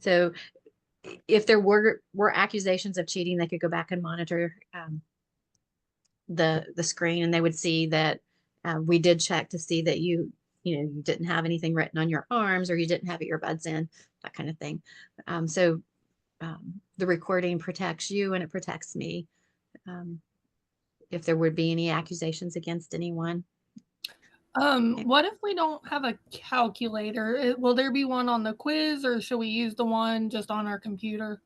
So if there were accusations of cheating, they could go back and monitor the screen, and they would see that we did check to see that you didn't have anything written on your arms, or you didn't have earbuds in, that kind of thing. So the recording protects you and it protects me if there would be any accusations against anyone. Okay. What if we don't have a calculator? Will there be one on the quiz, or should we use the one just on our computer?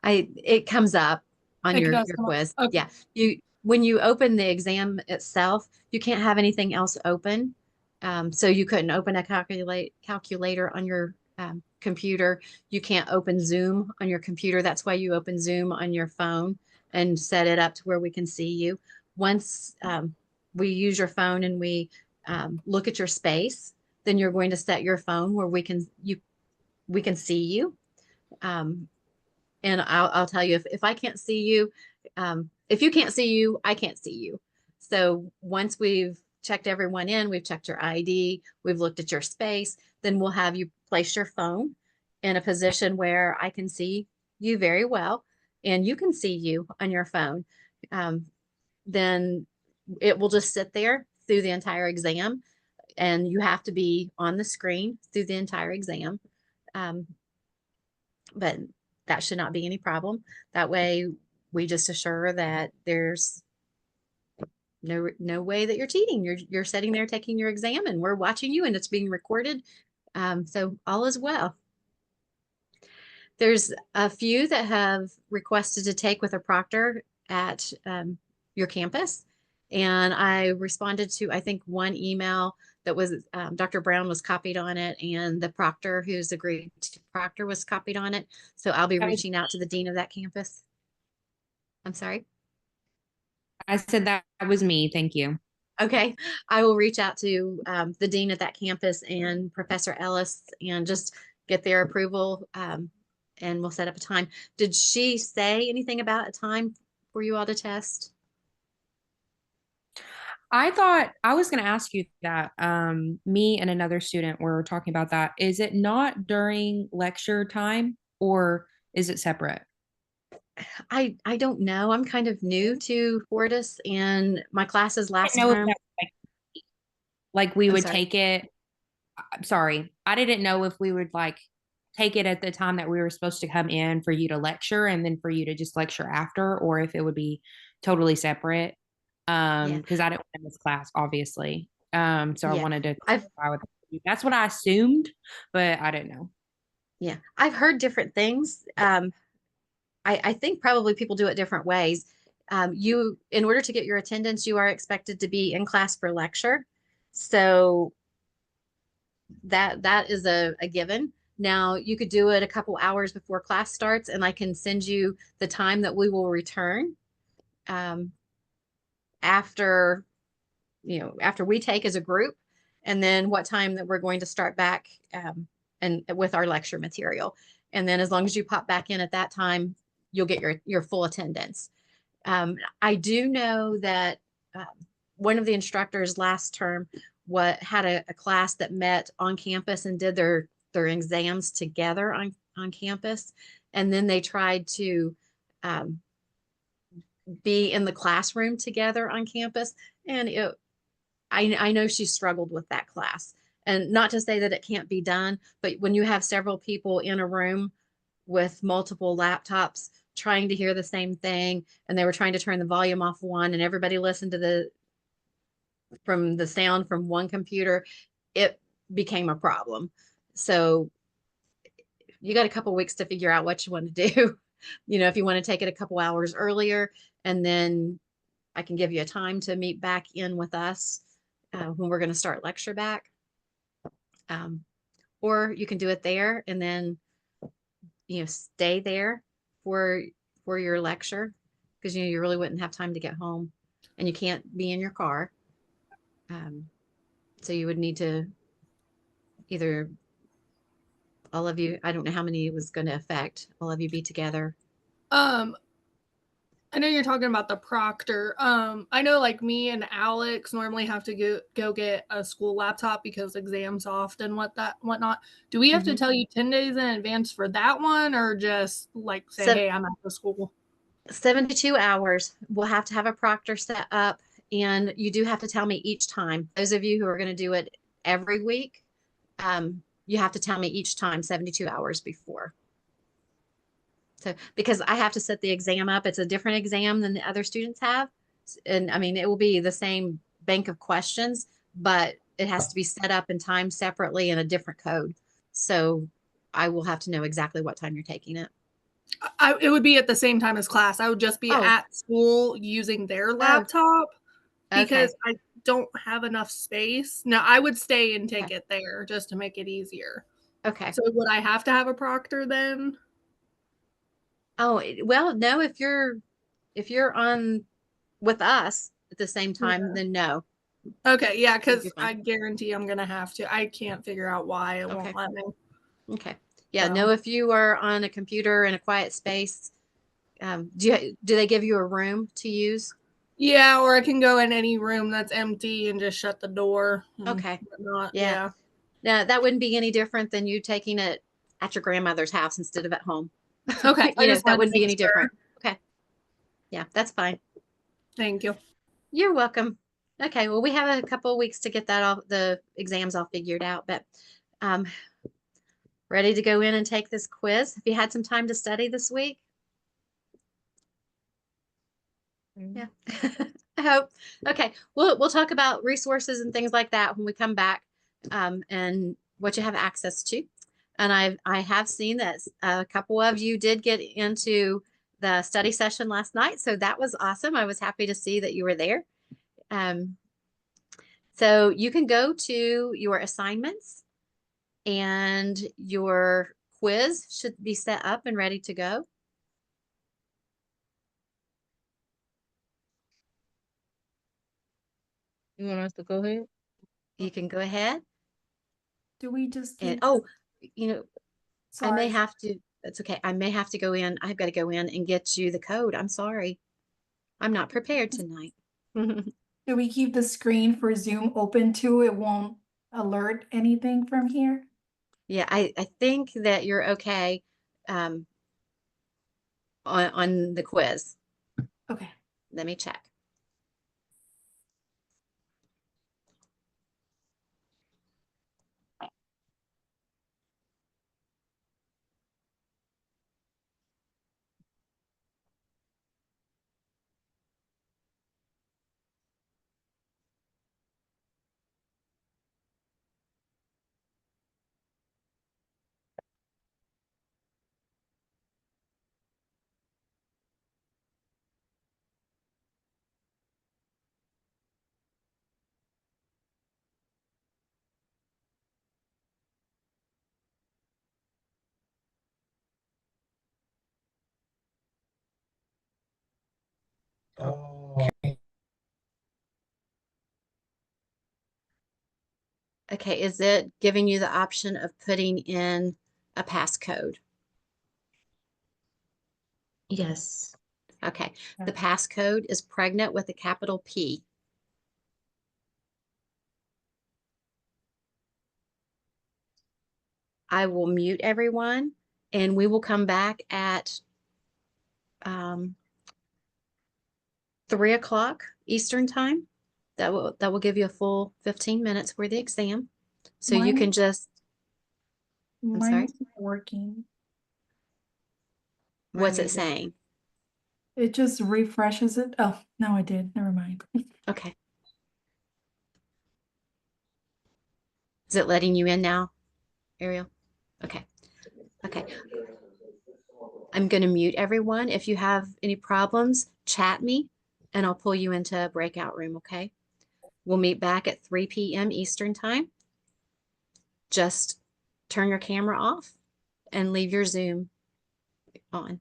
It comes up on It does your come up. quiz. Okay. Yeah. When you open the exam itself, you can't have anything else open. So you couldn't open a calculator on your computer. You can't open Zoom on your computer. That's why you open Zoom on your phone and set it up to where we can see you. Once we use your phone and we look at your space, then you're going to set your phone where we can see you. And I'll tell you, if I can't see you, if you can't see you, I can't see you. So once we've checked everyone in, we've checked your ID, we've looked at your space, then we'll have you place your phone in a position where I can see you very well, and you can see you on your phone. Um, then it will just sit there through the entire exam, and you have to be on the screen through the entire exam. Um, but that should not be any problem. That way, we just assure that there's no way that you're cheating. You're sitting there taking your exam, and we're watching you, and it's being recorded. So all is well. There's a few that have requested to take with a proctor at your campus, and I responded to, I think, one email that was Dr. Brown was copied on it, and the proctor who's agreed to proctor was copied on it. So I'll be reaching out to the dean of that campus. I'm sorry. I said that was me. Thank you. Okay, I will reach out to the dean at that campus and Professor Ellis and just get their approval, and we'll set up a time. Did she say anything about a time for you all to test? I thought I was going to ask you that. Me and another student were talking about that. Is it not during lecture time, or is it separate? I don't know. I'm kind of new to Fortis, and my classes I last didn't know if term. that, like we I'm would sorry. take it. I'm sorry. I didn't know if we would like take it at the time that we were supposed to come in for you to lecture and then for you to just lecture after, or if it would be totally separate. Yeah, Because I didn't want to miss class, obviously. So I yeah. wanted to I've clarify with you. That's what I assumed, but I didn't know. yeah, I've heard different things. I think probably people do it different ways. In order to get your attendance, you are expected to be in class for lecture. So that is a given. Now you could do it a couple hours before class starts, and I can send you the time that we will return um, after after we take as a group, and then what time that we're going to start back and with our lecture material. And then as long as you pop back in at that time, you'll get your full attendance. I do know that um, one of the instructors last term had a class that met on campus and did their exams together on campus, and then they tried to um, be in the classroom together on campus, and I know she struggled with that class. And not to say that it can't be done, but when you have several people in a room with multiple laptops trying to hear the same thing, and they were trying to turn the volume off one, and everybody listened to the sound from one computer, it became a problem. So you got a couple weeks to figure out what you want to do. If you want to take it a couple hours earlier, and then I can give you a time to meet back in with us when we're going to start lecture back. Um, or you can do it there and then stay there for your lecture, because you really wouldn't have time to get home, and you can't be in your car. So you would need to either all of you, I don't know how many it was going to affect, all of you be together. Um, I know you're talking about the proctor. I know like me and Alex normally have to go get a school laptop because exams off and whatnot. Do we have to Mhm. tell you 10 days in advance for that one, or just like say, So hey, I'm at the school? 72 hours. We'll have to have a proctor set up, and you do have to tell me each time. Those of you who are going to do it every week, you have to tell me each time 72 hours before. So, because I have to set the exam up, it's a different exam than the other students have. And I mean, it will be the same bank of questions, but it has to be set up and timed separately in a different code. So I will have to know exactly what time you're taking it. It would be at the same time as class. I would just be Oh, at school using their oh, laptop okay. because I don't have enough space. No, I would stay and take Okay. it there just to make it easier. Okay. So would I have to have a proctor then? Oh, well, no, if you're on with us at the same time, Yeah. then no. Okay, yeah, You'll be because fine. I guarantee I'm gonna have to. I can't figure out why it won't Okay. let me. Okay. Yeah, So no, if you are on a computer in a quiet space, do they give you a room to use? yeah, or I can go in any room that's empty and just shut the door and Okay. whatnot. Yeah. Yeah. Now that wouldn't be any different than you taking it at your grandmother's house instead of at home. Okay. I just That wanted to wouldn't be make any sure. different. Okay. Yeah, that's fine. Thank you. You're welcome. Okay, well, we have a couple of weeks to get that all the exams all figured out, but um ready to go in and take this quiz. Have you had some time to study this week? Yeah. I hope. Okay. We'll talk about resources and things like that when we come back, and what you have access to. And I have seen that a couple of you did get into the study session last night, so that was awesome. I was happy to see that you were there. Um, so you can go to your assignments, and your quiz should be set up and ready to go. You want us to go ahead? You can go ahead Do we just and leave? oh, you know, I may Sorry. have to, that's okay. I may have to go in. I've got to go in and get you the code. I'm sorry. I'm not prepared tonight. Do we keep the screen for Zoom open too? It won't alert anything from here? Yeah, I think that you're okay on the quiz. Okay. Let me check. Okay, is it giving you the option of putting in a passcode? Yes. Okay, the passcode is pregnant with a capital P. I will mute everyone and we will come back at 3 o'clock Eastern time. That will give you a full 15 minutes for the exam. So you can just, I'm Mine sorry, is not working. what's it saying? It just refreshes it. Oh, no, I did. Never mind. Okay. Is it letting you in now, Ariel? Okay. Okay. I'm going to mute everyone. If you have any problems, chat me and I'll pull you into a breakout room, okay? We'll meet back at 3 p.m. Eastern time. Just turn your camera off and leave your Zoom on.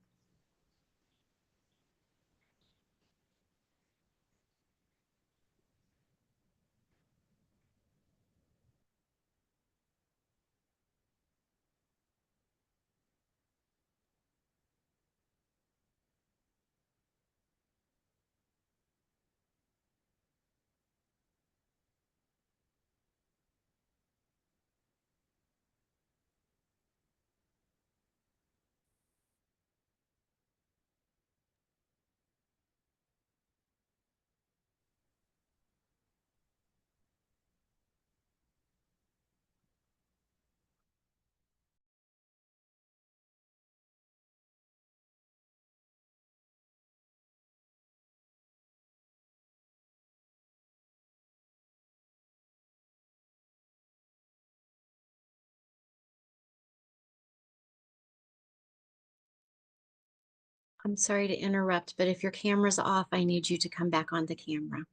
I'm sorry to interrupt, but if your camera's off, I need you to come back on the camera.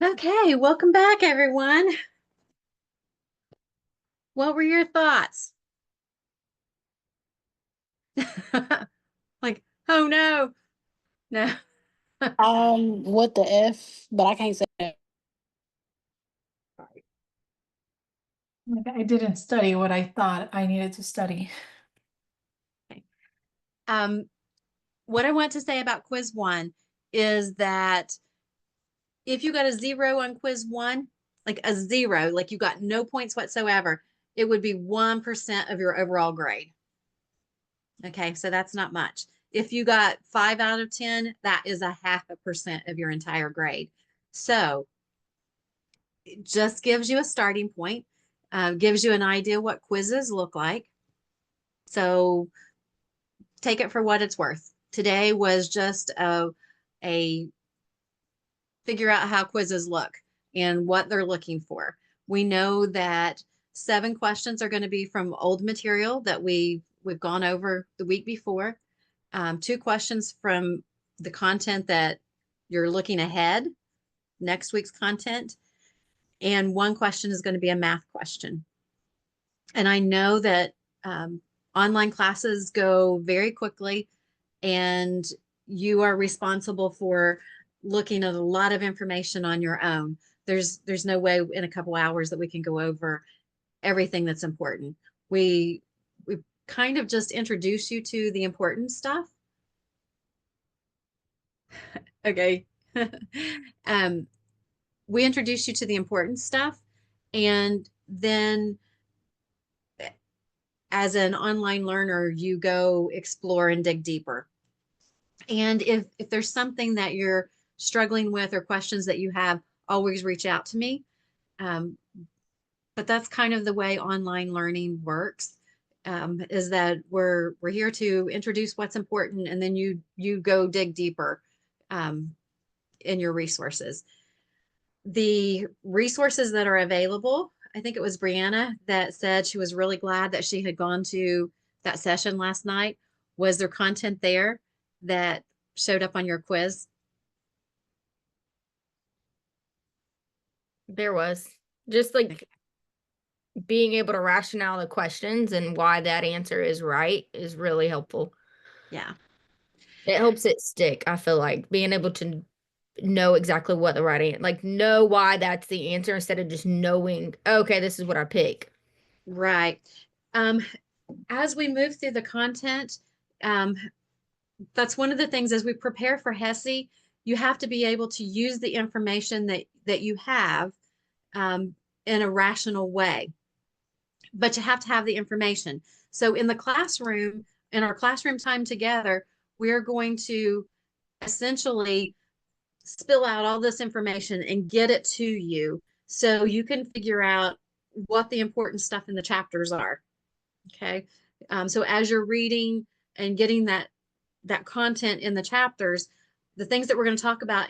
Okay, welcome back, everyone. What were your thoughts? Like, oh no, no. What the F? But I can't say that. Like, I didn't study what I thought I needed to study. What I want to say about quiz 1 is that if you got a 0 on quiz 1, like a 0, like you got no points whatsoever, it would be 1% of your overall grade. Okay, so that's not much. If you got 5 out of 10, that is a 0.5% of your entire grade. So it just gives you a starting point, gives you an idea what quizzes look like. So take it for what it's worth. Today was just a figure out how quizzes look and what they're looking for. We know that 7 questions are going to be from old material that we've gone over the week before. 2 questions from the content that you're looking ahead, next week's content, and 1 question is going to be a math question. And I know that online classes go very quickly, and you are responsible for looking at a lot of information on your own. There's no way in a couple hours that we can go over everything that's important. We kind of just introduce you to the important stuff. Okay. We introduce you to the important stuff, and then as an online learner, you go explore and dig deeper. And if there's something that you're struggling with or questions that you have, always reach out to me. But that's kind of the way online learning works, is that we're here to introduce what's important, and then you go dig deeper in your resources. The resources that are available, I think it was Brianna that said she was really glad that she had gone to that session last night. Was there content there that showed up on your quiz? There was just like being able to rationale the questions and why that answer is right is really helpful. Yeah. It helps it stick. I feel like being able to know exactly what the right answer, like know why that's the answer instead of just knowing, okay, this is what I pick. Right. As we move through the content, that's one of the things as we prepare for HESI, you have to be able to use the information that you have in a rational way. But you have to have the information. So in the classroom, in our classroom time together, we're going to essentially spill out all this information and get it to you so you can figure out what the important stuff in the chapters are. Okay. So as you're reading and getting that content in the chapters, the things that we're going to talk about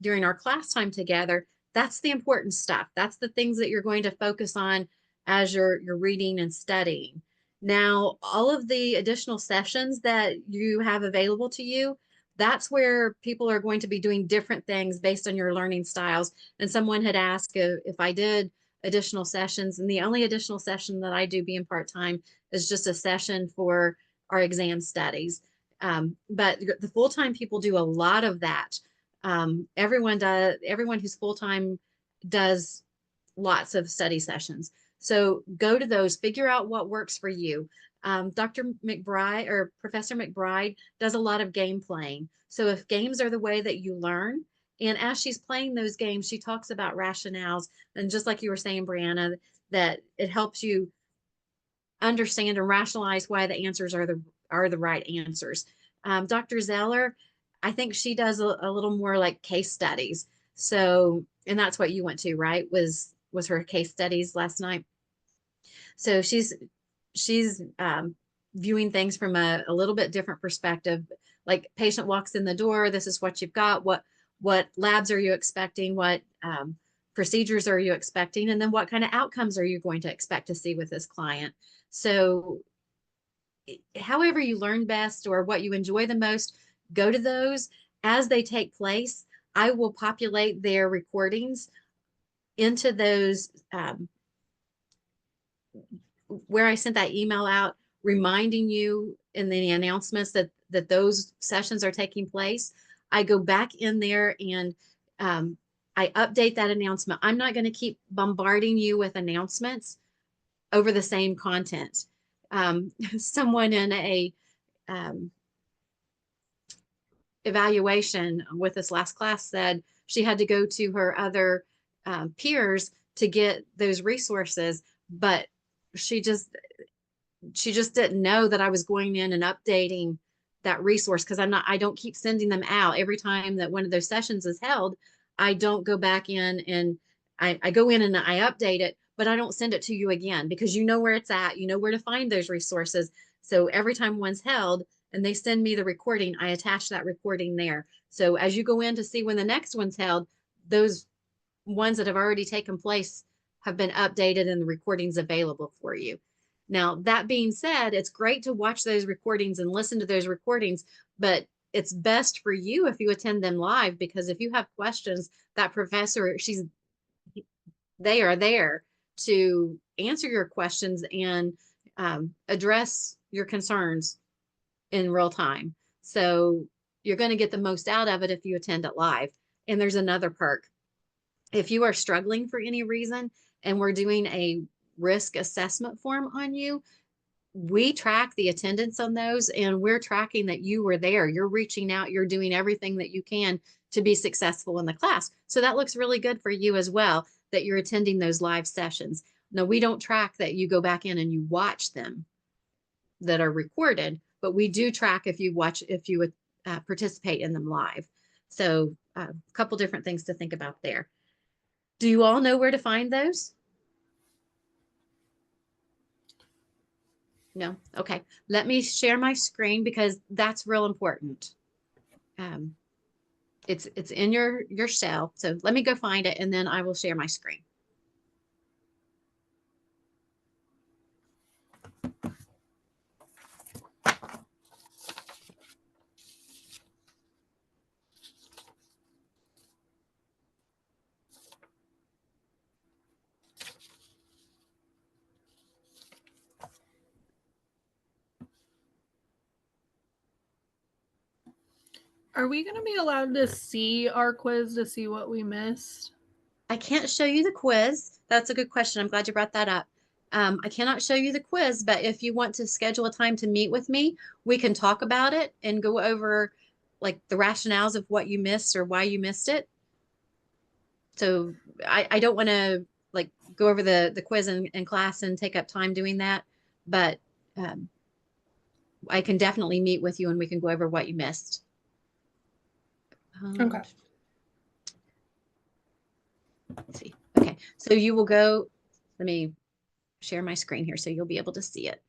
during our class time together, that's the important stuff. That's the things that you're going to focus on as you're reading and studying. Now, all of the additional sessions that you have available to you, that's where people are going to be doing different things based on your learning styles. And someone had asked if I did additional sessions, and the only additional session that I do being part-time is just a session for our exam studies. But the full-time people do a lot of that. Everyone who's full-time does lots of study sessions. So go to those, figure out what works for you. Dr. McBride or Professor McBride does a lot of game playing. So if games are the way that you learn, and as she's playing those games, she talks about rationales. And just like you were saying, Brianna, that it helps you understand and rationalize why the answers are the right answers. Dr. Zeller, I think she does a little more like case studies. So, and that's what you went to, right? Was her case studies last night. So she's viewing things from a little bit different perspective. Like patient walks in the door, this is what you've got. What labs are you expecting? What procedures are you expecting? And then what kind of outcomes are you going to expect to see with this client? So however you learn best or what you enjoy the most, go to those as they take place. I will populate their recordings into those, where I sent that email out reminding you in the announcements that those sessions are taking place. I go back in there and I update that announcement. I'm not going to keep bombarding you with announcements over the same content. Someone in a evaluation with this last class said she had to go to her other peers to get those resources, but she just didn't know that I was going in and updating that resource, because I don't keep sending them out every time that one of those sessions is held. I don't go back in and I go in and I update it, but I don't send it to you again, because you know where it's at, you know where to find those resources. So every time one's held and they send me the recording, I attach that recording there. So as you go in to see when the next one's held, those ones that have already taken place have been updated and the recordings available for you. Now, that being said, it's great to watch those recordings and listen to those recordings, but it's best for you if you attend them live, because if you have questions, that professor, they are there to answer your questions and address your concerns in real time. So you're going to get the most out of it if you attend it live. And there's another perk. If you are struggling for any reason and we're doing a risk assessment form on you, we track the attendance on those, and we're tracking that you were there. You're reaching out, you're doing everything that you can to be successful in the class. So that looks really good for you as well, that you're attending those live sessions. No, we don't track that you go back in and you watch them that are recorded, but we do track if you participate in them live. So a couple different things to think about there. Do you all know where to find those? No? Okay. Let me share my screen, because that's real important. It's in your shell. So let me go find it and then I will share my screen. Are we going to be allowed to see our quiz to see what we missed? I can't show you the quiz. That's a good question. I'm glad you brought that up. I cannot show you the quiz, but if you want to schedule a time to meet with me, we can talk about it and go over like the rationales of what you missed or why you missed it. So I don't want to like go over the quiz in class and take up time doing that, but I can definitely meet with you and we can go over what you missed. Okay. Let's see. Okay, so you will go, let me share my screen here so you'll be able to see it.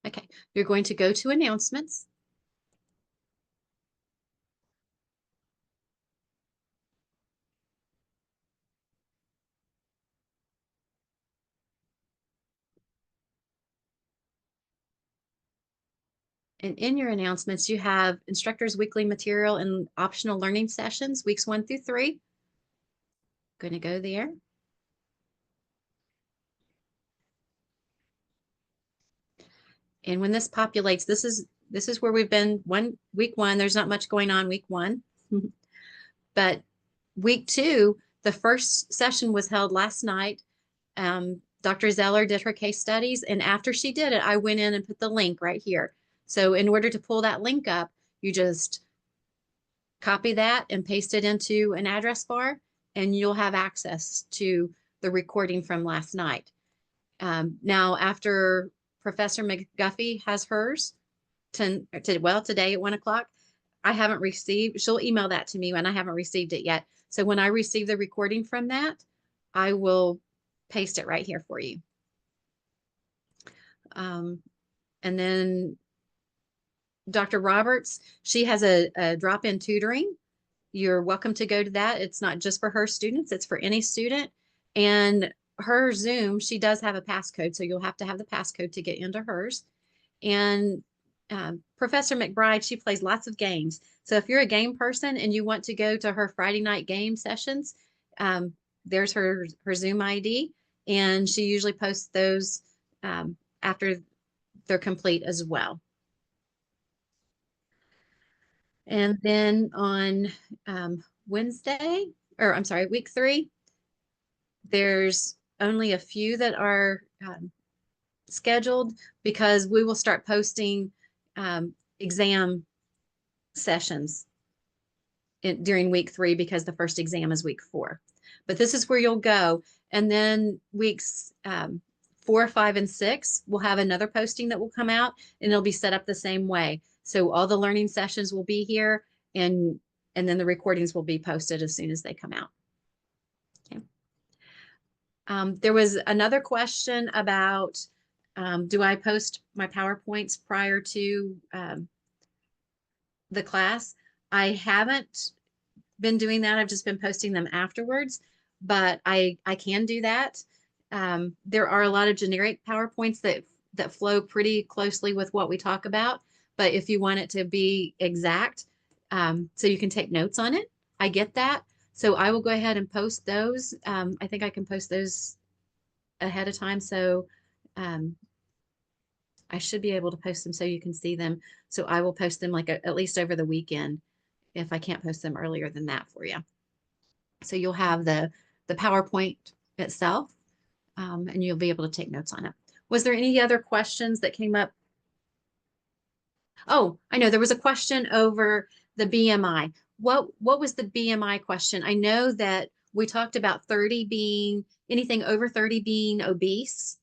Okay, you're going to go to announcements. And in your announcements, you have instructors' weekly material and optional learning sessions, weeks 1 through 3. Going to go there. And when this populates, this is where we've been week 1. There's not much going on week 1. But week 2, the first session was held last night. Dr. Zeller did her case studies, and after she did it, I went in and put the link right here. So in order to pull that link up, you just copy that and paste it into an address bar, and you'll have access to the recording from last night. Now, after Professor McGuffey has hers, today at 1 o'clock, I haven't received, she'll email that to me when I haven't received it yet. So when I receive the recording from that, I will paste it right here for you. And then Dr. Roberts, she has a drop-in tutoring. You're welcome to go to that. It's not just for her students, it's for any student. And her Zoom, she does have a passcode, so you'll have to have the passcode to get into hers. And Professor McBride, she plays lots of games. So if you're a game person and you want to go to her Friday night game sessions, there's her Zoom ID, and she usually posts those after they're complete as well. And then on Wednesday, or I'm sorry, week 3, there's only a few that are scheduled, because we will start posting exam sessions during week 3, because the first exam is week 4. But this is where you'll go. And then weeks 4, 5, and 6, we'll have another posting that will come out, and it'll be set up the same way. So all the learning sessions will be here, and then the recordings will be posted as soon as they come out. Okay. There was another question about, do I post my PowerPoints prior to the class? I haven't been doing that. I've just been posting them afterwards, but I can do that. There are a lot of generic PowerPoints that flow pretty closely with what we talk about. But if you want it to be exact, so you can take notes on it, I get that. So I will go ahead and post those. I think I can post those ahead of time. So I should be able to post them so you can see them. So I will post them like at least over the weekend, if I can't post them earlier than that for you. So you'll have the PowerPoint itself, and you'll be able to take notes on it. Was there any other questions that came up? Oh, I know there was a question over the BMI. What was the BMI question? I know that we talked about 30 being, anything over 30 being obese,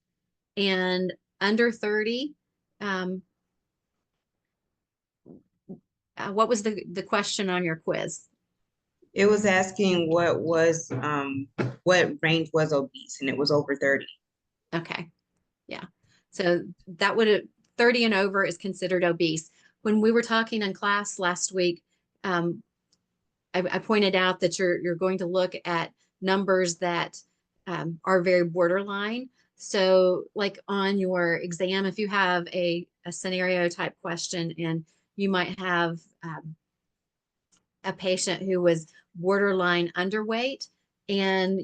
and under 30. What was the question on your quiz? It was asking what range was obese, and it was over 30. Okay. Yeah. So that would, 30 and over is considered obese. When we were talking in class last week, I pointed out that you're going to look at numbers that are very borderline. So like on your exam, if you have a scenario type question, and you might have a patient who was borderline underweight, and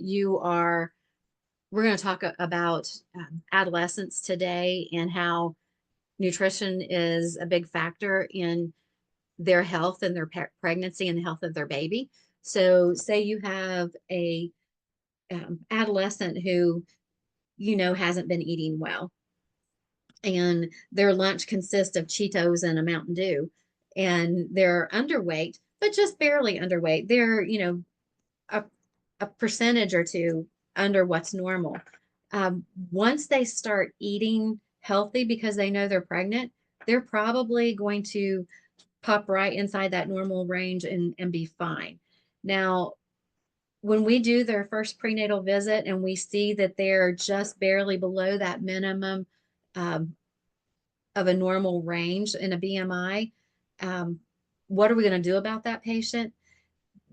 we're going to talk about adolescents today, and how nutrition is a big factor in their health and their pregnancy and the health of their baby. So say you have a adolescent who, hasn't been eating well, and their lunch consists of Cheetos and a Mountain Dew, and they're underweight, but just barely underweight. They're, a percentage or two under what's normal. Once they start eating healthy because they know they're pregnant, they're probably going to pop right inside that normal range and be fine. Now, when we do their first prenatal visit and we see that they're just barely below that minimum of a normal range in a BMI, what are we going to do about that patient?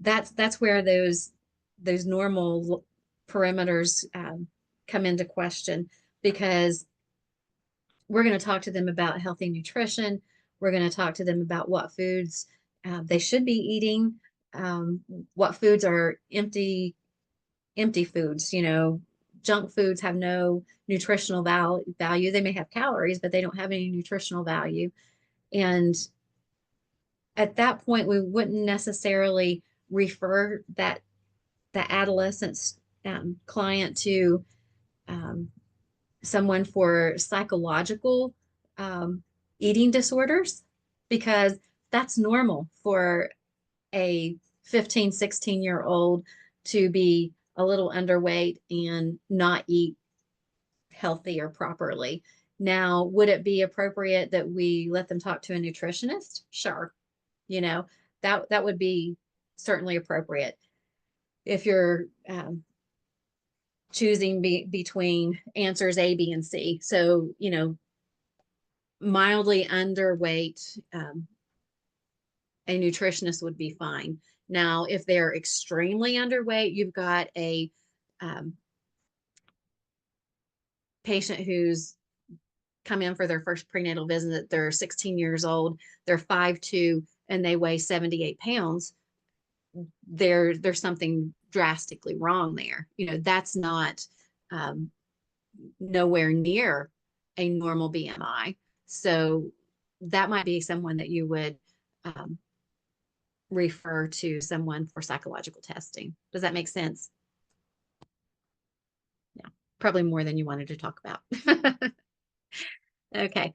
That's where those normal parameters come into question, because we're going to talk to them about healthy nutrition. We're going to talk to them about what foods they should be eating, what foods are empty foods. Junk foods have no nutritional value. They may have calories, but they don't have any nutritional value. And at that point, we wouldn't necessarily refer the adolescent client to someone for psychological eating disorders, because that's normal for a 15, 16-year-old to be a little underweight and not eat healthy or properly. Now, would it be appropriate that we let them talk to a nutritionist? Sure. That would be certainly appropriate. If you're choosing between answers A, B, and C. So, mildly underweight, a nutritionist would be fine. Now, if they're extremely underweight, you've got a patient who's come in for their first prenatal visit. They're 16 years old, they're 5'2", and they weigh 78 pounds. There's something drastically wrong there. You know, that's not nowhere near a normal BMI. So that might be someone that you would refer to someone for psychological testing. Does that make sense? Yeah, probably more than you wanted to talk about. Okay.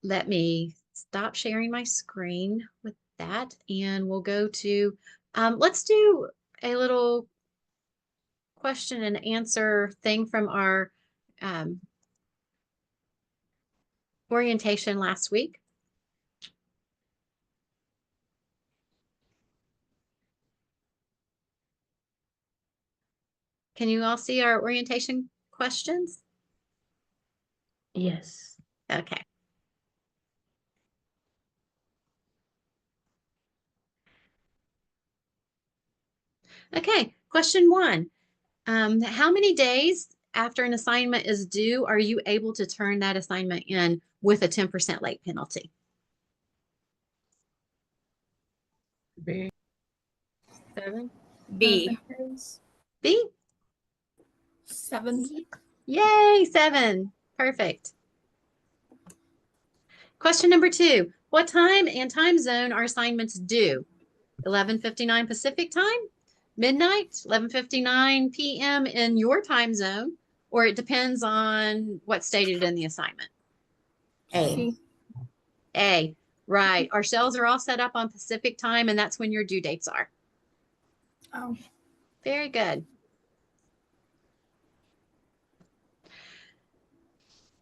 Let me stop sharing my screen with that, and we'll go to, let's do a little question and answer thing from our orientation last week. Can you all see our orientation questions? Yes. Okay. Okay, question 1. How many days after an assignment is due are you able to turn that assignment in with a 10% late penalty? B. 7. B. B? 7. Yay, 7. Perfect. Question number 2. What time and time zone are assignments due? 11:59 Pacific time, midnight, 11:59 p.m. in your time zone, or it depends on what's stated in the assignment? A. A, right. Our cells are all set up on Pacific time, and that's when your due dates are. Oh. Very good.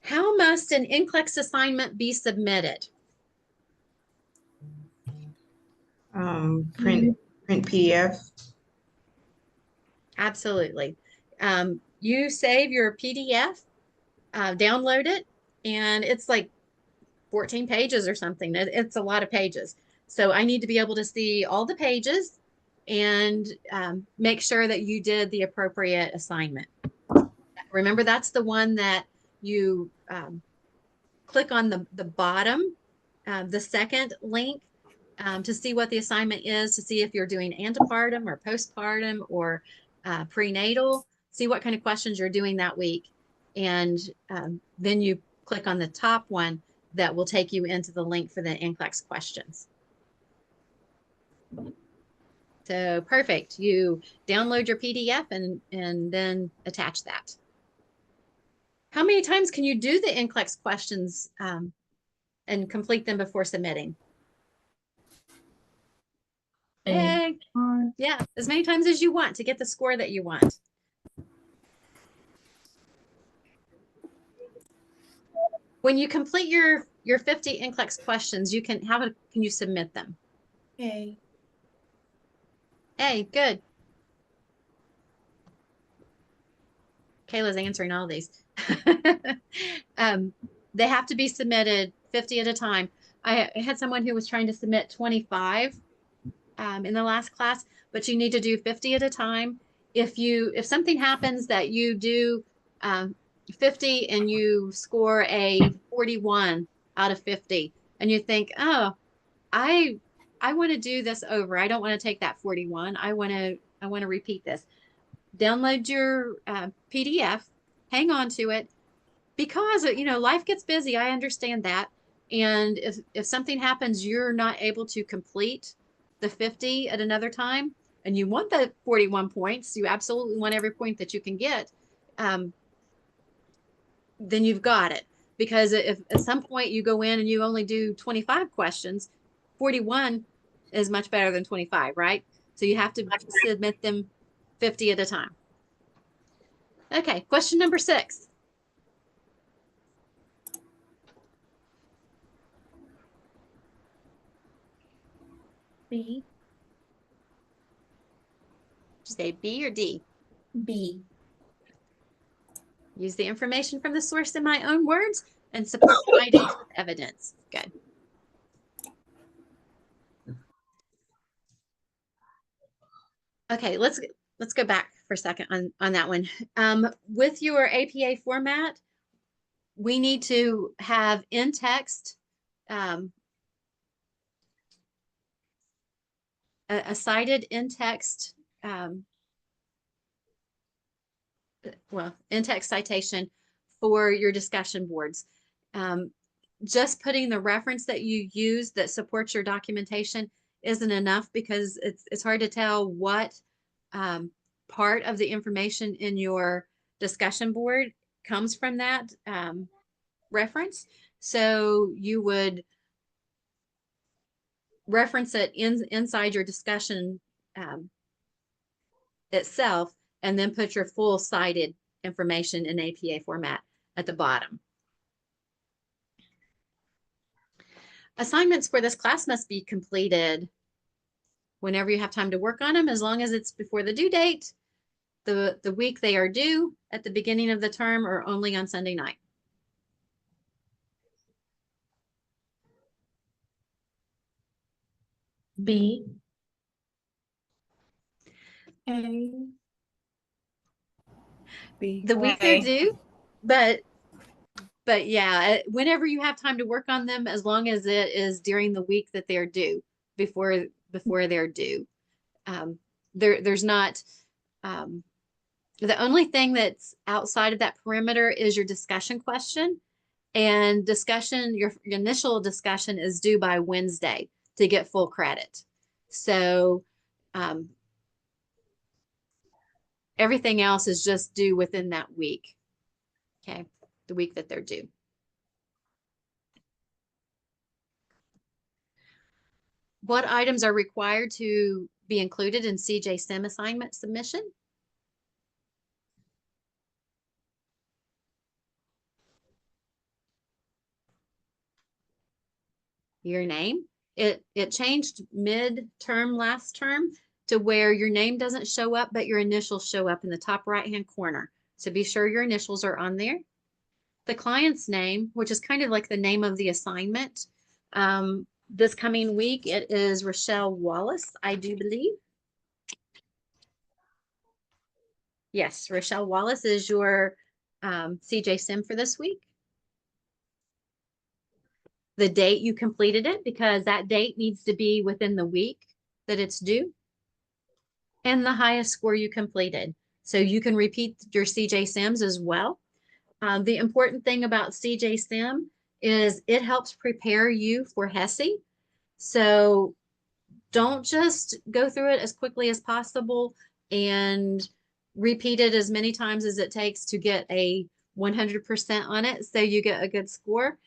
How must an NCLEX assignment be submitted? Print PDF. Absolutely. You save your PDF, download it, and it's like 14 pages or something. It's a lot of pages. So I need to be able to see all the pages and make sure that you did the appropriate assignment. Remember, that's the one that you click on the bottom, the second link, to see what the assignment is, to see if you're doing antepartum or postpartum or prenatal, see what kind of questions you're doing that week. And then you click on the top one that will take you into the link for the NCLEX questions. So perfect. You download your PDF and then attach that. How many times can you do the NCLEX questions and complete them before submitting? Yay. Yeah, as many times as you want to get the score that you want. When you complete your 50 NCLEX questions, you can, how can you submit them? A. Hey, good. Kayla's answering all these. They have to be submitted 50 at a time. I had someone who was trying to submit 25 in the last class, but you need to do 50 at a time. If something happens that you do 50 and you score a 41 out of 50, and you think, oh, I want to do this over. I don't want to take that 41. I want to repeat this. Download your PDF, hang on to it, because life gets busy. I understand that. And if something happens, you're not able to complete the 50 at another time, and you want the 41 points, you absolutely want every point that you can get, then you've got it. Because if at some point you go in and you only do 25 questions, 41 is much better than 25, right? So you have to submit them 50 at a time. Okay, question number 6. B. Did you say B or D? B. Use the information from the source in my own words. And support findings with evidence. Good. Okay, let's go back for a second on that one. With your APA format, we need to have in text a cited in text, in text citation for your discussion boards. Just putting the reference that you use that supports your documentation isn't enough, because it's hard to tell what part of the information in your discussion board comes from that reference. So you would reference it inside your discussion itself, and then put your full cited information in APA format at the bottom. Assignments for this class must be completed whenever you have time to work on them, as long as it's before the due date, the week they are due, at the beginning of the term, or only on Sunday night. B. A. B. The week they're due, but yeah, whenever you have time to work on them, as long as it is during the week that they're due, before they're due. There's not, the only thing that's outside of that perimeter is your discussion question, and your initial discussion is due by Wednesday to get full credit. So everything else is just due within that week. Okay, the week that they're due. What items are required to be included in CJ-SIM assignment submission? Your name. It changed mid-term last term to where your name doesn't show up, but your initials show up in the top right-hand corner. So be sure your initials are on there. The client's name, which is kind of like the name of the assignment. This coming week, it is Rochelle Wallace, I do believe. Yes, Rochelle Wallace is your CJ-SIM for this week. The date you completed it, because that date needs to be within the week that it's due, and the highest score you completed. So you can repeat your CJ-SIMs as well. The important thing about CJ-SIM is it helps prepare you for HESI. So don't just go through it as quickly as possible and repeat it as many times as it takes to get a 100% on it, so you get a good score.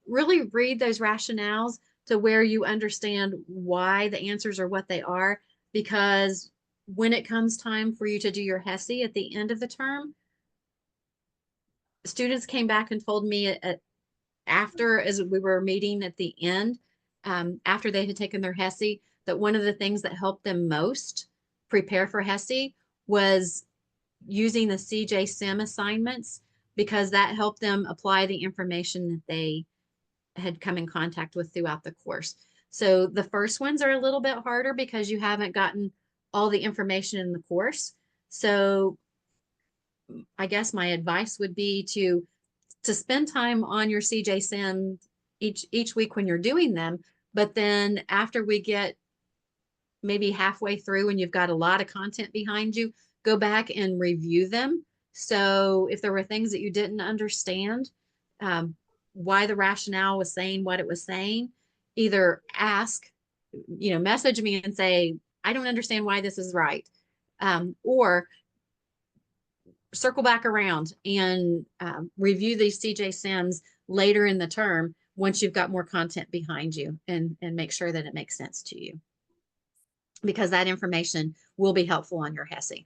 Really read those rationales to where you understand why the answers are what they are, because when it comes time for you to do your HESI at the end of the term, students came back and told me after, as we were meeting at the end, after they had taken their HESI, that one of the things that helped them most prepare for HESI was using the CJ-SIM assignments, because that helped them apply the information that they had come in contact with throughout the course. So the first ones are a little bit harder because you haven't gotten all the information in the course. So I guess my advice would be to spend time on your CJ-SIM each week when you're doing them. But then after we get maybe halfway through and you've got a lot of content behind you, go back and review them. So if there were things that you didn't understand, why the rationale was saying what it was saying, either ask, message me and say, I don't understand why this is right. Or circle back around and review these CJ-SIMs later in the term once you've got more content behind you, and make sure that it makes sense to you, because that information will be helpful on your HESI.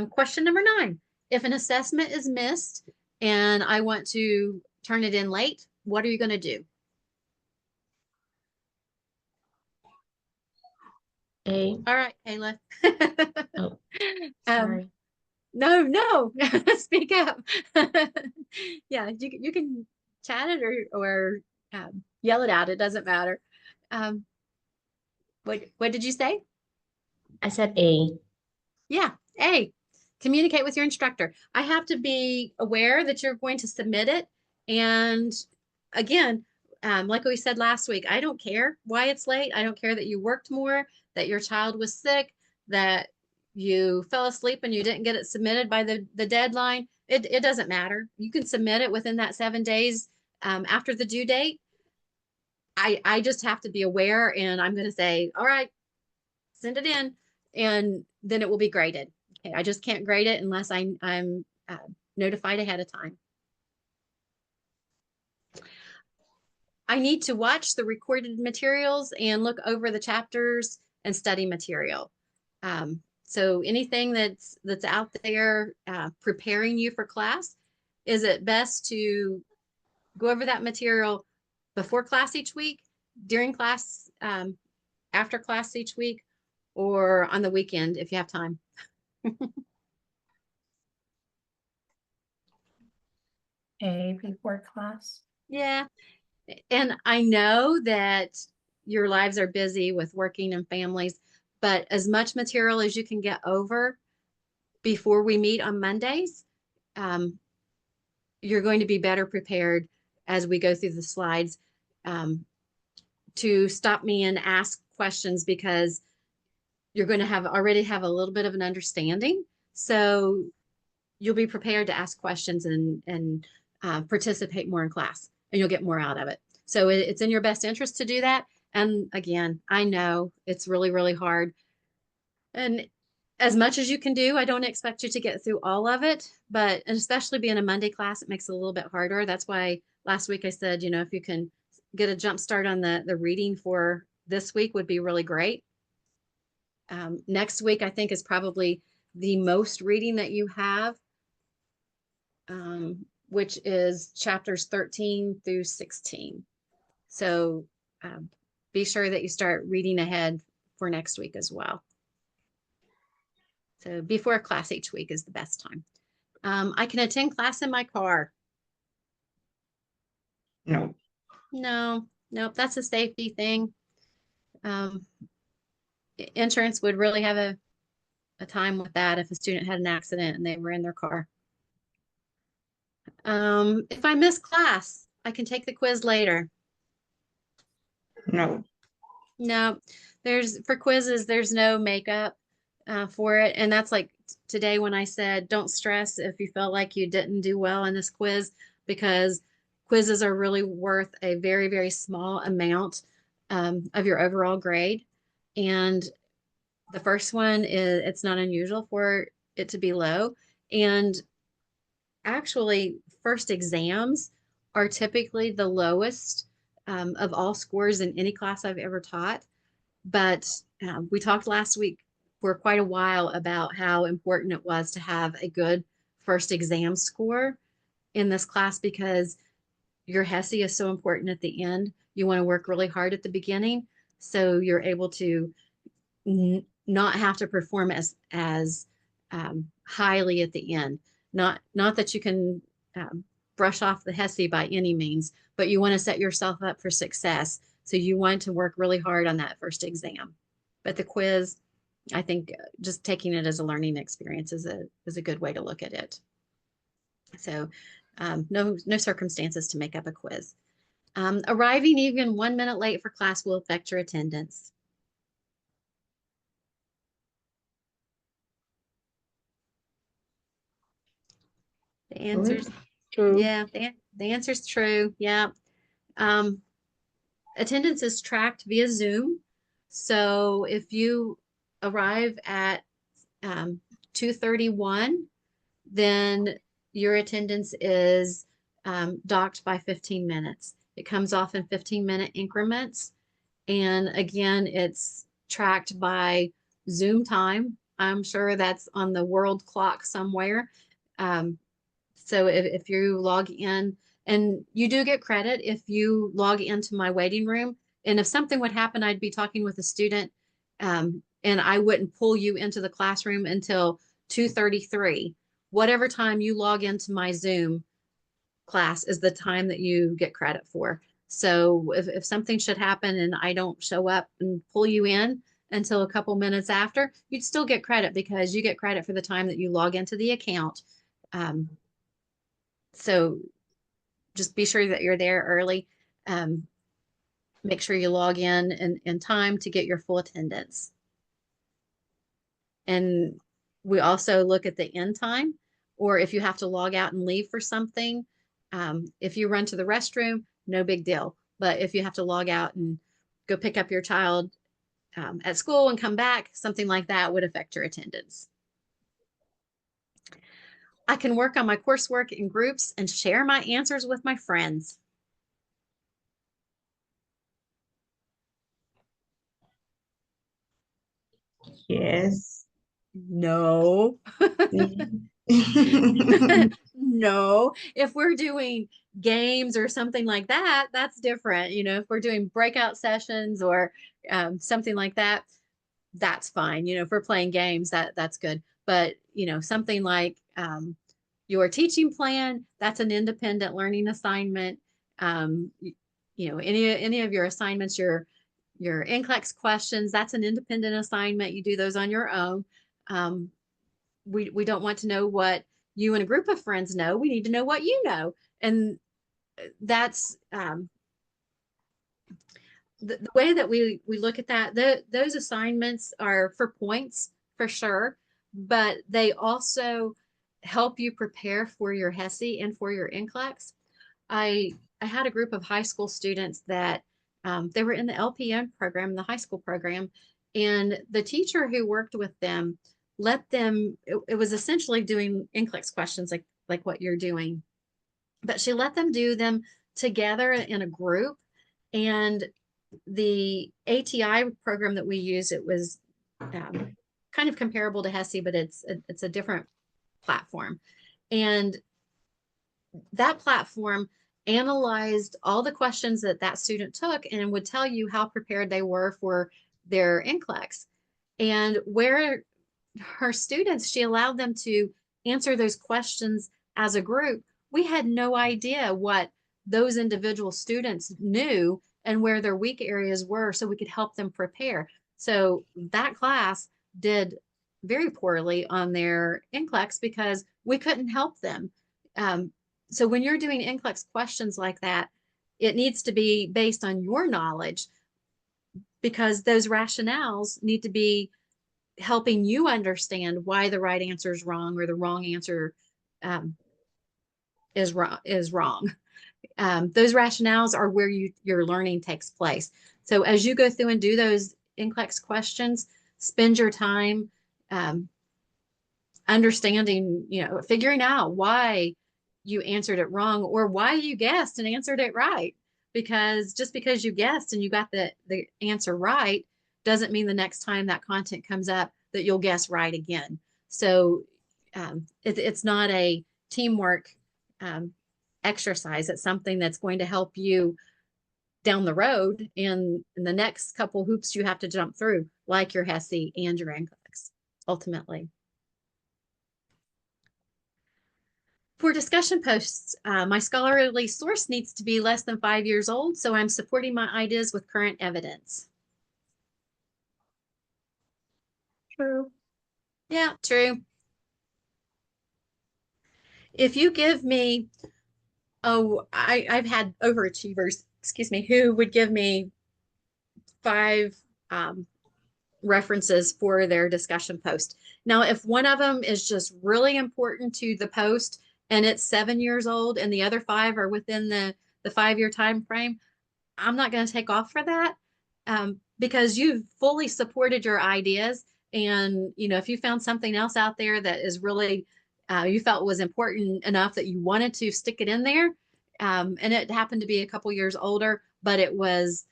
Question number 9. If an assessment is missed and I want to turn it in late, what are you going to do? A. All right, Kayla. Oh, sorry. No, speak up. Yeah, you can chat it or yell it out. It doesn't matter. Um, what did you say? I said A. Yeah. A, communicate with your instructor. I have to be aware that you're going to submit it. And again, like we said last week, I don't care why it's late. I don't care that you worked more, that your child was sick, that you fell asleep and you didn't get it submitted by the deadline. It doesn't matter. You can submit it within that 7 days after the due date. I just have to be aware, and I'm going to say, all right, send it in, and then it will be graded. Okay, I just can't grade it unless I'm notified ahead of time. I need to watch the recorded materials and look over the chapters and study material. So anything that's out there preparing you for class, is it best to go over that material before class each week, during class, after class each week, or on the weekend if you have time? A, before class. Yeah. And I know that your lives are busy with working and families, but as much material as you can get over before we meet on Mondays, you're going to be better prepared as we go through the slides to stop me and ask questions, because you're going to already have a little bit of an understanding. So you'll be prepared to ask questions and participate more in class, and you'll get more out of it. So it's in your best interest to do that. And again, I know it's really, really hard. And as much as you can do, I don't expect you to get through all of it, but especially being a Monday class, it makes it a little bit harder. That's why last week I said, if you can get a jump start on the reading for this week would be really great. Next week, I think, is probably the most reading that you have, which is chapters 13 through 16. So be sure that you start reading ahead for next week as well. So before class each week is the best time. I can attend class in my car. No. No, nope, that's a safety thing. Insurance would really have a time with that if a student had an accident and they were in their car. If I miss class, I can take the quiz later. No. No, for quizzes, there's no makeup for it. And that's like today when I said, don't stress if you feel like you didn't do well in this quiz, because quizzes are really worth a very, very small amount of your overall grade. And the first one it's not unusual for it to be low. And actually, first exams are typically the lowest of all scores in any class I've ever taught. But we talked last week for quite a while about how important it was to have a good first exam score in this class, because your HESI is so important at the end. You want to work really hard at the beginning, so you're able to not have to perform as highly at the end. Not that you can brush off the HESI by any means, but you want to set yourself up for success. So you want to work really hard on that first exam. But the quiz, I think just taking it as a learning experience is a good way to look at it. So no circumstances to make up a quiz. Arriving even 1 minute late for class will affect your attendance. The answer's True. yeah, the answer's true. Yeah. Attendance is tracked via Zoom. So if you arrive at 2:31, then your attendance is docked by 15 minutes. It comes off in 15-minute increments. And again, it's tracked by Zoom time. I'm sure that's on the world clock somewhere. So if you log in, and you do get credit if you log into my waiting room, and if something would happen, I'd be talking with a student and I wouldn't pull you into the classroom until 2:33. Whatever time you log into my Zoom class is the time that you get credit for. So if something should happen and I don't show up and pull you in until a couple minutes after, you'd still get credit because you get credit for the time that you log into the account. So just be sure that you're there early. Make sure you log in time to get your full attendance. And we also look at the end time, or if you have to log out and leave for something. If you run to the restroom, no big deal. But if you have to log out and go pick up your child at school and come back, something like that would affect your attendance. I can work on my coursework in groups and share my answers with my friends. Yes. No. No. If we're doing games or something like that, that's different. You know, if we're doing breakout sessions or something like that, that's fine. You know, if we're playing games, that's good. But, you know, something like your teaching plan, that's an independent learning assignment. You know, any of your assignments, your NCLEX questions, that's an independent assignment. You do those on your own. We don't want to know what you and a group of friends know. We need to know what you know. And that's the way that we look at that. Those assignments are for points for sure, but they also help you prepare for your HESI and for your NCLEX. I had a group of high school students that they were in the LPN program, the high school program, and the teacher who worked with them let them, it was essentially doing NCLEX questions like what you're doing, but she let them do them together in a group. And the ATI program that we use, it was kind of comparable to HESI, but it's a different platform. And that platform analyzed all the questions that student took and would tell you how prepared they were for their NCLEX. And where her students, she allowed them to answer those questions as a group. We had no idea what those individual students knew and where their weak areas were, so we could help them prepare. So that class did very poorly on their NCLEX because we couldn't help them. So when you're doing NCLEX questions like that, it needs to be based on your knowledge, because those rationales need to be helping you understand why the right answer is wrong or the wrong answer is wrong. Those rationales are where your learning takes place. So as you go through and do those NCLEX questions, spend your time understanding, you know, figuring out why you answered it wrong or why you guessed and answered it right. Because just because you guessed and you got the answer right doesn't mean the next time that content comes up that you'll guess right again. So it's not a teamwork exercise. It's something that's going to help you down the road in the next couple hoops you have to jump through, like your HESI and your NCLEX, ultimately. For discussion posts, my scholarly source needs to be less than 5 years old, so I'm supporting my ideas with current evidence. True. Yeah, true. If you give me, I've had overachievers, excuse me, who would give me 5 references for their discussion post. Now, if one of them is just really important to the post and it's 7 years old and the other 5 are within the 5-year time frame, I'm not going to take off for that because you've fully supported your ideas. And, you know, if you found something else out there that is really, you felt was important enough that you wanted to stick it in there, and it happened to be a couple years older, but it was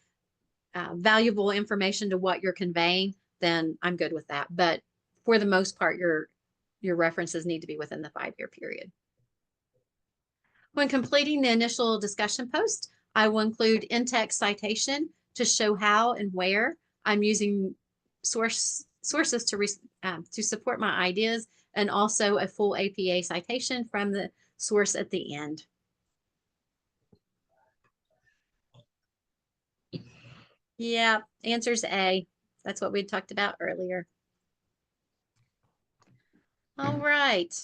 valuable information to what you're conveying, then I'm good with that. But for the most part, your references need to be within the 5-year period. When completing the initial discussion post, I will include in-text citation to show how and where I'm using sources to support my ideas, and also a full APA citation from the source at the end. Yeah, answer's A. That's what we talked about earlier. All right.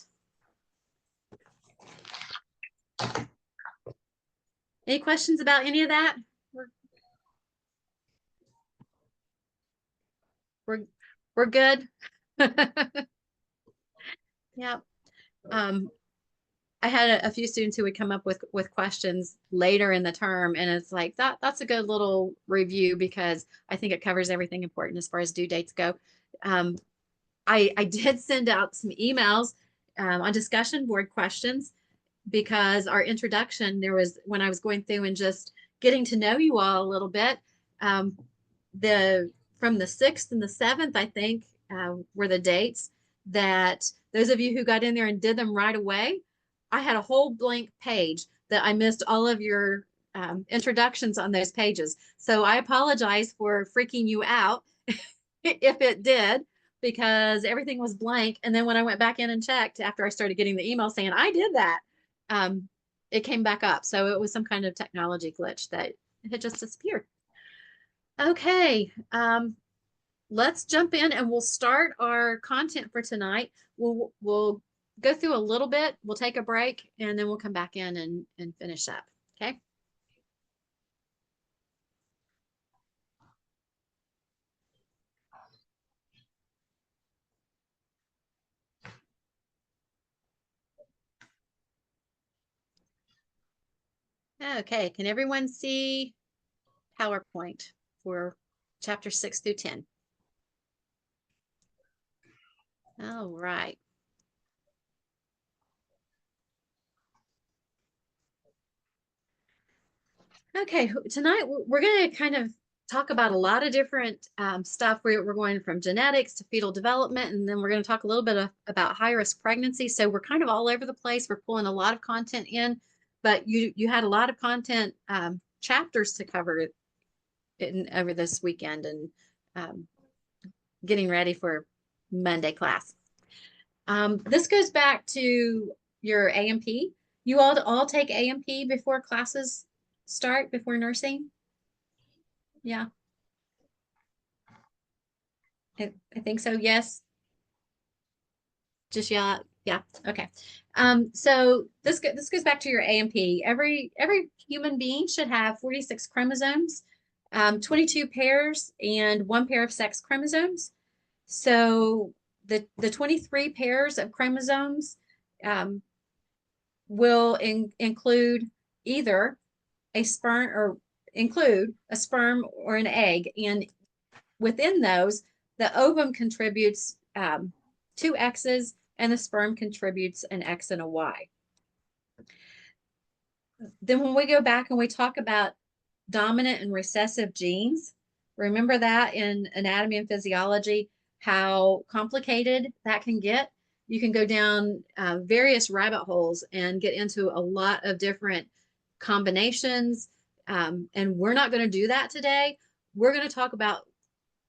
Any questions about any of that? We're good. Yeah. I had a few students who would come up with questions later in the term, and it's like that's a good little review because I think it covers everything important as far as due dates go. I did send out some emails on discussion board questions because our introduction, there was, when I was going through and just getting to know you all a little bit, from the 6th and the 7th, I think, were the dates that those of you who got in there and did them right away, I had a whole blank page that I missed all of your introductions on those pages. So I apologize for freaking you out if it did, because everything was blank. And then when I went back in and checked after I started getting the email saying I did that, it came back up. So it was some kind of technology glitch that had just disappeared. Okay, let's jump in and we'll start our content for tonight. We'll go through a little bit, we'll take a break, and then we'll come back in and finish up, okay? Okay, can everyone see PowerPoint for chapter 6 through 10? All right. Okay, tonight we're going to kind of talk about a lot of different stuff. We're going from genetics to fetal development, and then we're going to talk a little bit about high-risk pregnancy. So we're kind of all over the place. We're pulling a lot of content in, but you had a lot of content chapters to cover over this weekend and getting ready for Monday class. This goes back to your A&P. You all take A&P before classes start, before nursing? Yeah. I think so, yes. Just yeah, okay. So this goes back to your A&P. Every human being should have 46 chromosomes, 22 pairs, and 1 pair of sex chromosomes. So the 23 pairs of chromosomes will include either a sperm or an egg, and within those, the ovum contributes 2 X's and the sperm contributes an X and a Y. Then when we go back and we talk about dominant and recessive genes, remember that in anatomy and physiology, how complicated that can get. You can go down various rabbit holes and get into a lot of different combinations. And we're not going to do that today. We're going to talk about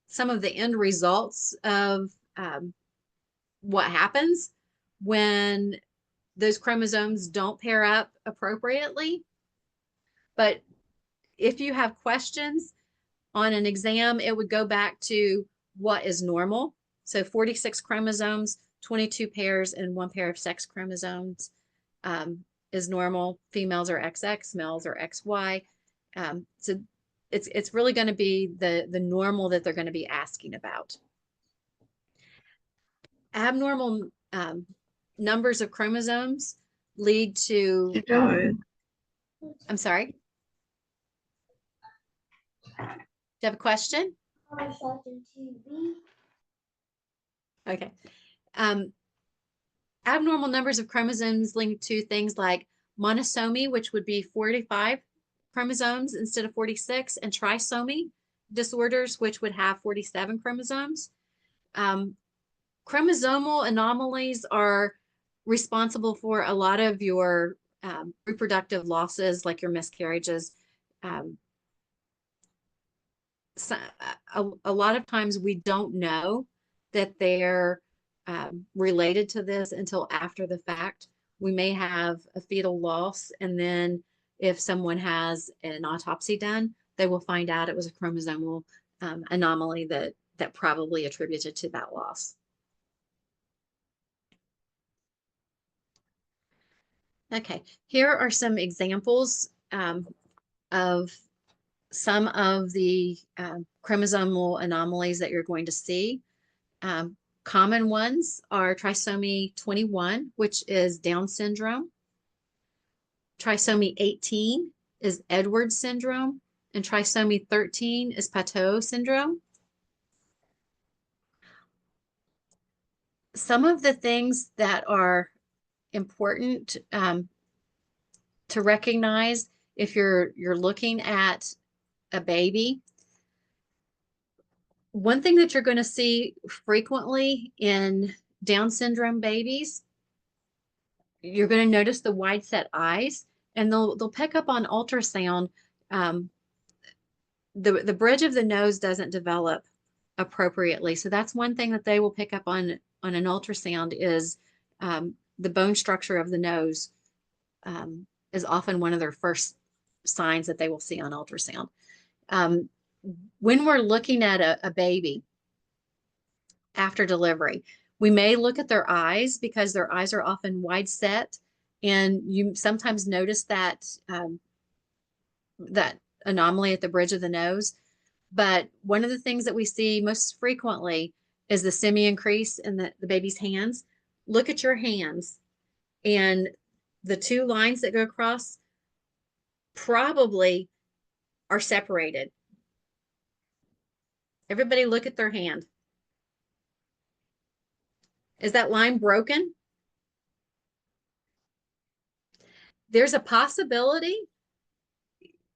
some of the end results of what happens when those chromosomes don't pair up appropriately. But if you have questions on an exam, it would go back to what is normal. So 46 chromosomes, 22 pairs, and 1 pair of sex chromosomes is normal. Females are XX, males are XY. So it's really going to be the normal that they're going to be asking about. Abnormal numbers of chromosomes lead to, I'm sorry. Do you have a question? Okay. Abnormal numbers of chromosomes linked to things like monosomy, which would be 45 chromosomes instead of 46, and trisomy disorders, which would have 47 chromosomes. Chromosomal anomalies are responsible for a lot of your reproductive losses, like your miscarriages. So, a lot of times we don't know that they're related to this until after the fact. We may have a fetal loss, and then if someone has an autopsy done, they will find out it was a chromosomal anomaly that probably attributed to that loss. Okay, here are some examples of some of the chromosomal anomalies that you're going to see. Common ones are trisomy 21, which is Down syndrome. Trisomy 18 is Edwards syndrome, and trisomy 13 is Pateau syndrome. Some of the things that are important to recognize if you're looking at a baby. One thing that you're going to see frequently in Down syndrome babies, you're going to notice the wide set eyes, and they'll pick up on ultrasound. The bridge of the nose doesn't develop appropriately, so that's one thing that they will pick up on an ultrasound is the bone structure of the nose is often one of their first signs that they will see on ultrasound. When we're looking at a baby after delivery, we may look at their eyes because their eyes are often wide set, and you sometimes notice that that anomaly at the bridge of the nose. But one of the things that we see most frequently is the semi-increase in the baby's hands. Look at your hands, and the two lines that go across probably are separated. Everybody look at their hand. Is that line broken? There's a possibility,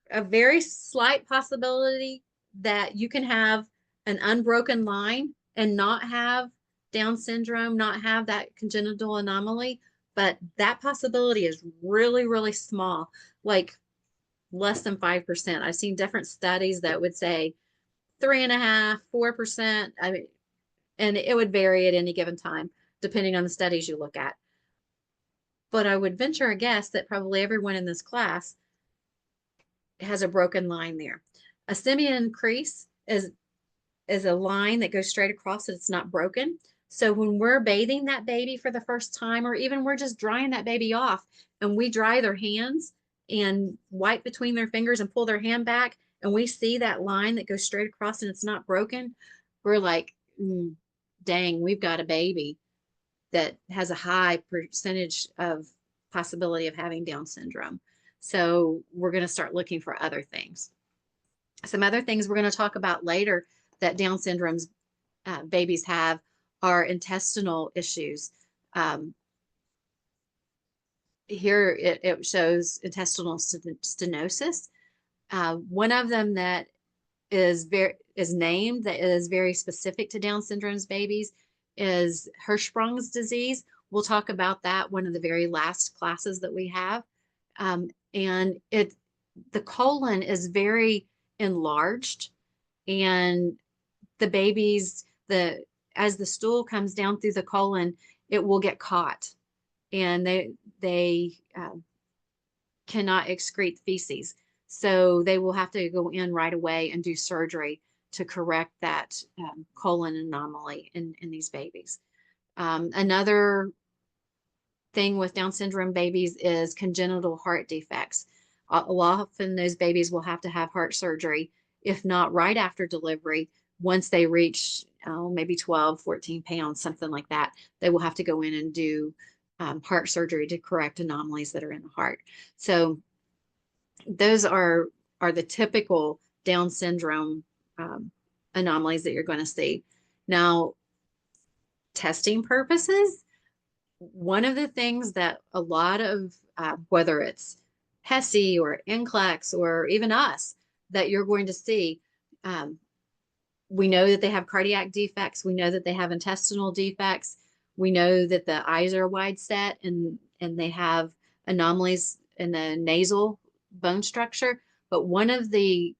a very slight possibility, that you can have an unbroken line and not have Down syndrome, not have that congenital anomaly, but that possibility is really, really small, like less than 5%. I've seen different studies that would say 3.5%, 4%. I mean, and it would vary at any given time, depending on the studies you look at. But I would venture a guess that probably everyone in this class has a broken line there. A semi-increase is a line that goes straight across and it's not broken. So when we're bathing that baby for the first time, or even we're just drying that baby off, and we dry their hands and wipe between their fingers and pull their hand back, and we see that line that goes straight across and it's not broken, we're like, dang, we've got a baby that has a high percentage of possibility of having Down syndrome. So we're going to start looking for other things. Some other things we're going to talk about later that Down syndrome's babies have are intestinal issues. Here it shows intestinal stenosis. One of them that is named that is very specific to Down syndrome's babies is Hirschsprung's disease. We'll talk about that one of the very last classes that we have. And the colon is very enlarged, and the babies, as the stool comes down through the colon, it will get caught, and they cannot excrete feces. So they will have to go in right away and do surgery to correct that colon anomaly in these babies. Another thing with Down syndrome babies is congenital heart defects. Often those babies will have to have heart surgery, if not right after delivery. Once they reach maybe 12, 14 pounds, something like that, they will have to go in and do heart surgery to correct anomalies that are in the heart. So those are the typical Down syndrome anomalies that you're going to see. Now, testing purposes, one of the things that a lot of, whether it's HESI or NCLEX or even us, that you're going to see, we know that they have cardiac defects. We know that they have intestinal defects. We know that the eyes are wide set and they have anomalies in the nasal bone structure. But one of the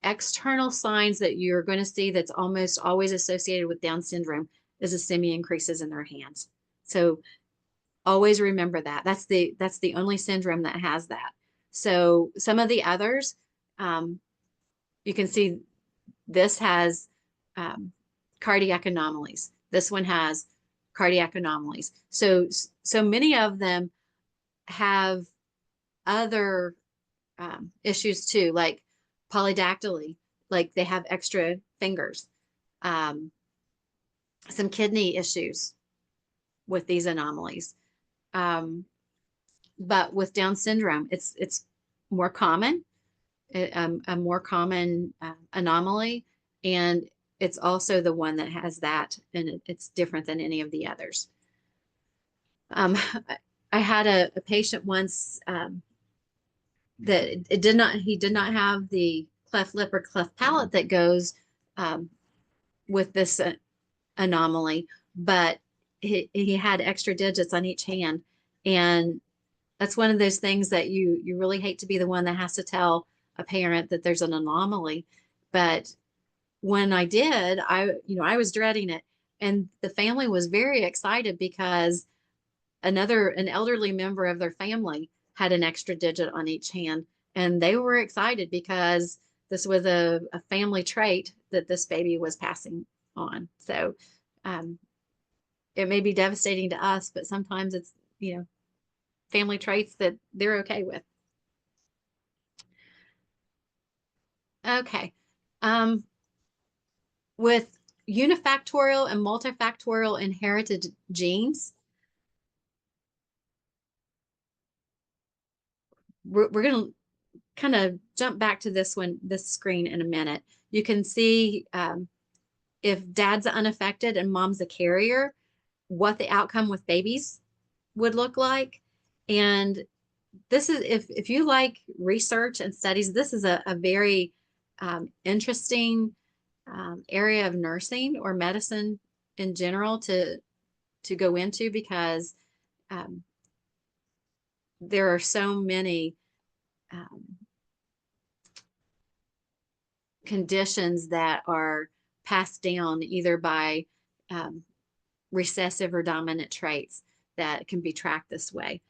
external signs that you're going to see that's almost always associated with Down syndrome is ischemia increases in their hands. So always remember that. That's the only syndrome that has that. So some of the others, you can see this has cardiac anomalies. This one has cardiac anomalies. So many of them have other issues too, like polydactyly, like they have extra fingers, some kidney issues with these anomalies. But with Down syndrome, it's more common, a more common anomaly, and it's also the one that has that, and it's different than any of the others. I had a patient once that he did not have the cleft lip or cleft palate that goes with this anomaly, but he had extra digits on each hand, and that's one of those things that you really hate to be the one that has to tell a parent that there's an anomaly. But when I did, I was dreading it, and the family was very excited because an elderly member of their family had an extra digit on each hand, and they were excited because this was a family trait that this baby was passing on. So it may be devastating to us, but sometimes it's, family traits that they're okay with. Okay. With unifactorial and multifactorial inherited genes, we're going to kind of jump back to this screen in a minute. You can see if dad's unaffected and mom's a carrier, what the outcome with babies would look like. And this is, if you like research and studies, this is a very interesting area of nursing or medicine in general to go into, because there are so many conditions that are passed down either by recessive or dominant traits that can be tracked this way.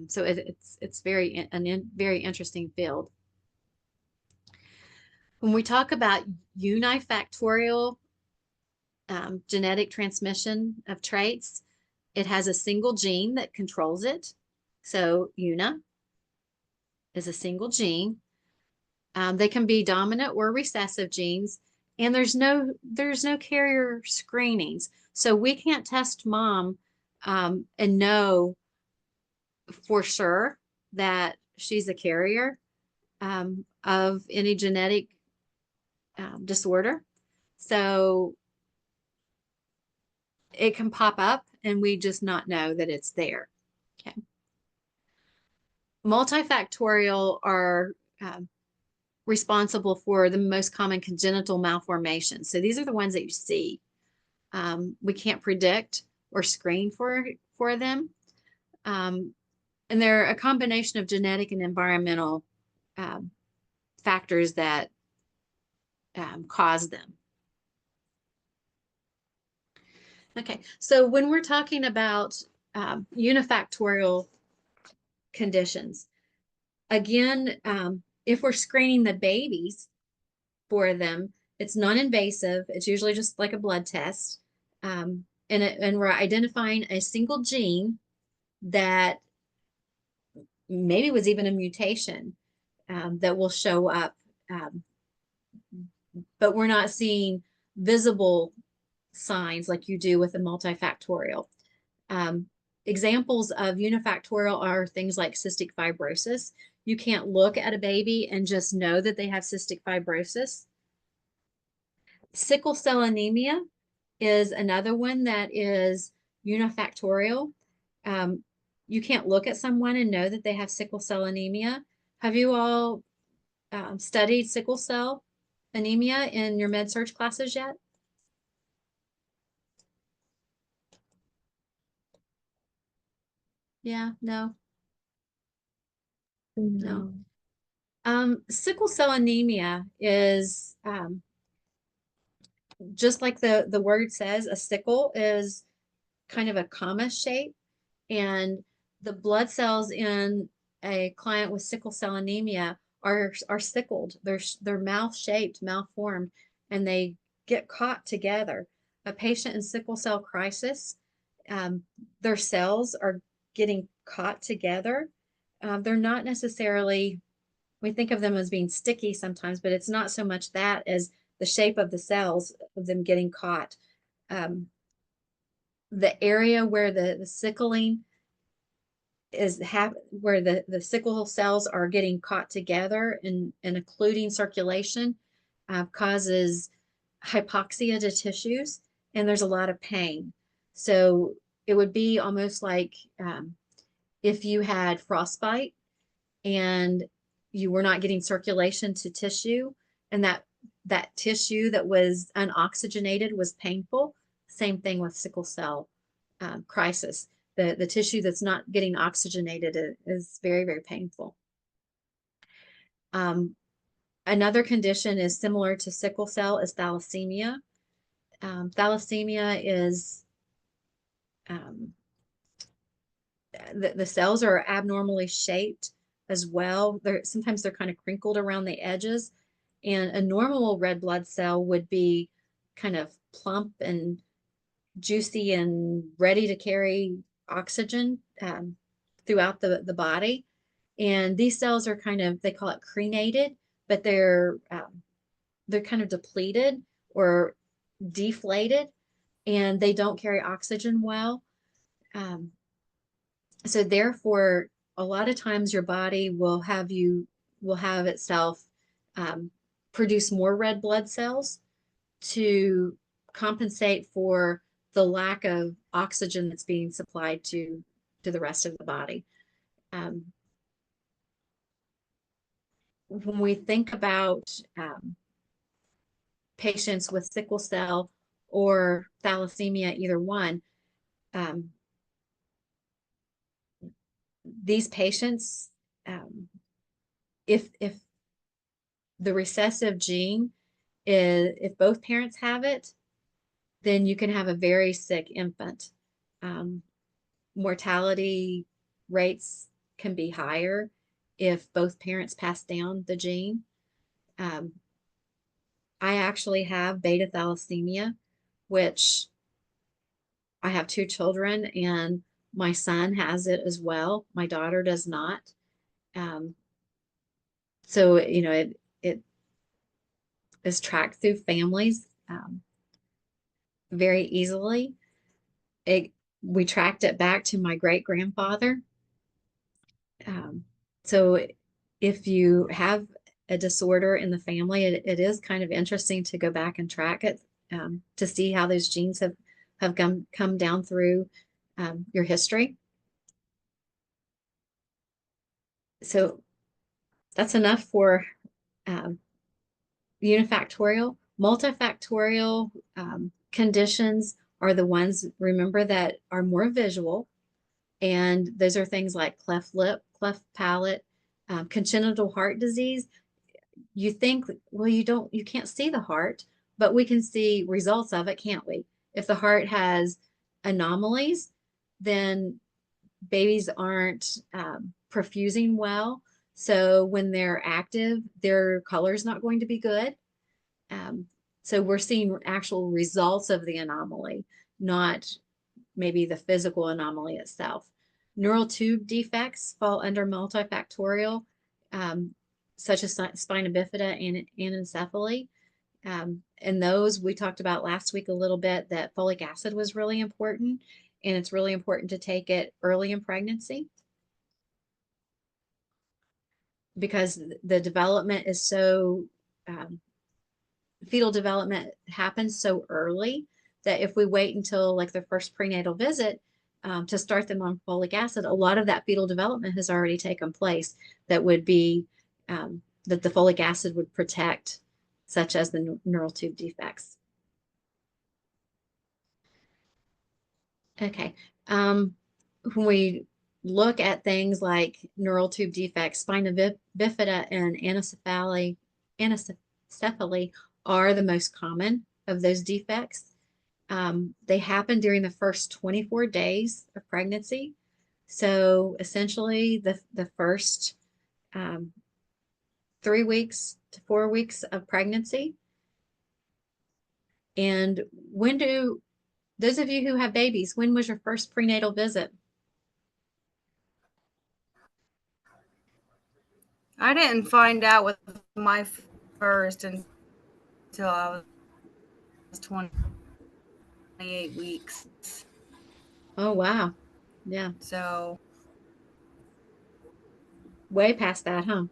So it's very interesting field. When we talk about unifactorial genetic transmission of traits, it has a single gene that controls it. So UNA is a single gene. They can be dominant or recessive genes, and there's no carrier screenings. So we can't test mom and know for sure that she's a carrier of any genetic disorder. So it can pop up and we just not know that it's there. Okay. Multifactorial are responsible for the most common congenital malformations. So these are the ones that you see. We can't predict or screen for them. And they're a combination of genetic and environmental factors that cause them. Okay, so when we're talking about unifactorial conditions, again, if we're screening the babies for them, it's non-invasive. It's usually just like a blood test. And we're identifying a single gene that maybe was even a mutation that will show up. But we're not seeing visible signs like you do with a multifactorial. Examples of unifactorial are things like cystic fibrosis. You can't look at a baby and just know that they have cystic fibrosis. Sickle cell anemia is another one that is unifactorial. You can't look at someone and know that they have sickle cell anemia. Have you all studied sickle cell anemia in your med-surg classes yet? Yeah, no. No. Sickle cell anemia is just like the word says, a sickle is kind of a comma shape, and the blood cells in a client with sickle cell anemia are sickled. They're mouth shaped, malformed, and they get caught together. A patient in sickle cell crisis, their cells are getting caught together. They're not necessarily, we think of them as being sticky sometimes, but it's not so much that as the shape of the cells of them getting caught. The area where the sickling is where the sickle cells are getting caught together and occluding circulation causes hypoxia to tissues, and there's a lot of pain. So it would be almost like if you had frostbite and you were not getting circulation to tissue, and that tissue that was unoxygenated was painful. Same thing with sickle cell crisis. The tissue that's not getting oxygenated is very, very painful. Another condition is similar to sickle cell is thalassemia. Thalassemia is the cells are abnormally shaped as well. Sometimes they're kind of crinkled around the edges, and a normal red blood cell would be kind of plump and juicy and ready to carry oxygen throughout the body. And these cells are kind of, they call it crenated, but they're kind of depleted or deflated, and they don't carry oxygen well. So therefore, a lot of times your body will have itself produce more red blood cells to compensate for the lack of oxygen that's being supplied to the rest of the body. When we think about patients with sickle cell or thalassemia, either one, these patients, if the recessive gene is, if both parents have it, then you can have a very sick infant. Mortality rates can be higher if both parents pass down the gene. I actually have beta thalassemia, which I have 2 children, and my son has it as well. My daughter does not. So, you know, it is tracked through families very easily. We tracked it back to my great grandfather. So if you have a disorder in the family, it is kind of interesting to go back and track it to see how those genes have come down through your history. So that's enough for unifactorial. Multifactorial conditions are the ones, remember, that are more visual. And those are things like cleft lip, cleft palate, congenital heart disease. You think, well, you can't see the heart, but we can see results of it, can't we? If the heart has anomalies, then babies aren't perfusing well. So when they're active, their color is not going to be good. So we're seeing actual results of the anomaly, not maybe the physical anomaly itself. Neural tube defects fall under multifactorial, such as spina bifida and anencephaly. And those we talked about last week a little bit, that folic acid was really important, and it's really important to take it early in pregnancy because the development is so, fetal development happens so early that if we wait until like their first prenatal visit to start them on folic acid, a lot of that fetal development has already taken place that would be, that the folic acid would protect, such as the neural tube defects. Okay. When we look at things like neural tube defects, spina bifida and anencephaly are the most common of those defects. They happen during the first 24 days of pregnancy. So essentially the first 3 weeks to 4 weeks of pregnancy. And when do those of you who have babies, when was your first prenatal visit? I didn't find out with my first until I was 28 weeks. Oh, wow. Yeah. So Way past that, huh?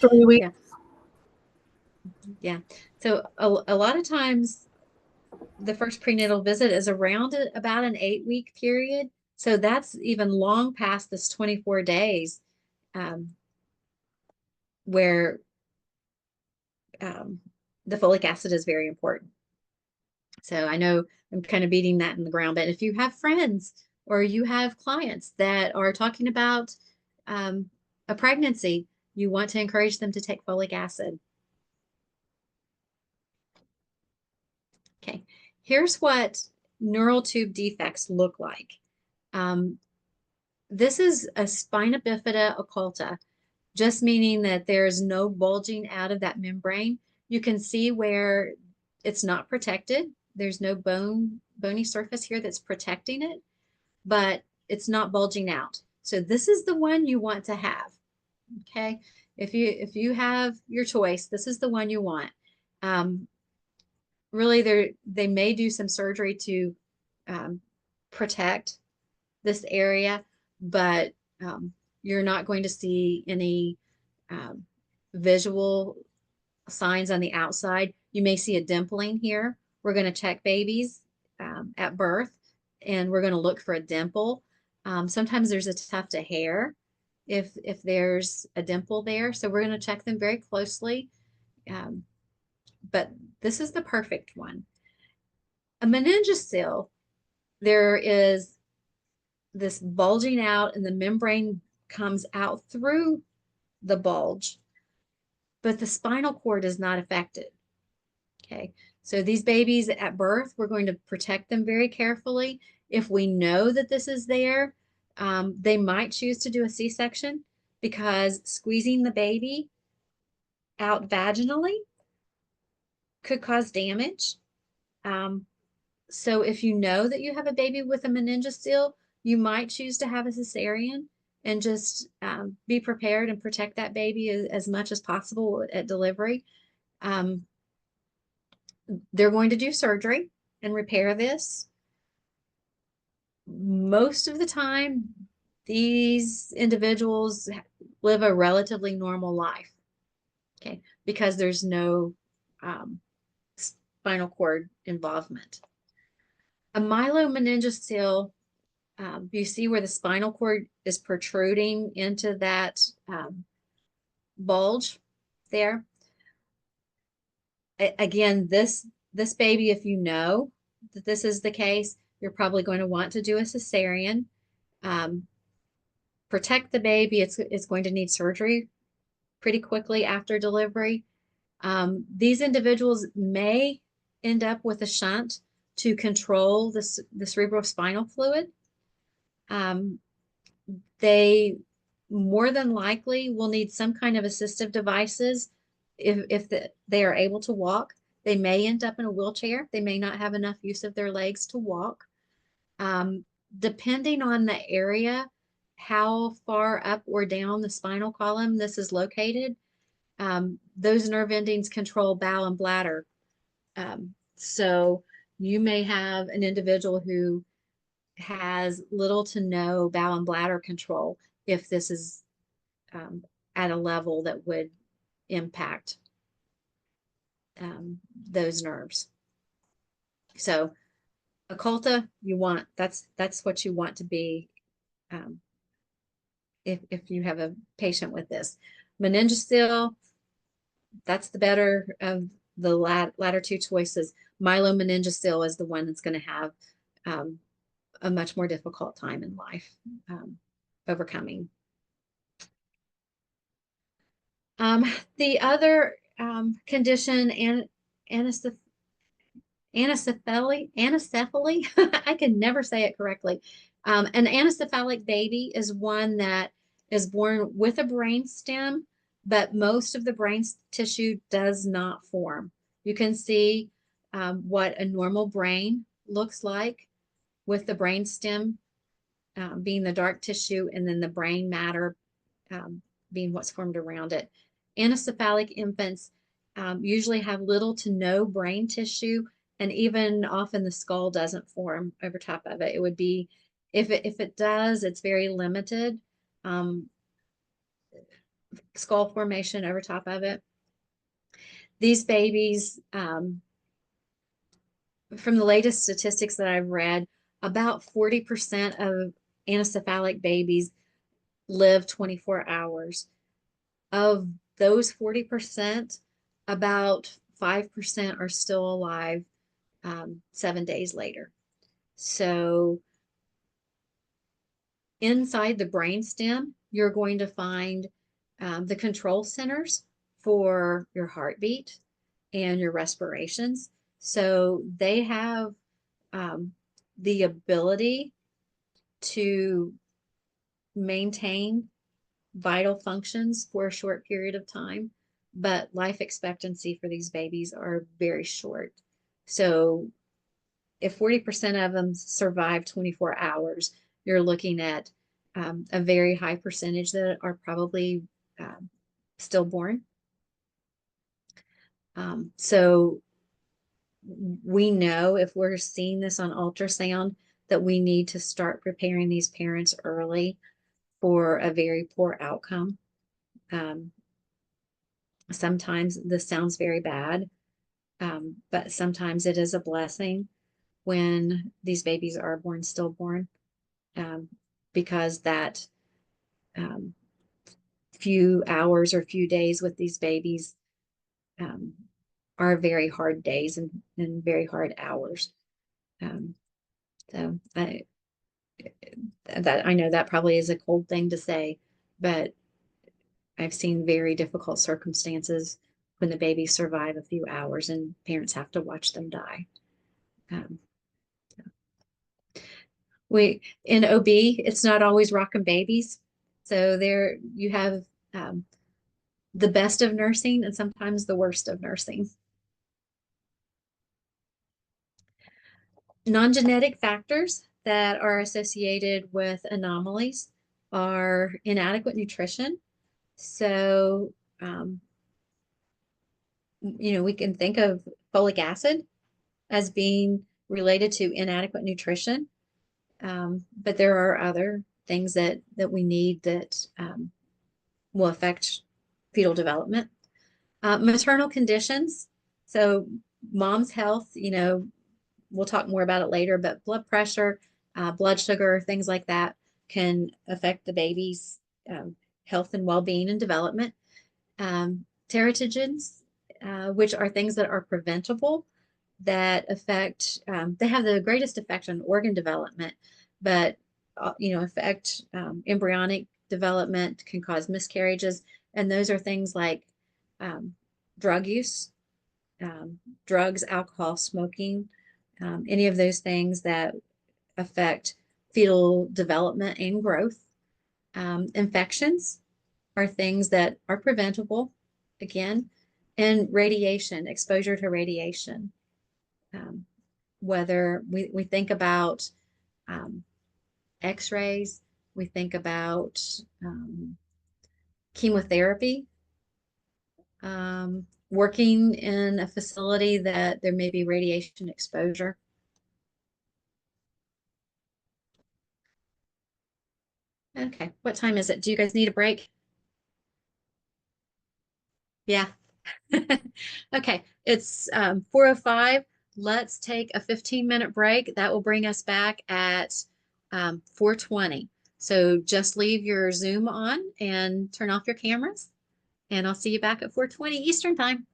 3 weeks. Yeah. Yeah. So a lot of times the first prenatal visit is around about an 8-week period. So that's even long past this 24 days where the folic acid is very important. So I know I'm kind of beating that in the ground, but if you have friends or you have clients that are talking about a pregnancy, you want to encourage them to take folic acid. Okay, here's what neural tube defects look like. This is a spina bifida occulta, just meaning that there's no bulging out of that membrane. You can see where it's not protected. There's no bony surface here that's protecting it, but it's not bulging out. So this is the one you want to have. Okay, if you have your choice, this is the one you want. Really, they may do some surgery to protect this area, but you're not going to see any visual signs on the outside. You may see a dimpling here. We're going to check babies at birth, and we're going to look for a dimple. Sometimes there's a tuft of hair if there's a dimple there. So we're going to check them very closely. But this is the perfect one. A meningocele, there is this bulging out and the membrane comes out through the bulge, but the spinal cord is not affected. Okay, so these babies at birth, we're going to protect them very carefully. If we know that this is there, they might choose to do a C-section because squeezing the baby out vaginally could cause damage. So if you know that you have a baby with a meningocele, you might choose to have a cesarean and just be prepared and protect that baby as much as possible at delivery. They're going to do surgery and repair this. Most of the time, these individuals live a relatively normal life, okay, because there's no spinal cord involvement. A myelomeningocele, you see where the spinal cord is protruding into that bulge there. Again, this baby, if you know that this is the case, you're probably going to want to do a cesarean. Protect the baby. It's going to need surgery pretty quickly after delivery. These individuals may end up with a shunt to control the cerebrospinal fluid. They more than likely will need some kind of assistive devices if they are able to walk. They may end up in a wheelchair. They may not have enough use of their legs to walk. Depending on the area, how far up or down the spinal column this is located, those nerve endings control bowel and bladder. So you may have an individual who has little to no bowel and bladder control if this is at a level that would impact those nerves. So occulta, that's what you want to be if you have a patient with this. Meningocele, that's the better of the latter two choices. Myelomeningocele is the one that's going to have a much more difficult time in life overcoming. The other condition, Anencephaly. I can never say it correctly. An anencephalic baby is one that is born with a brain stem, but most of the brain tissue does not form. You can see what a normal brain looks like with the brain stem being the dark tissue and then the brain matter being what's formed around it. Anencephalic infants usually have little to no brain tissue, and even often the skull doesn't form over top of it. It would be, if it does, it's very limited skull formation over top of it. These babies, from the latest statistics that I've read, about 40% of anencephalic babies live 24 hours. Of those 40%, about 5% are still alive 7 days later. So inside the brainstem, you're going to find the control centers for your heartbeat and your respirations. So they have the ability to maintain vital functions for a short period of time, but life expectancy for these babies are very short. So if 40% of them survive 24 hours, you're looking at a very high percentage that are probably stillborn. So we know if we're seeing this on ultrasound that we need to start preparing these parents early for a very poor outcome. Sometimes this sounds very bad, but sometimes it is a blessing when these babies are born stillborn, because that few hours or few days with these babies are very hard days and very hard hours. So I know that probably is a cold thing to say, but I've seen very difficult circumstances when the babies survive a few hours and parents have to watch them die. We in OB, it's not always rocking babies. So there you have the best of nursing and sometimes the worst of nursing. Non-genetic factors that are associated with anomalies are inadequate nutrition. So, we can think of folic acid as being related to inadequate nutrition. But there are other things that we need that will affect fetal development. Maternal conditions. So mom's health, we'll talk more about it later, but blood pressure, blood sugar, things like that can affect the baby's health and well-being and development. Teratogens, which are things that are preventable, that affect, they have the greatest effect on organ development, but affect embryonic development, can cause miscarriages. And those are things like drug use, drugs, alcohol, smoking, any of those things that affect fetal development and growth. Infections are things that are preventable, again, and radiation, exposure to radiation. Whether we think about x-rays, we think about chemotherapy, working in a facility that there may be radiation exposure. Okay, what time is it? Do you guys need a break? Yeah. Okay, it's 4:05. Let's take a 15-minute break. That will bring us back at 4:20. So just leave your Zoom on and turn off your cameras, and I'll see you back at 4:20 Eastern time.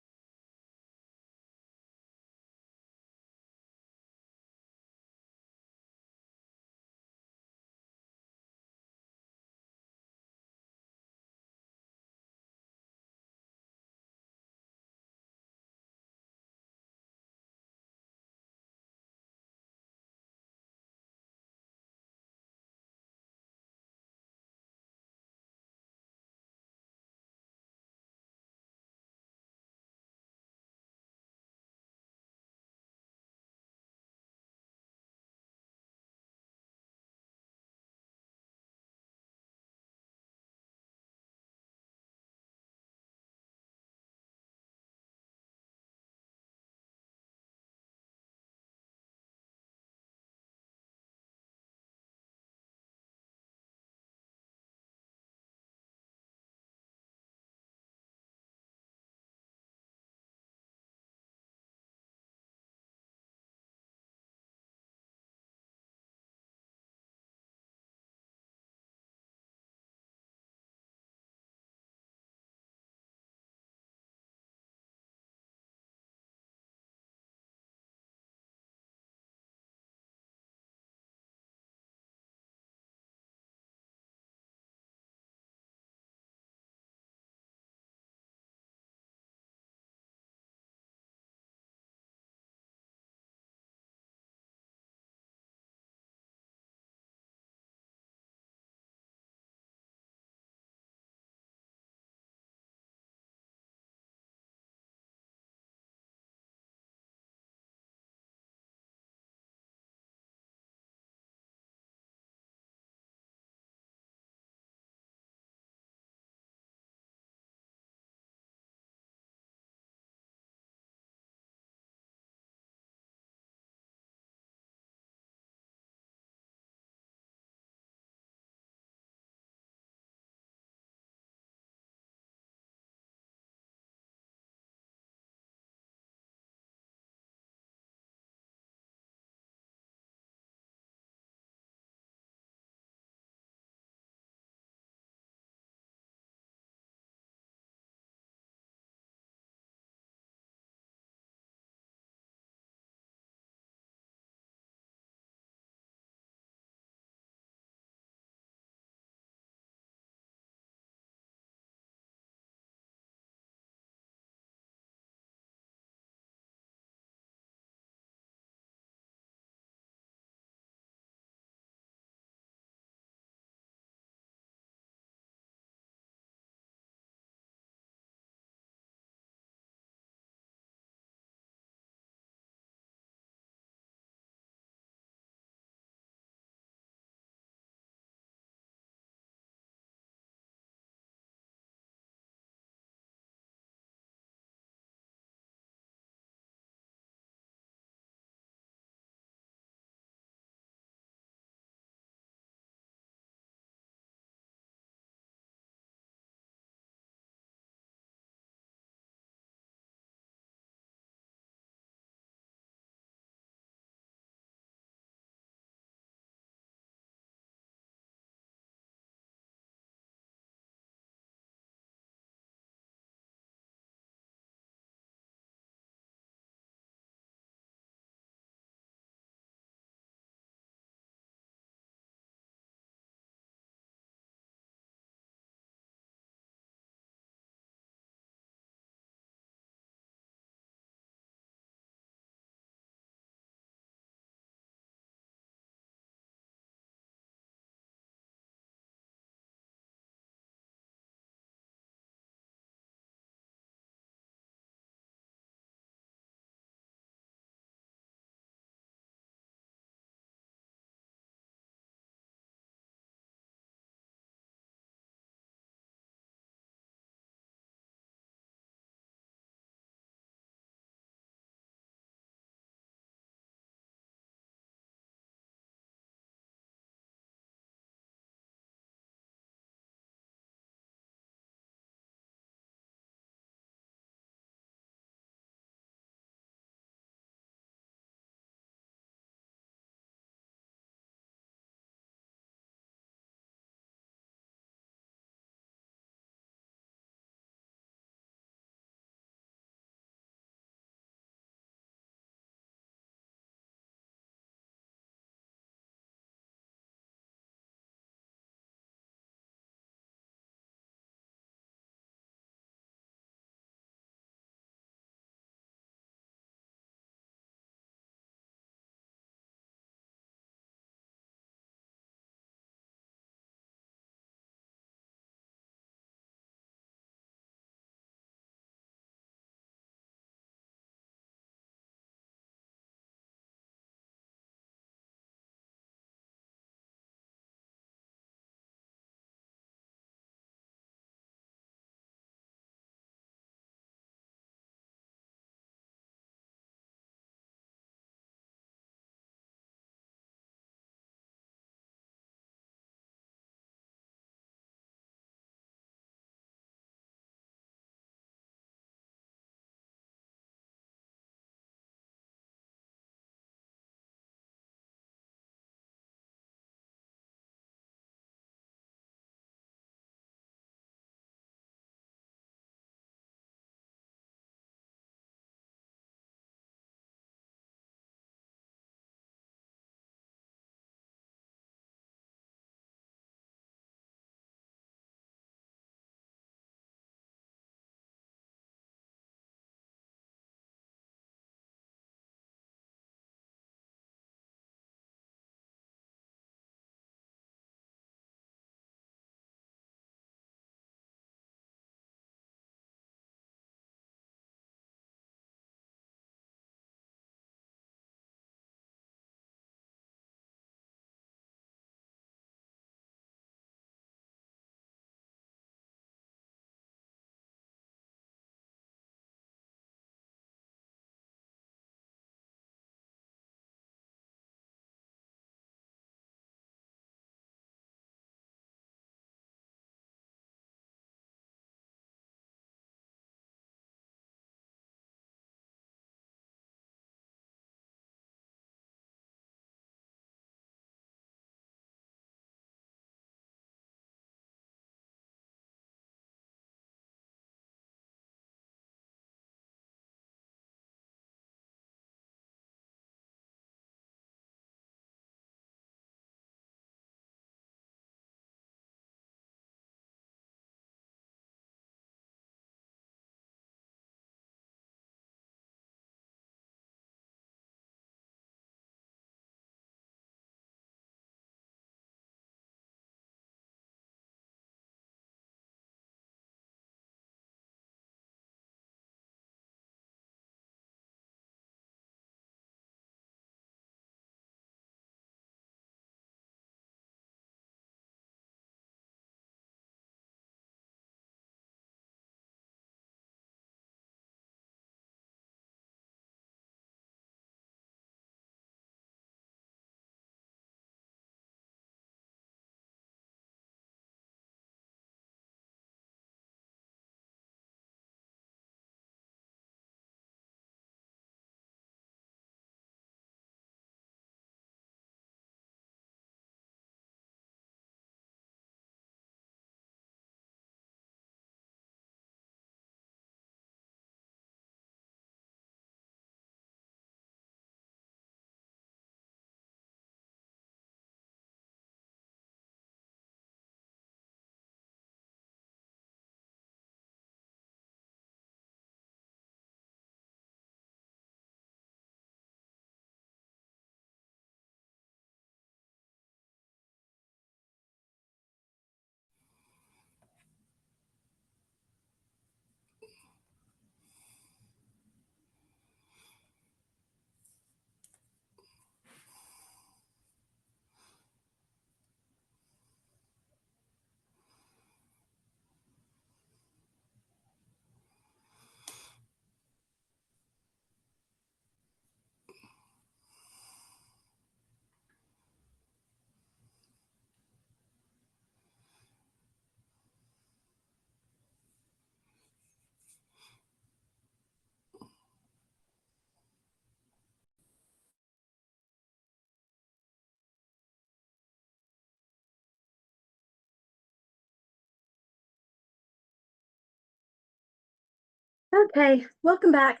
Okay, welcome back.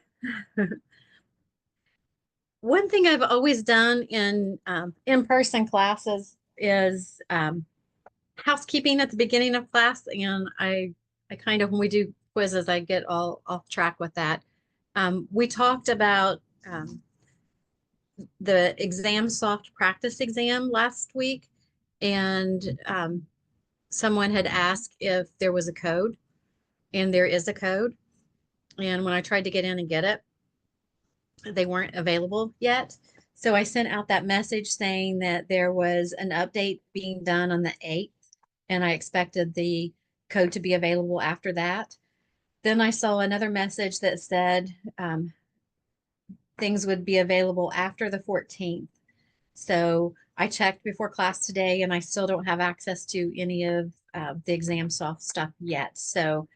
One thing I've always done in-person classes is housekeeping at the beginning of class, and I kind of, when we do quizzes, I get all off track with that. We talked about the exam soft practice exam last week, and someone had asked if there was a code, and there is a code. And when I tried to get in and get it, they weren't available yet. So I sent out that message saying that there was an update being done on the 8th, and I expected the code to be available after that. Then I saw another message that said things would be available after the 14th. So I checked before class today, and I still don't have access to any of the exam soft stuff yet. So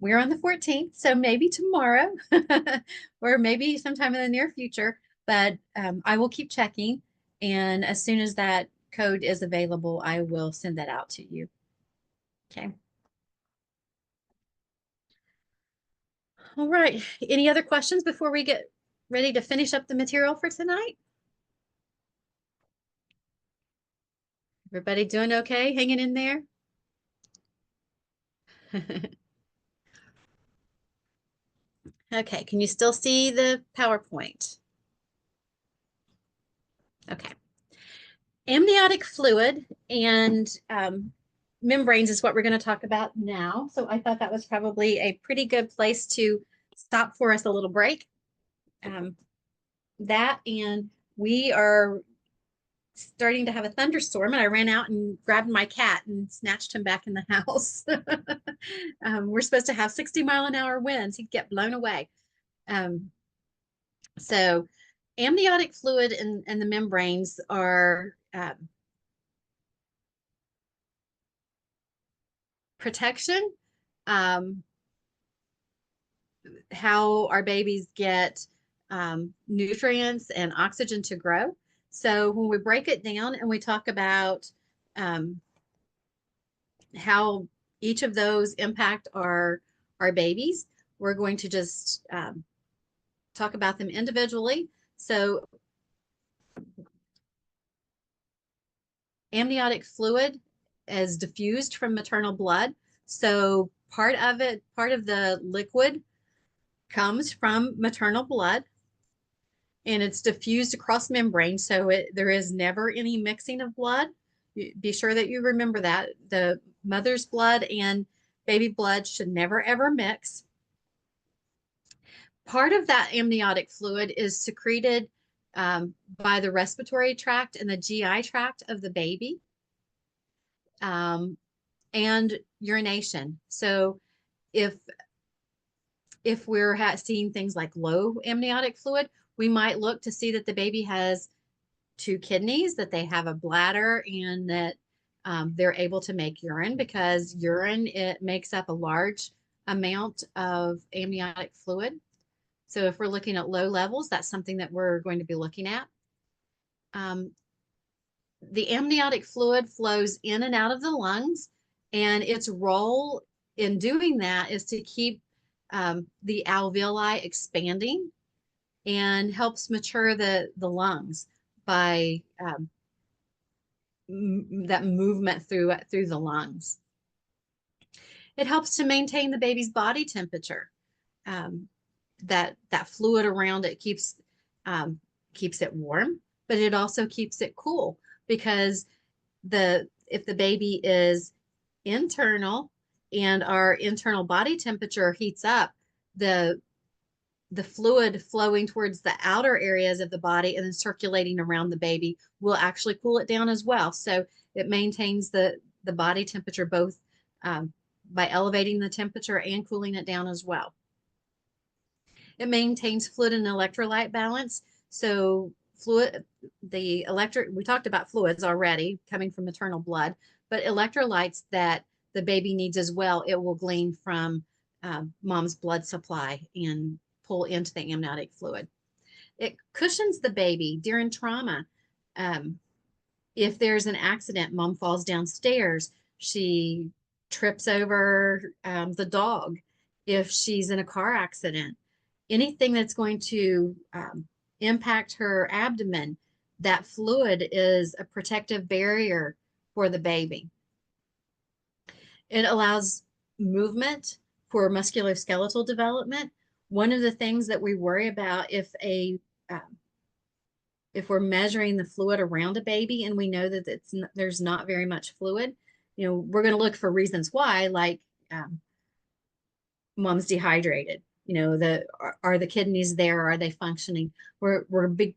we're on the 14th, so maybe tomorrow or maybe sometime in the near future, but I will keep checking. And as soon as that code is available, I will send that out to you. Okay. All right. Any other questions before we get ready to finish up the material for tonight? Everybody doing okay? Hanging in there? Okay. Can you still see the PowerPoint? Okay. Amniotic fluid and membranes is what we're going to talk about now. So I thought that was probably a pretty good place to stop for us a little break. That, and we are starting to have a thunderstorm, and I ran out and grabbed my cat and snatched him back in the house. We're supposed to have 60-mile-an-hour winds. He'd get blown away. So amniotic fluid and the membranes are protection, how our babies get nutrients and oxygen to grow. So when we break it down and we talk about how each of those impact our babies, we're going to just talk about them individually. So amniotic fluid is diffused from maternal blood. So part of the liquid comes from maternal blood, and it's diffused across membrane. So there is never any mixing of blood. Be sure that you remember that. The mother's blood and baby blood should never ever mix. Part of that amniotic fluid is secreted by the respiratory tract and the GI tract of the baby, and urination. So if we're seeing things like low amniotic fluid, we might look to see that the baby has 2 kidneys, that they have a bladder, and that they're able to make urine, because urine, it makes up a large amount of amniotic fluid. So if we're looking at low levels, that's something that we're going to be looking at. The amniotic fluid flows in and out of the lungs, and its role in doing that is to keep the alveoli expanding and helps mature the lungs by that movement through the lungs. It helps to maintain the baby's body temperature. That fluid around it keeps it warm, but it also keeps it cool, because if the baby is internal and our internal body temperature heats up, the fluid flowing towards the outer areas of the body and then circulating around the baby will actually cool it down as well. So it maintains the body temperature both by elevating the temperature and cooling it down as well. It maintains fluid and electrolyte balance. So we talked about fluids already coming from maternal blood, but electrolytes that the baby needs as well, it will glean from mom's blood supply and pull into the amniotic fluid. It cushions the baby during trauma. If there's an accident, mom falls downstairs, she trips over the dog, if she's in a car accident, anything that's going to impact her abdomen, that fluid is a protective barrier for the baby. It allows movement for musculoskeletal development. One of the things that we worry about if we're measuring the fluid around a baby and we know that there's not very much fluid, we're going to look for reasons why, like mom's dehydrated. Are the kidneys there? Are they functioning? We're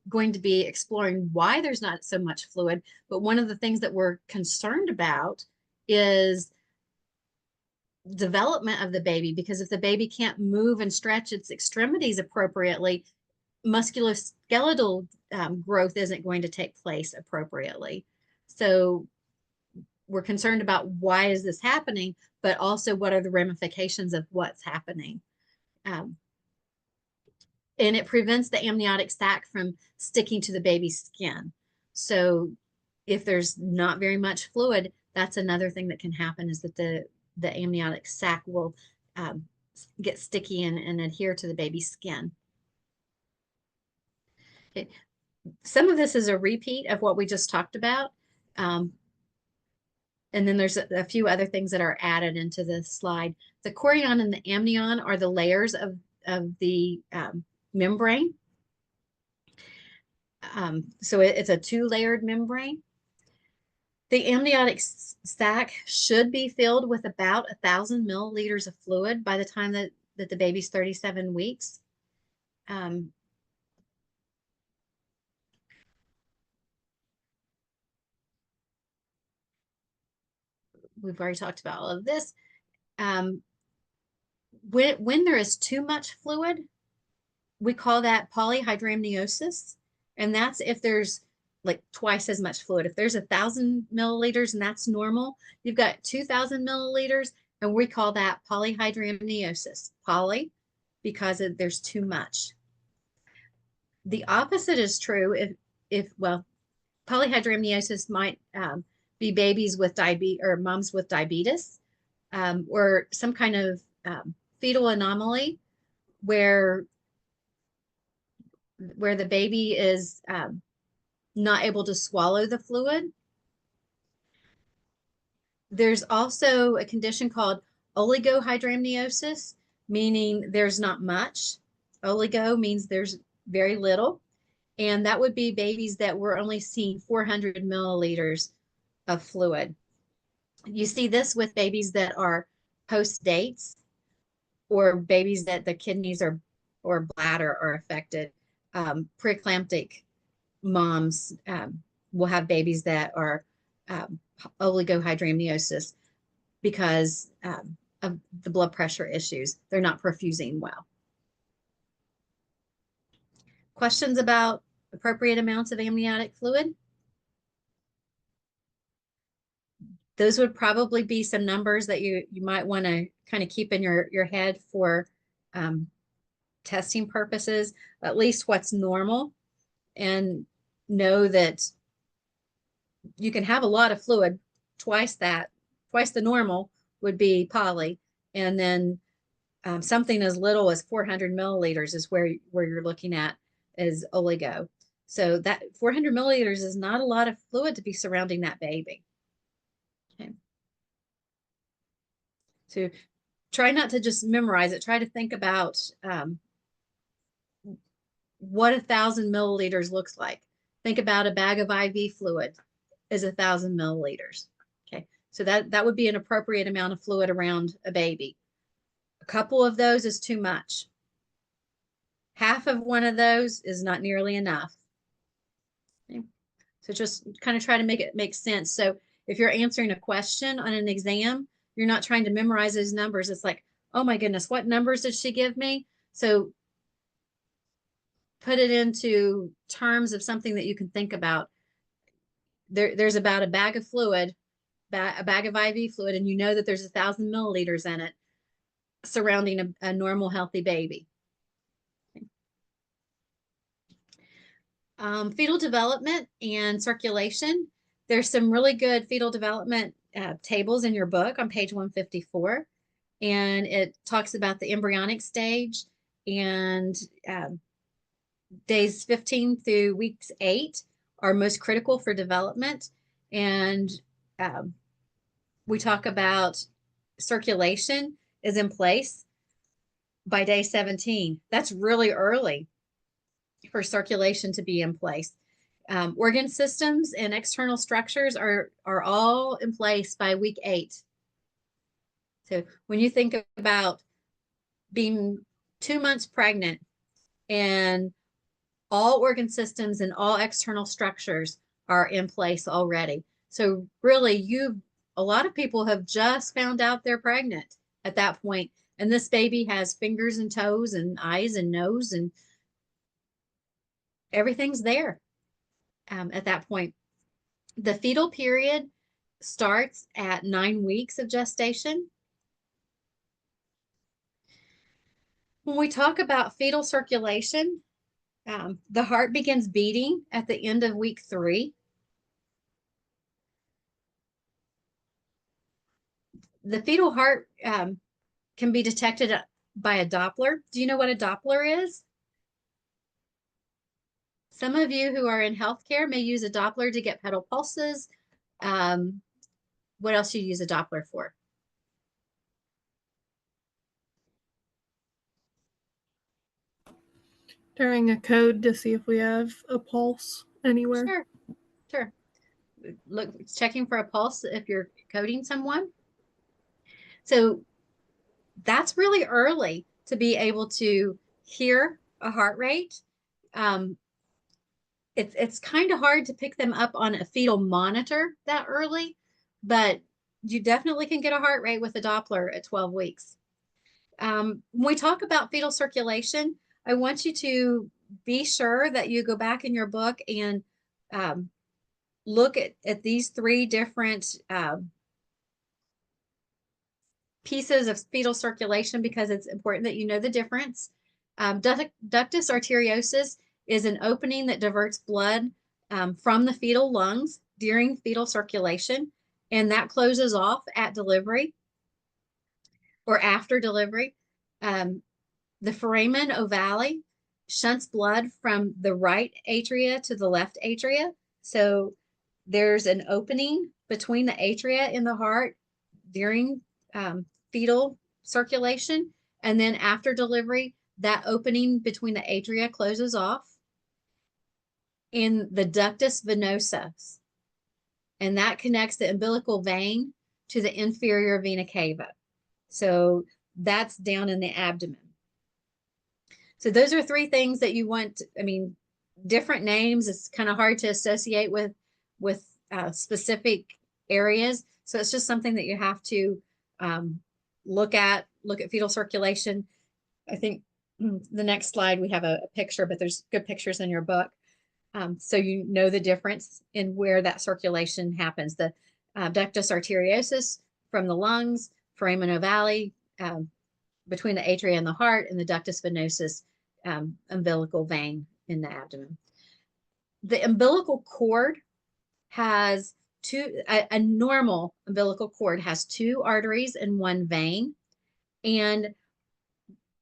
going to be exploring why there's not so much fluid. But one of the things that we're concerned about is development of the baby, because if the baby can't move and stretch its extremities appropriately, musculoskeletal growth isn't going to take place appropriately. So we're concerned about why is this happening, but also what are the ramifications of what's happening. And it prevents the amniotic sac from sticking to the baby's skin. So if there's not very much fluid, that's another thing that can happen, is that the amniotic sac will get sticky and adhere to the baby's skin. Okay. Some of this is a repeat of what we just talked about. And then there's a few other things that are added into the slide. The chorion and the amnion are the layers of the membrane. So it's a 2-layered membrane. The amniotic sac should be filled with about 1,000 milliliters of fluid by the time that the baby's 37 weeks. We've already talked about all of this. When there is too much fluid, we call that polyhydramniosis. And that's if there's like twice as much fluid. If there's 1,000 milliliters and that's normal, you've got 2,000 milliliters, and we call that polyhydramniosis. Poly, because there's too much. The opposite is true if polyhydramniosis might be babies with diabetes or moms with diabetes, or some kind of fetal anomaly where the baby is not able to swallow the fluid. There's also a condition called oligohydramniosis, meaning there's not much. Oligo means there's very little. And that would be babies that were only seeing 400 milliliters of fluid. You see this with babies that are post dates, or babies that the kidneys or bladder are affected. Preeclamptic moms will have babies that are oligohydramniosis because of the blood pressure issues. They're not perfusing well. Questions about appropriate amounts of amniotic fluid? Those would probably be some numbers that you might want to kind of keep in your head for testing purposes, at least what's normal, and know that you can have a lot of fluid. Twice the normal would be poly, and then something as little as 400 milliliters is where you're looking at is oligo. So that 400 milliliters is not a lot of fluid to be surrounding that baby. Okay. So try not to just memorize it. Try to think about what 1,000 milliliters looks like. Think about a bag of IV fluid is 1,000 milliliters. Okay, so that would be an appropriate amount of fluid around a baby. A couple of those is too much. Half of one of those is not nearly enough. Okay. So just kind of try to make it make sense. So if you're answering a question on an exam, you're not trying to memorize those numbers. It's like, oh my goodness, what numbers did she give me? So put it into terms of something that you can think about. There's about a bag of fluid, a bag of IV fluid, and you know that there's 1,000 milliliters in it surrounding a normal, healthy baby. Fetal development and circulation. There's some really good fetal development tables in your book on page 154. and it talks about the embryonic stage and days 15 through weeks 8 are most critical for development. And we talk about circulation is in place by day 17. That's really early for circulation to be in place. Organ systems and external structures are all in place by week 8. So when you think about being 2 months pregnant and all organ systems and all external structures are in place already. So really a lot of people have just found out they're pregnant at that point. And this baby has fingers and toes and eyes and nose and everything's there at that point. The fetal period starts at 9 weeks of gestation. When we talk about fetal circulation, the heart begins beating at the end of week 3. The fetal heart can be detected by a Doppler. Do you know what a Doppler is? Some of you who are in healthcare may use a Doppler to get pedal pulses. What else do you use a Doppler for? During a code to see if we have a pulse anywhere. Sure, sure. Look, checking for a pulse if you're coding someone. So that's really early to be able to hear a heart rate. It's kind of hard to pick them up on a fetal monitor that early, but you definitely can get a heart rate with a Doppler at 12 weeks. When we talk about fetal circulation, I want you to be sure that you go back in your book and look at these 3 different pieces of fetal circulation because it's important that you know the difference. Ductus arteriosus is an opening that diverts blood from the fetal lungs during fetal circulation, and that closes off at delivery or after delivery. The foramen ovale shunts blood from the right atria to the left atria. So there's an opening between the atria in the heart during fetal circulation. And then after delivery, that opening between the atria closes off in the ductus venosus. And that connects the umbilical vein to the inferior vena cava. So that's down in the abdomen. So those are 3 things that you want. I mean, different names. It's kind of hard to associate with specific areas. So it's just something that you have to look at fetal circulation. I think the next slide, we have a picture, but there's good pictures in your book. So you know the difference in where that circulation happens. The ductus arteriosus from the lungs, foramen ovale, between the atria and the heart, and the ductus venosus, umbilical vein in the abdomen. The umbilical cord has a normal umbilical cord has 2 arteries and 1 vein. And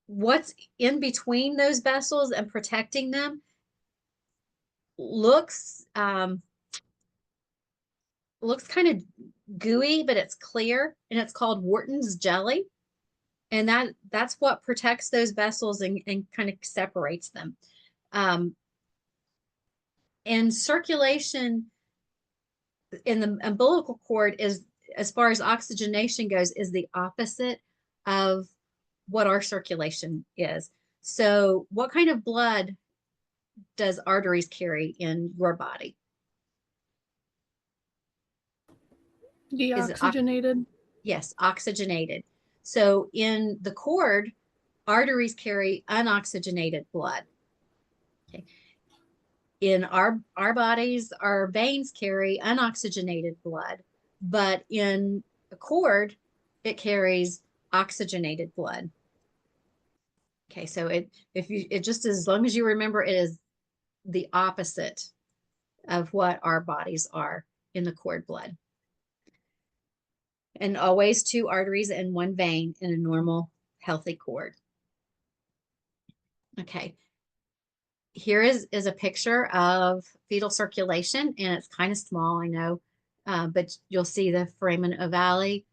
what's in between those vessels and protecting them looks kind of gooey, but it's clear, and it's called Wharton's jelly. And that's what protects those vessels and kind of separates them. And circulation in the umbilical cord is, as far as oxygenation goes, is the opposite of what our circulation is. So what kind of blood does arteries carry in your body? Deoxygenated. Yes, oxygenated. So in the cord, arteries carry unoxygenated blood. Okay. In our bodies, our veins carry unoxygenated blood, but in a cord, it carries oxygenated blood. Okay, so it just, as long as you remember, it is the opposite of what our bodies are in the cord blood. and always 2 arteries and 1 vein in a normal, healthy cord. Okay. Here is a picture of fetal circulation, and it's kind of small, I know, but you'll see the foramen ovale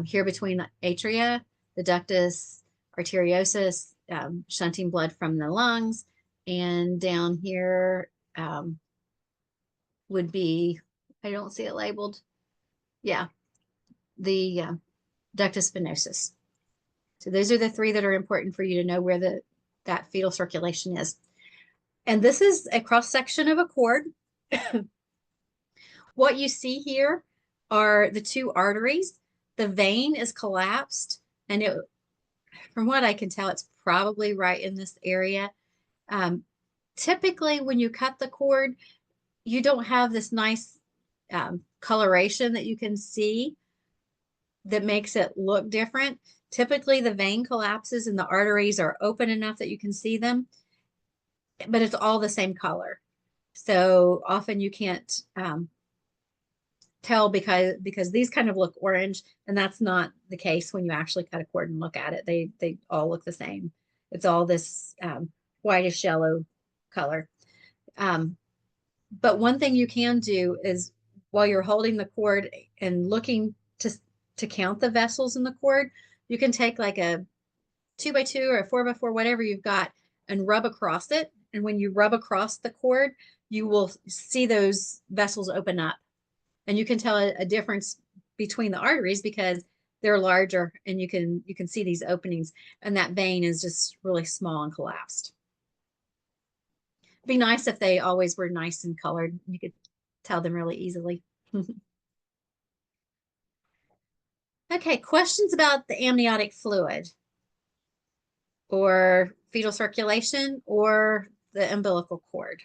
here between the atria, the ductus arteriosus, shunting blood from the lungs, and down here would be, I don't see it labeled. Yeah, the ductus venosus. So those are the 3 that are important for you to know where that fetal circulation is. And this is a cross section of a cord. What you see here are the 2 arteries. The vein is collapsed, and from what I can tell, it's probably right in this area. Typically, when you cut the cord, you don't have this nice coloration that you can see that makes it look different. Typically, the vein collapses and the arteries are open enough that you can see them, but it's all the same color. So often you can't tell because these kind of look orange, and that's not the case when you actually cut a cord and look at it. They all look the same. It's all this whitish yellow color. But one thing you can do is while you're holding the cord and looking to count the vessels in the cord, you can take like a 2x2 or a 4x4, whatever you've got, and rub across it. And when you rub across the cord, you will see those vessels open up. And you can tell a difference between the arteries because they're larger, and you can see these openings, and that vein is just really small and collapsed. It'd be nice if they always were nice and colored. You could tell them really easily. Okay, questions about the amniotic fluid or fetal circulation or the umbilical cord?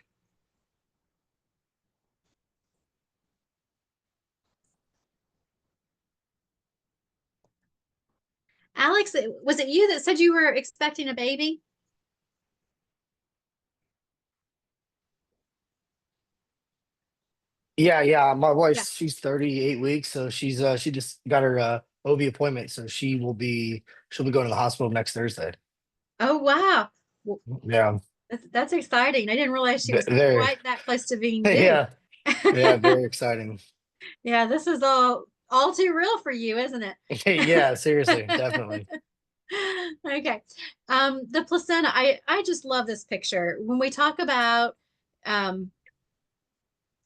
Alex, was it you that said you were expecting a baby? Yeah. My wife, Yeah. she's 38 weeks, so she just got her OB appointment, so she'll be going to the hospital next Thursday. Oh, wow. Well, Yeah. that's exciting. I didn't realize she was There. quite that close to being due. Yeah. Yeah, very exciting. Yeah, this is all too real for you, isn't it? Yeah, seriously, definitely. Okay. The placenta, I just love this picture. When we talk about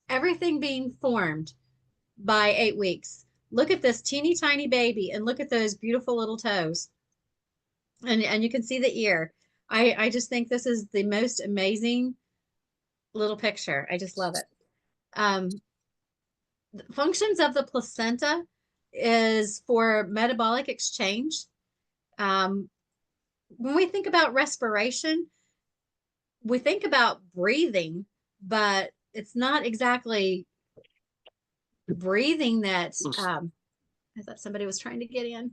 everything being formed by 8 weeks, look at this teeny tiny baby and look at those beautiful little toes. And you can see the ear. I just think this is the most amazing little picture. I just love it. The functions of the placenta is for metabolic exchange. When we think about respiration, we think about breathing, but it's not exactly breathing that I thought somebody was trying to get in.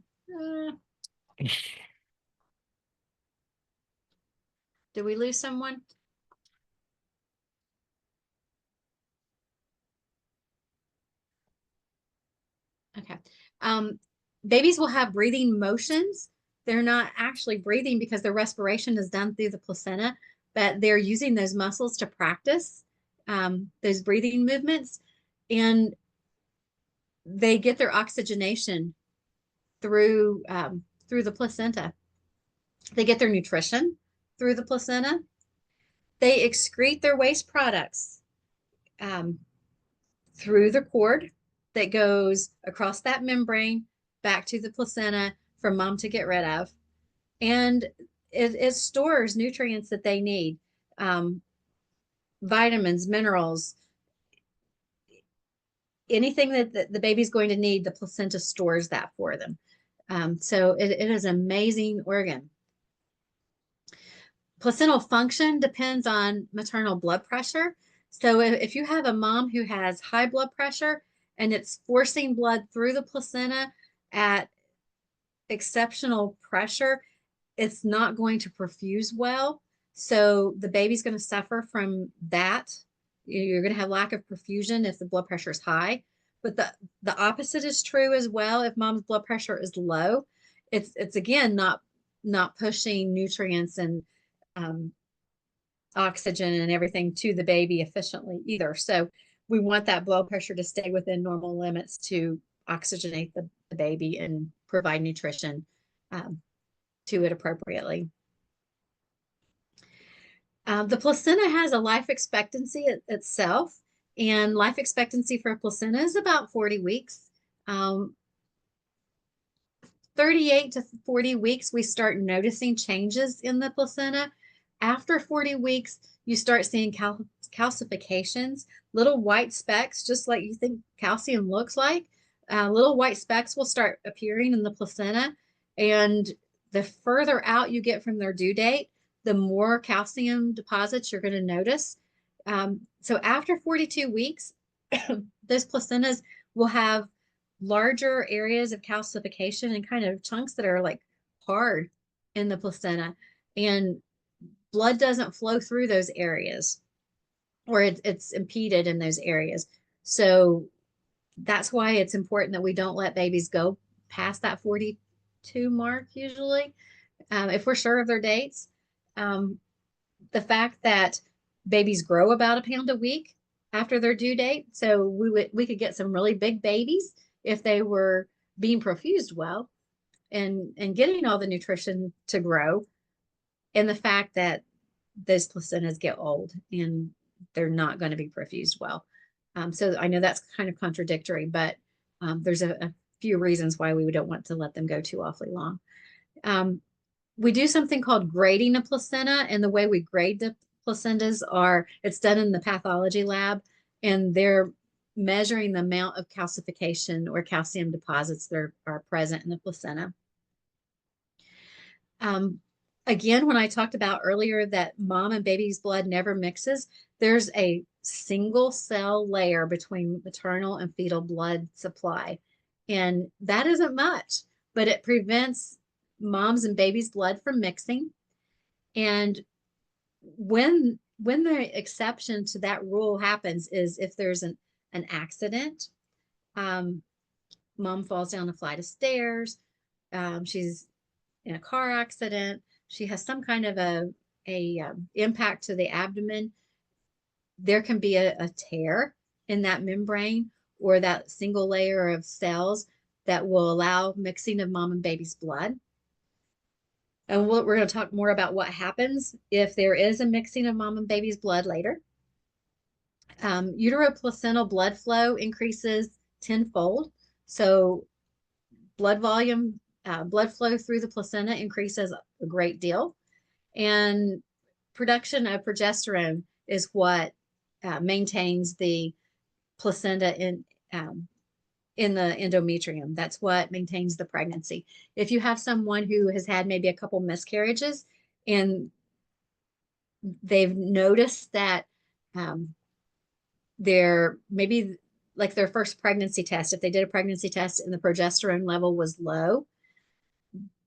Did we lose someone? Okay. Babies will have breathing motions. They're not actually breathing because their respiration is done through the placenta, but they're using those muscles to practice those breathing movements, and they get their oxygenation through the placenta. They get their nutrition through the placenta. They excrete their waste products through the cord that goes across that membrane back to the placenta for mom to get rid of. And it stores nutrients that they need, vitamins, minerals, anything that the baby's going to need, the placenta stores that for them. So it is an amazing organ. Placental function depends on maternal blood pressure. So if you have a mom who has high blood pressure and it's forcing blood through the placenta at exceptional pressure, it's not going to perfuse well. So the baby's going to suffer from that. You're going to have lack of perfusion if the blood pressure is high. But the opposite is true as well. If mom's blood pressure is low, it's again not pushing nutrients and oxygen and everything to the baby efficiently either. So we want that blood pressure to stay within normal limits to oxygenate the baby and provide nutrition to it appropriately. The placenta has a life expectancy itself, and life expectancy for a placenta is about 40 weeks. 38 to 40 weeks, we start noticing changes in the placenta. After 40 weeks, you start seeing calcifications, little white specks, just like you think calcium looks like. Little white specks will start appearing in the placenta. And the further out you get from their due date, the more calcium deposits you're going to notice. So after 42 weeks, those placentas will have larger areas of calcification and kind of chunks that are like hard in the placenta. And blood doesn't flow through those areas, or it's impeded in those areas. So that's why it's important that we don't let babies go past that 42 mark usually, if we're sure of their dates. The fact that babies grow about 1 pound a week after their due date, so we could get some really big babies if they were being perfused well and getting all the nutrition to grow, and the fact that those placentas get old and they're not going to be perfused well. So I know that's kind of contradictory, but there's a few reasons why we don't want to let them go too awfully long. We do something called grading a placenta, and the way we grade the placentas it's done in the pathology lab, and they're measuring the amount of calcification or calcium deposits that are present in the placenta. Again, when I talked about earlier that mom and baby's blood never mixes, there's a single cell layer between maternal and fetal blood supply. And that isn't much, but it prevents mom's and baby's blood from mixing. And when the exception to that rule happens is if there's an accident, mom falls down a flight of stairs, she's in a car accident, she has some kind of a impact to the abdomen, there can be a tear in that membrane or that single layer of cells that will allow mixing of mom and baby's blood. And we're going to talk more about what happens if there is a mixing of mom and baby's blood later. Uteroplacental blood flow increases tenfold. So blood volume, blood flow through the placenta increases a great deal. And production of progesterone is what maintains the placenta in the endometrium. That's what maintains the pregnancy. If you have someone who has had maybe a couple miscarriages and they've noticed that they're maybe like their first pregnancy test, if they did a pregnancy test and the progesterone level was low,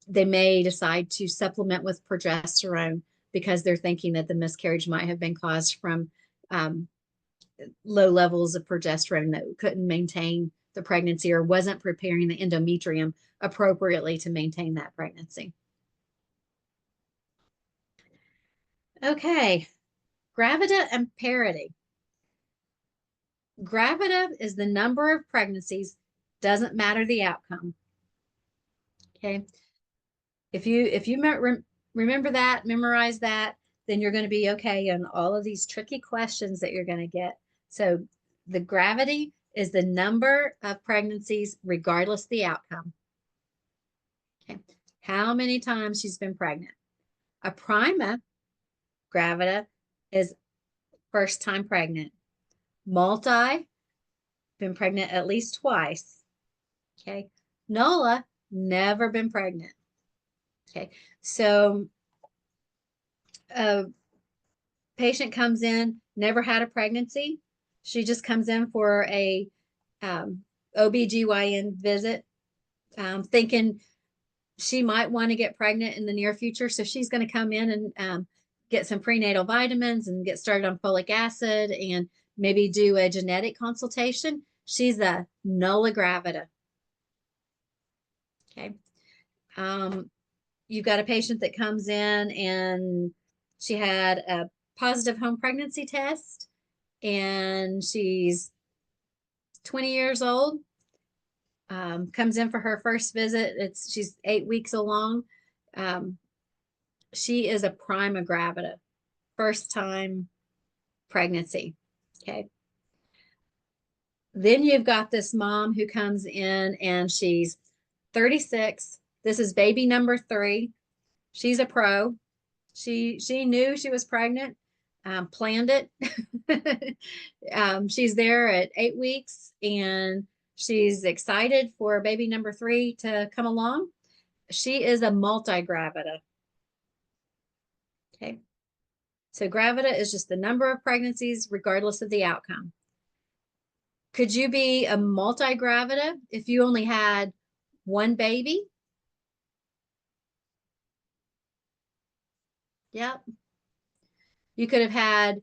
they may decide to supplement with progesterone because they're thinking that the miscarriage might have been caused from low levels of progesterone that couldn't maintain the pregnancy or wasn't preparing the endometrium appropriately to maintain that pregnancy. Okay, gravida and parity. Gravida is the number of pregnancies, doesn't matter the outcome. Okay, if you remember that, memorize that, then you're going to be okay on all of these tricky questions that you're going to get. So the gravity is the number of pregnancies regardless the outcome. Okay, how many times she's been pregnant. A prima gravida is first time pregnant. Multi, been pregnant at least twice. Okay, nulla, never been pregnant. Okay, so a patient comes in, never had a pregnancy. She just comes in for a OB/GYN visit, thinking she might want to get pregnant in the near future. So she's going to come in and get some prenatal vitamins and get started on folic acid and maybe do a genetic consultation. She's a nulla gravida. Okay. You've got a patient that comes in and she had a positive home pregnancy test and she's 20 years old. Comes in for her first visit. She's 8 weeks along. She is a prima gravida, first time pregnancy. Okay. Then you've got this mom who comes in and she's 36. This is baby number 3. She's a pro. She knew she was pregnant, planned it. She's there at 8 weeks and she's excited for baby number 3 to come along. She is a multi-gravida. Okay. So gravida is just the number of pregnancies regardless of the outcome. Could you be a multi-gravida if you only had one baby? Yep. You could have had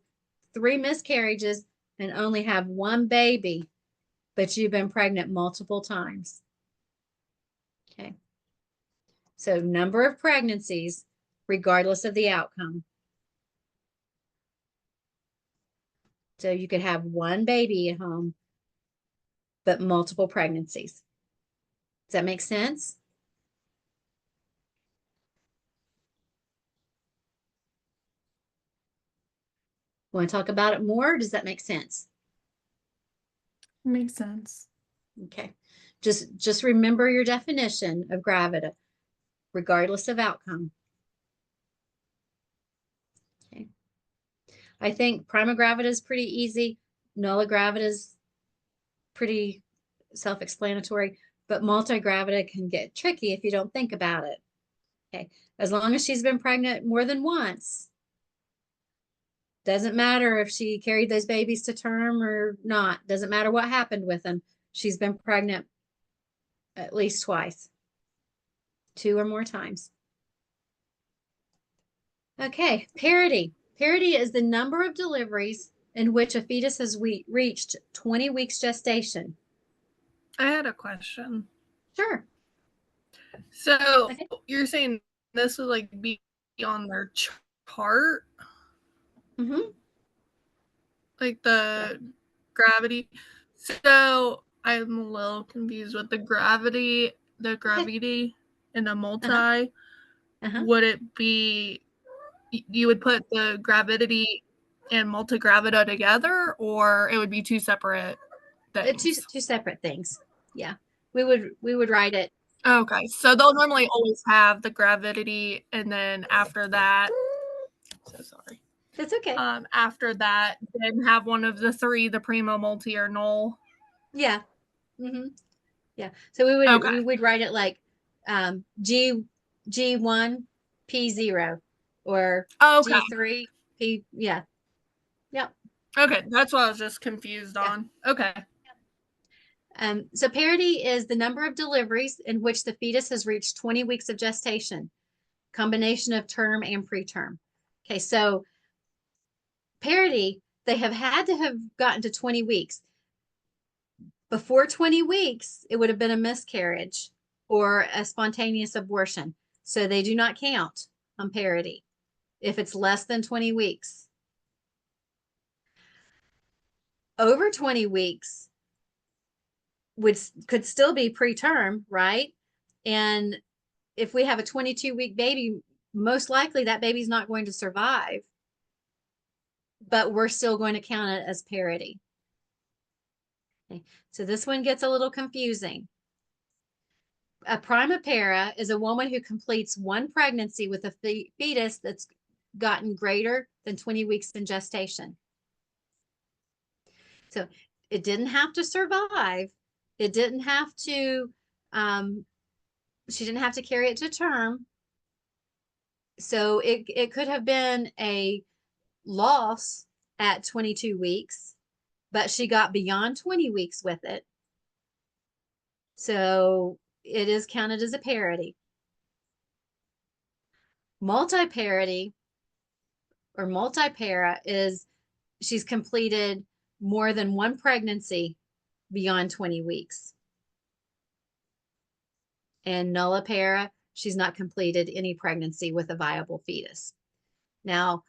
3 miscarriages and only have one baby, but you've been pregnant multiple times. Okay. So number of pregnancies, regardless of the outcome. So you could have one baby at home, but multiple pregnancies. Does that make sense? Want to talk about it more? Does that make sense? Makes sense. Okay. Just remember your definition of gravida, regardless of outcome. Okay. I think prima gravida is pretty easy. Nulla gravida is pretty self-explanatory, but multi-gravida can get tricky if you don't think about it. Okay. As long as she's been pregnant more than once, doesn't matter if she carried those babies to term or not. Doesn't matter what happened with them. She's been pregnant at least twice, 2 or more times. Okay, parity. Parity is the number of deliveries in which a fetus has reached 20 weeks gestation. I had a question. Sure. So Okay. you're saying this would like be on their chart, Mm-hmm. like the gravity. So I'm a little confused with the gravity and the multi. Would it be you would put the gravidity and multigravida together, or it would be 2 separate things? Two separate things. Yeah, we would write it. Okay, so they'll normally always have the gravidity, and then after that, so sorry. That's okay. After that, then have one of the 3, the primo, multi, or null. Yeah. Mm-hmm. Yeah. So we would write it like G1 P0 or G3 P. Yeah. Yep. Okay, that's what I was just confused on. Okay. So parity is the number of deliveries in which the fetus has reached 20 weeks of gestation, combination of term and preterm. Okay, so parity, they have had to have gotten to 20 weeks. Before 20 weeks, it would have been a miscarriage or a spontaneous abortion. So they do not count on parity if it's less than 20 weeks. Over 20 weeks could still be preterm, right? And if we have a 22-week baby, most likely that baby's not going to survive, but we're still going to count it as parity. Okay. So this one gets a little confusing. A primipara is a woman who completes one pregnancy with a fetus that's gotten greater than 20 weeks in gestation. So it didn't have to survive. It didn't have to, she didn't have to carry it to term. So it could have been a loss at 22 weeks, but she got beyond 20 weeks with it. So it is counted as a parity. Multi-parity or multipara is she's completed more than one pregnancy beyond 20 weeks. And nullipara, she's not completed any pregnancy with a viable fetus. Now,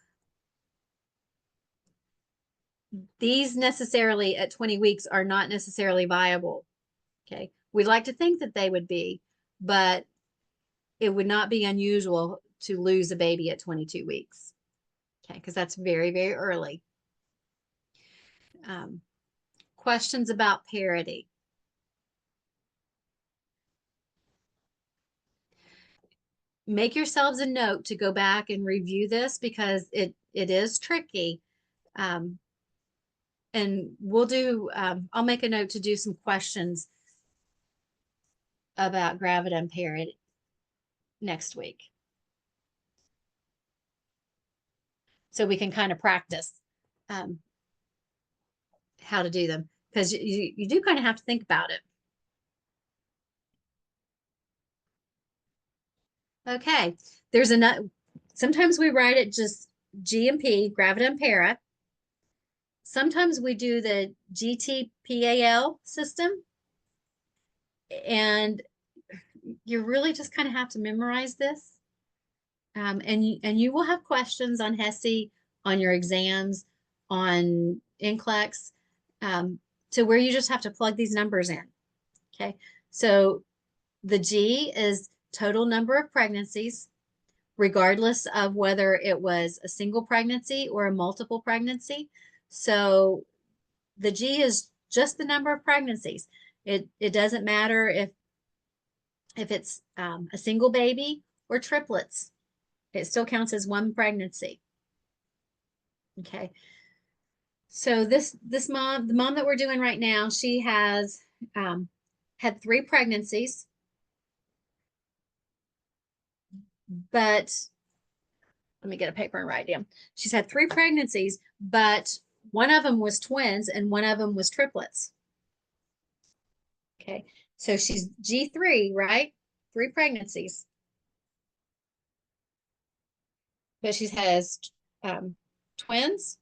these necessarily at 20 weeks are not necessarily viable. Okay. We'd like to think that they would be, but it would not be unusual to lose a baby at 22 weeks. Okay. Because that's very, very early. Questions about parity. Make yourselves a note to go back and review this because it is tricky. And we'll do, I'll make a note to do some questions about gravida and parity next week. So we can kind of practice how to do them, because you do kind of have to think about it. Okay, there's another, sometimes we write it just GMP, gravida and para. Sometimes we do the GTPAL system, and you really just kind of have to memorize this. And you will have questions on HESI, on your exams, on NCLEX, to where you just have to plug these numbers in. Okay, so the G is total number of pregnancies, regardless of whether it was a single pregnancy or a multiple pregnancy. So the G is just the number of pregnancies. It doesn't matter if it's a single baby or triplets. It still counts as one pregnancy. Okay. So this mom, the mom that we're doing right now, she has had 3 pregnancies, but let me get a paper and write down. She's had 3 pregnancies, but one of them was twins and one of them was triplets. Okay. So she's G3, right? 3 pregnancies. But she has twins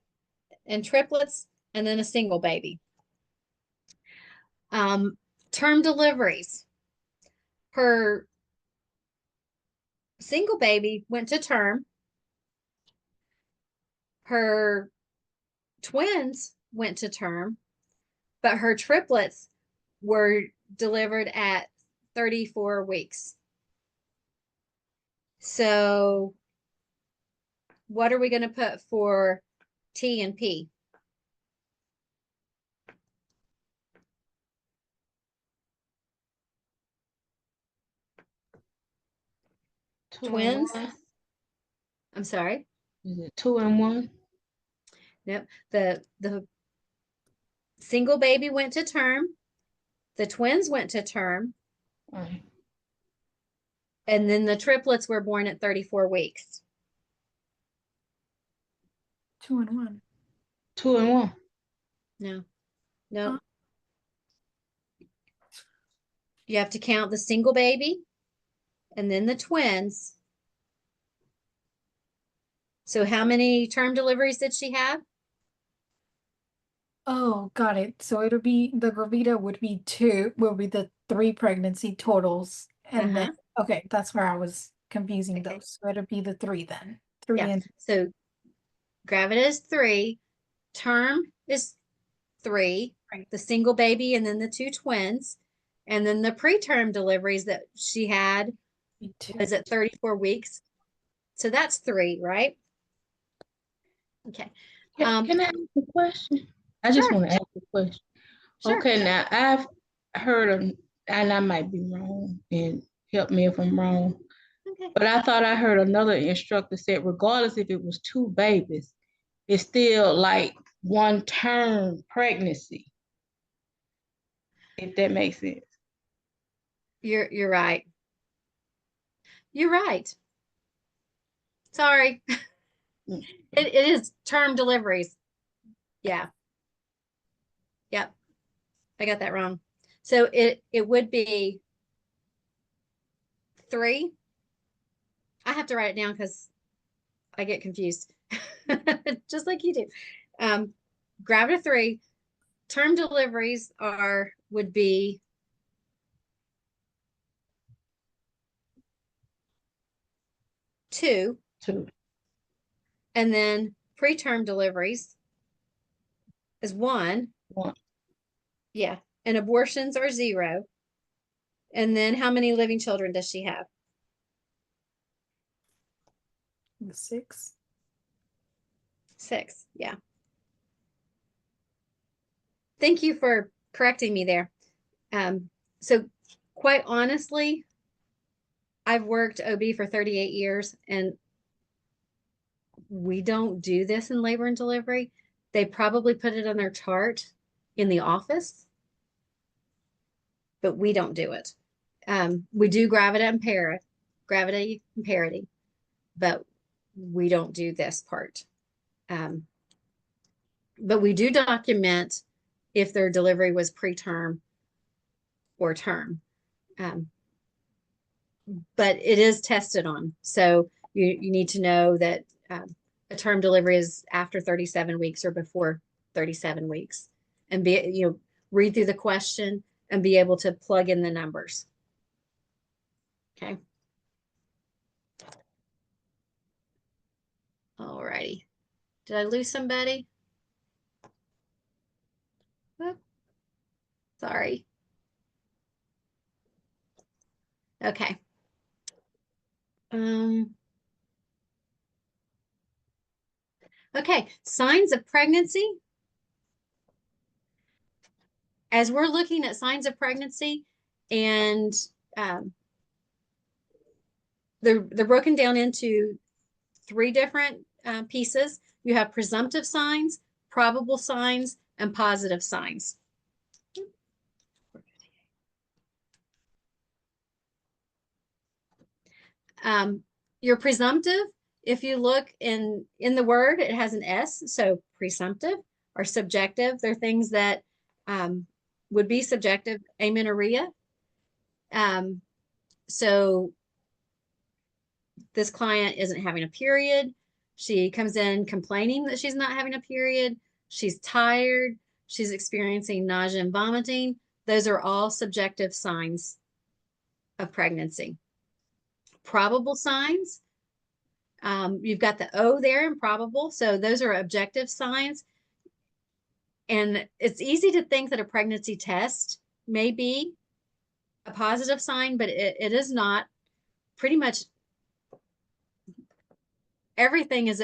and triplets and then a single baby. Term deliveries. Her single baby went to term. Her twins went to term, but her triplets were delivered at 34 weeks. So what are we going to put for T and P? Twins? I'm sorry? Is it 2 and 1? Nope. The single baby went to term. The twins went to term. Right. And then the triplets were born at 34 weeks. 2 and 1. 2 and 1. No. No. You have to count the single baby and then the twins. So how many term deliveries did she have? Oh, got it. So it'll be the gravida would be 2, will be the 3 pregnancy totals. And then, okay, that's where I was confusing those. So it'll be the 3 then. 3 Yeah. and So gravida is 3, term is 3, Right. the single baby and then the 2 twins. And then the preterm deliveries that she had was at 34 weeks. So that's 3, right? Okay. Can I ask a question? I just want to ask a question. Sure. Okay, now I've heard of, and I might be wrong, and help me if I'm wrong, Okay. but I thought I heard another instructor said regardless if it was 2 babies, it's still like 1 term pregnancy, if that makes sense. You're right. You're right. Sorry. It is term deliveries. Yeah. Yep. I got that wrong. So it would be 3. I have to write it down because I get confused. Just like you do. Gravida 3, term deliveries would be two, and then preterm deliveries is one. Yeah, and abortions are 0. And then how many living children does she have? 6. 6, yeah. Thank you for correcting me there. So quite honestly, I've worked OB for 38 years and we don't do this in labor and delivery. They probably put it on their chart in the office, but we don't do it. We do gravity and parity, but we don't do this part. But we do document if their delivery was preterm or term. But it is tested on. So you need to know that a term delivery is after 37 weeks or before 37 weeks, and read through the question and be able to plug in the numbers. Okay. All righty. Did I lose somebody? Oh, sorry. Okay. Okay, signs of pregnancy. As we're looking at signs of pregnancy, and they're broken down into 3 different pieces. You have presumptive signs, probable signs, and positive signs. Your presumptive, if you look in the word, it has an S, so presumptive or subjective. They're things that would be subjective. Amenorrhea. So this client isn't having a period. She comes in complaining that she's not having a period. She's tired. She's experiencing nausea and vomiting. Those are all subjective signs of pregnancy. Probable signs. You've got the O there in probable. So those are objective signs. And it's easy to think that a pregnancy test may be a positive sign, but it is not. Pretty much everything is,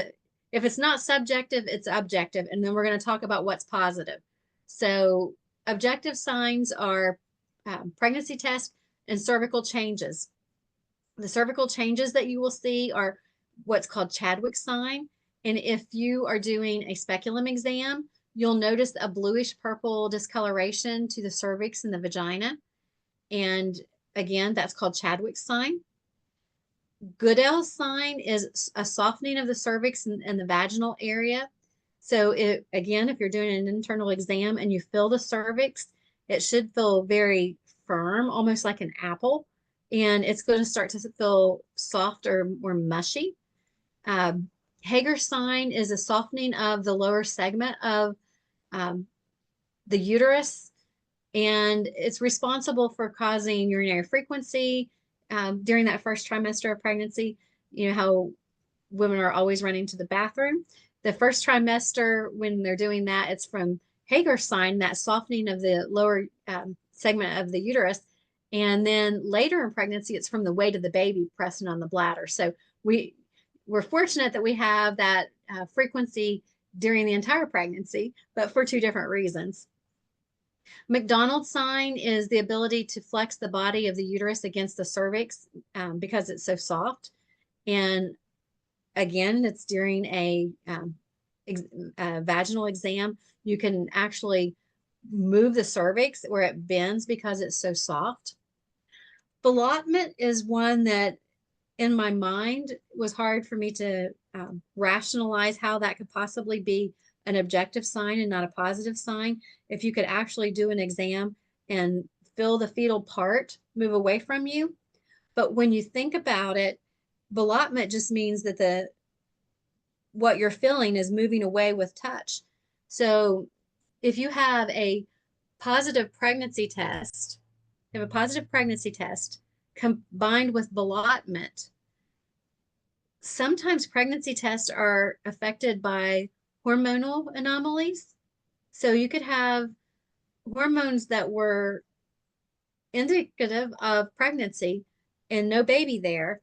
if it's not subjective, it's objective. And then we're going to talk about what's positive. So objective signs are pregnancy test and cervical changes. The cervical changes that you will see are what's called Chadwick's sign. And if you are doing a speculum exam, you'll notice a bluish purple discoloration to the cervix and the vagina. And again, that's called Chadwick's sign. Goodell's sign is a softening of the cervix and the vaginal area. So again, if you're doing an internal exam and you feel the cervix, it should feel very firm, almost like an apple. And it's going to start to feel soft or more mushy. Hager's sign is a softening of the lower segment of the uterus, and it's responsible for causing urinary frequency during that first trimester of pregnancy. You know how women are always running to the bathroom. The first trimester, when they're doing that, it's from Hager's sign, that softening of the lower segment of the uterus. And then later in pregnancy, it's from the weight of the baby pressing on the bladder. So we're fortunate that we have that frequency during the entire pregnancy, but for 2 different reasons. McDonald's sign is the ability to flex the body of the uterus against the cervix because it's so soft. And again, it's during a vaginal exam. You can actually move the cervix where it bends because it's so soft. Ballottement is one that in my mind was hard for me to rationalize how that could possibly be an objective sign and not a positive sign. If you could actually do an exam and feel the fetal part move away from you. But when you think about it, ballottement just means that what you're feeling is moving away with touch. So if you have a positive pregnancy test, combined with ballottement, sometimes pregnancy tests are affected by hormonal anomalies. So you could have hormones that were indicative of pregnancy and no baby there,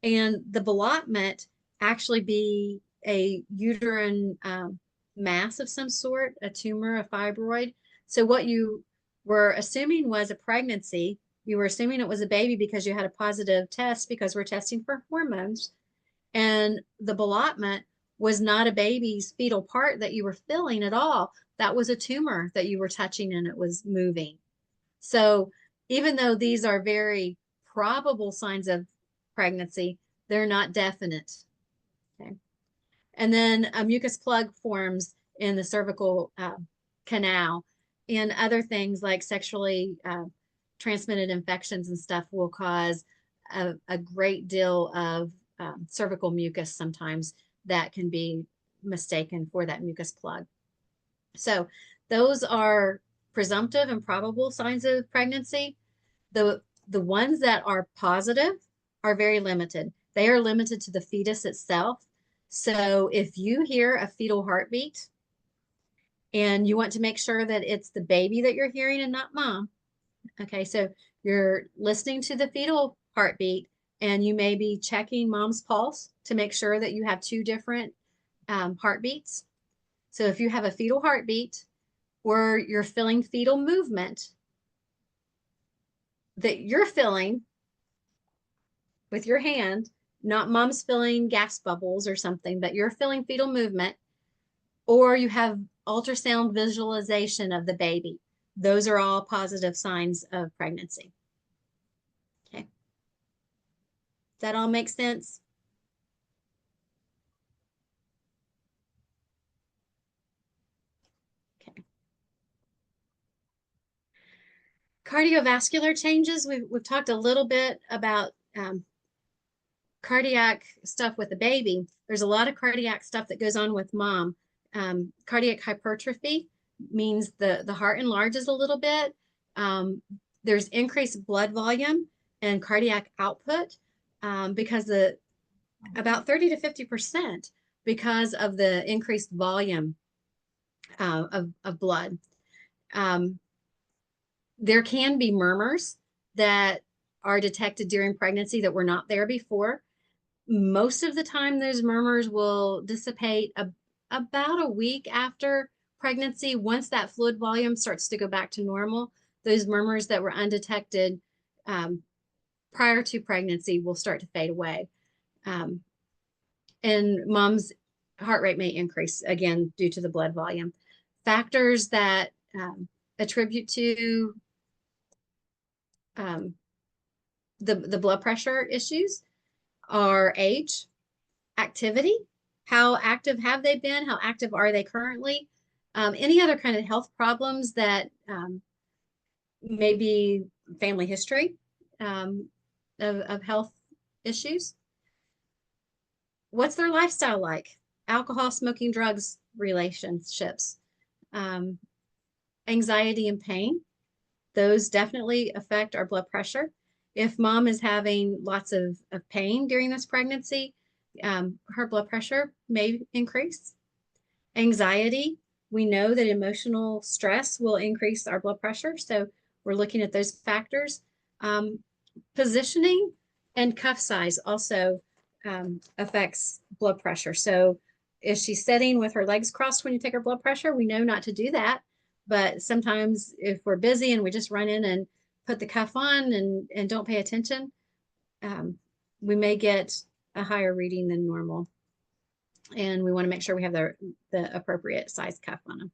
and the ballottement actually be a uterine mass of some sort, a tumor, a fibroid. So what you were assuming was a pregnancy, you were assuming it was a baby because you had a positive test, because we're testing for hormones, and the ballottement was not a baby's fetal part that you were feeling at all. That was a tumor that you were touching and it was moving. So even though these are very probable signs of pregnancy, they're not definite. Okay. And then a mucus plug forms in the cervical canal, and other things like sexually transmitted infections and stuff will cause a great deal of cervical mucus sometimes that can be mistaken for that mucus plug. So those are presumptive and probable signs of pregnancy. The ones that are positive are very limited. They are limited to the fetus itself. So if you hear a fetal heartbeat and you want to make sure that it's the baby that you're hearing and not mom, okay, so you're listening to the fetal heartbeat and you may be checking mom's pulse to make sure that you have two different heartbeats. So if you have a fetal heartbeat or you're feeling fetal movement that you're feeling with your hand, not mom's feeling gas bubbles or something, but you're feeling fetal movement, or you have ultrasound visualization of the baby, those are all positive signs of pregnancy. Okay. Does that all make sense? Okay. Cardiovascular changes. We've talked a little bit about cardiac stuff with the baby. There's a lot of cardiac stuff that goes on with mom. Cardiac hypertrophy means the heart enlarges a little bit. There's increased blood volume and cardiac output because about 30 to 50% because of the increased volume of blood. There can be murmurs that are detected during pregnancy that were not there before. Most of the time, those murmurs will dissipate about a week after pregnancy. Once that fluid volume starts to go back to normal, those murmurs that were undetected prior to pregnancy will start to fade away. And mom's heart rate may increase again due to the blood volume. Factors that attribute to the blood pressure issues are age, activity, how active have they been, how active are they currently, any other kind of health problems that maybe family history of health issues. What's their lifestyle like? Alcohol, smoking, drugs, relationships, anxiety and pain. Those definitely affect our blood pressure. If mom is having lots of pain during this pregnancy, her blood pressure may increase. Anxiety, we know that emotional stress will increase our blood pressure. So we're looking at those factors. Positioning and cuff size also affects blood pressure. So if she's sitting with her legs crossed when you take her blood pressure, we know not to do that. But sometimes if we're busy and we just run in and put the cuff on and don't pay attention, we may get a higher reading than normal. And we want to make sure we have the appropriate size cuff on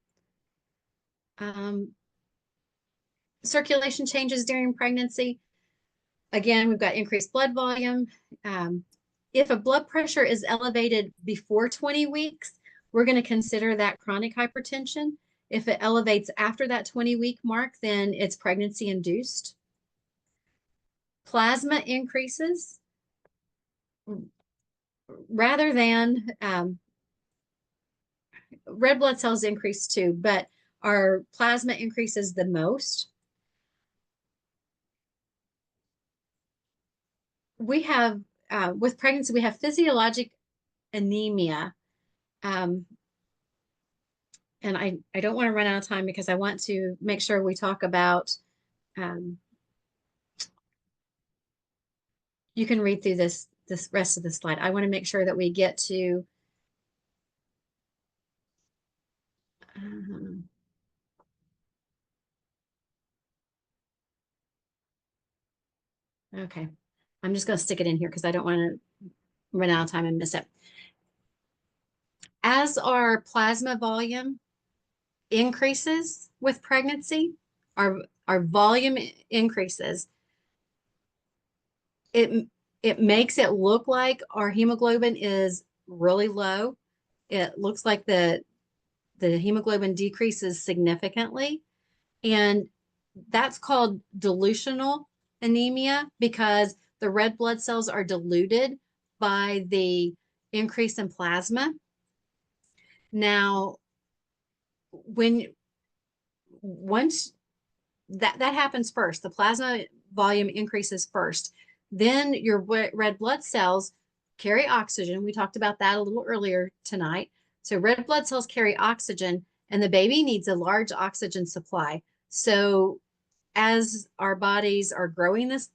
them. Circulation changes during pregnancy. Again, we've got increased blood volume. If a blood pressure is elevated before 20 weeks, we're going to consider that chronic hypertension. If it elevates after that 20-week mark, then it's pregnancy induced. Plasma increases rather than red blood cells increase too, but our plasma increases the most. We have, with pregnancy, we have physiologic anemia. And I don't want to run out of time because I want to make sure we talk about, you can read through this rest of the slide. I want to make sure that we get to, okay. I'm just going to stick it in here because I don't want to run out of time and miss it. As our plasma volume increases with pregnancy, our volume increases, it makes it look like our hemoglobin is really low. It looks like the hemoglobin decreases significantly. And that's called dilutional anemia because the red blood cells are diluted by the increase in plasma. Now, once that happens first, the plasma volume increases first, then your red blood cells carry oxygen. We talked about that a little earlier tonight. So red blood cells carry oxygen, and the baby needs a large oxygen supply. So as our bodies are growing this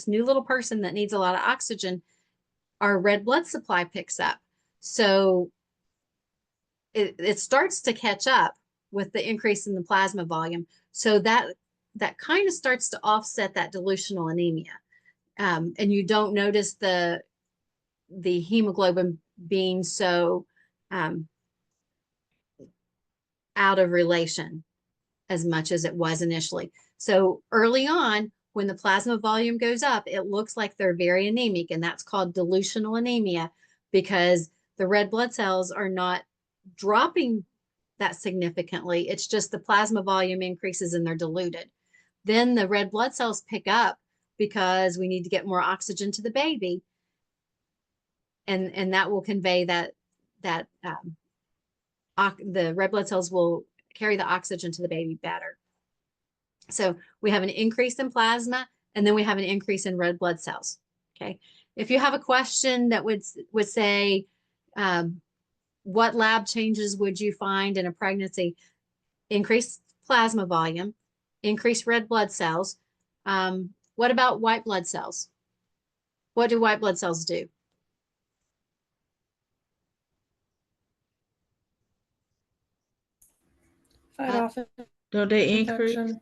new little person that needs a lot of oxygen, our red blood supply picks up. So it starts to catch up with the increase in the plasma volume. So that kind of starts to offset that dilutional anemia. And you don't notice the hemoglobin being so out of relation as much as it was initially. So early on, when the plasma volume goes up, it looks like they're very anemic, and that's called dilutional anemia because the red blood cells are not dropping that significantly. It's just the plasma volume increases and they're diluted. Then the red blood cells pick up because we need to get more oxygen to the baby. And that will convey that the red blood cells will carry the oxygen to the baby better. So we have an increase in plasma, and then we have an increase in red blood cells. Okay. If you have a question that would say, what lab changes would you find in a pregnancy? Increased plasma volume, increased red blood cells. What about white blood cells? What do white blood cells do? Fight off Do they increase? infection.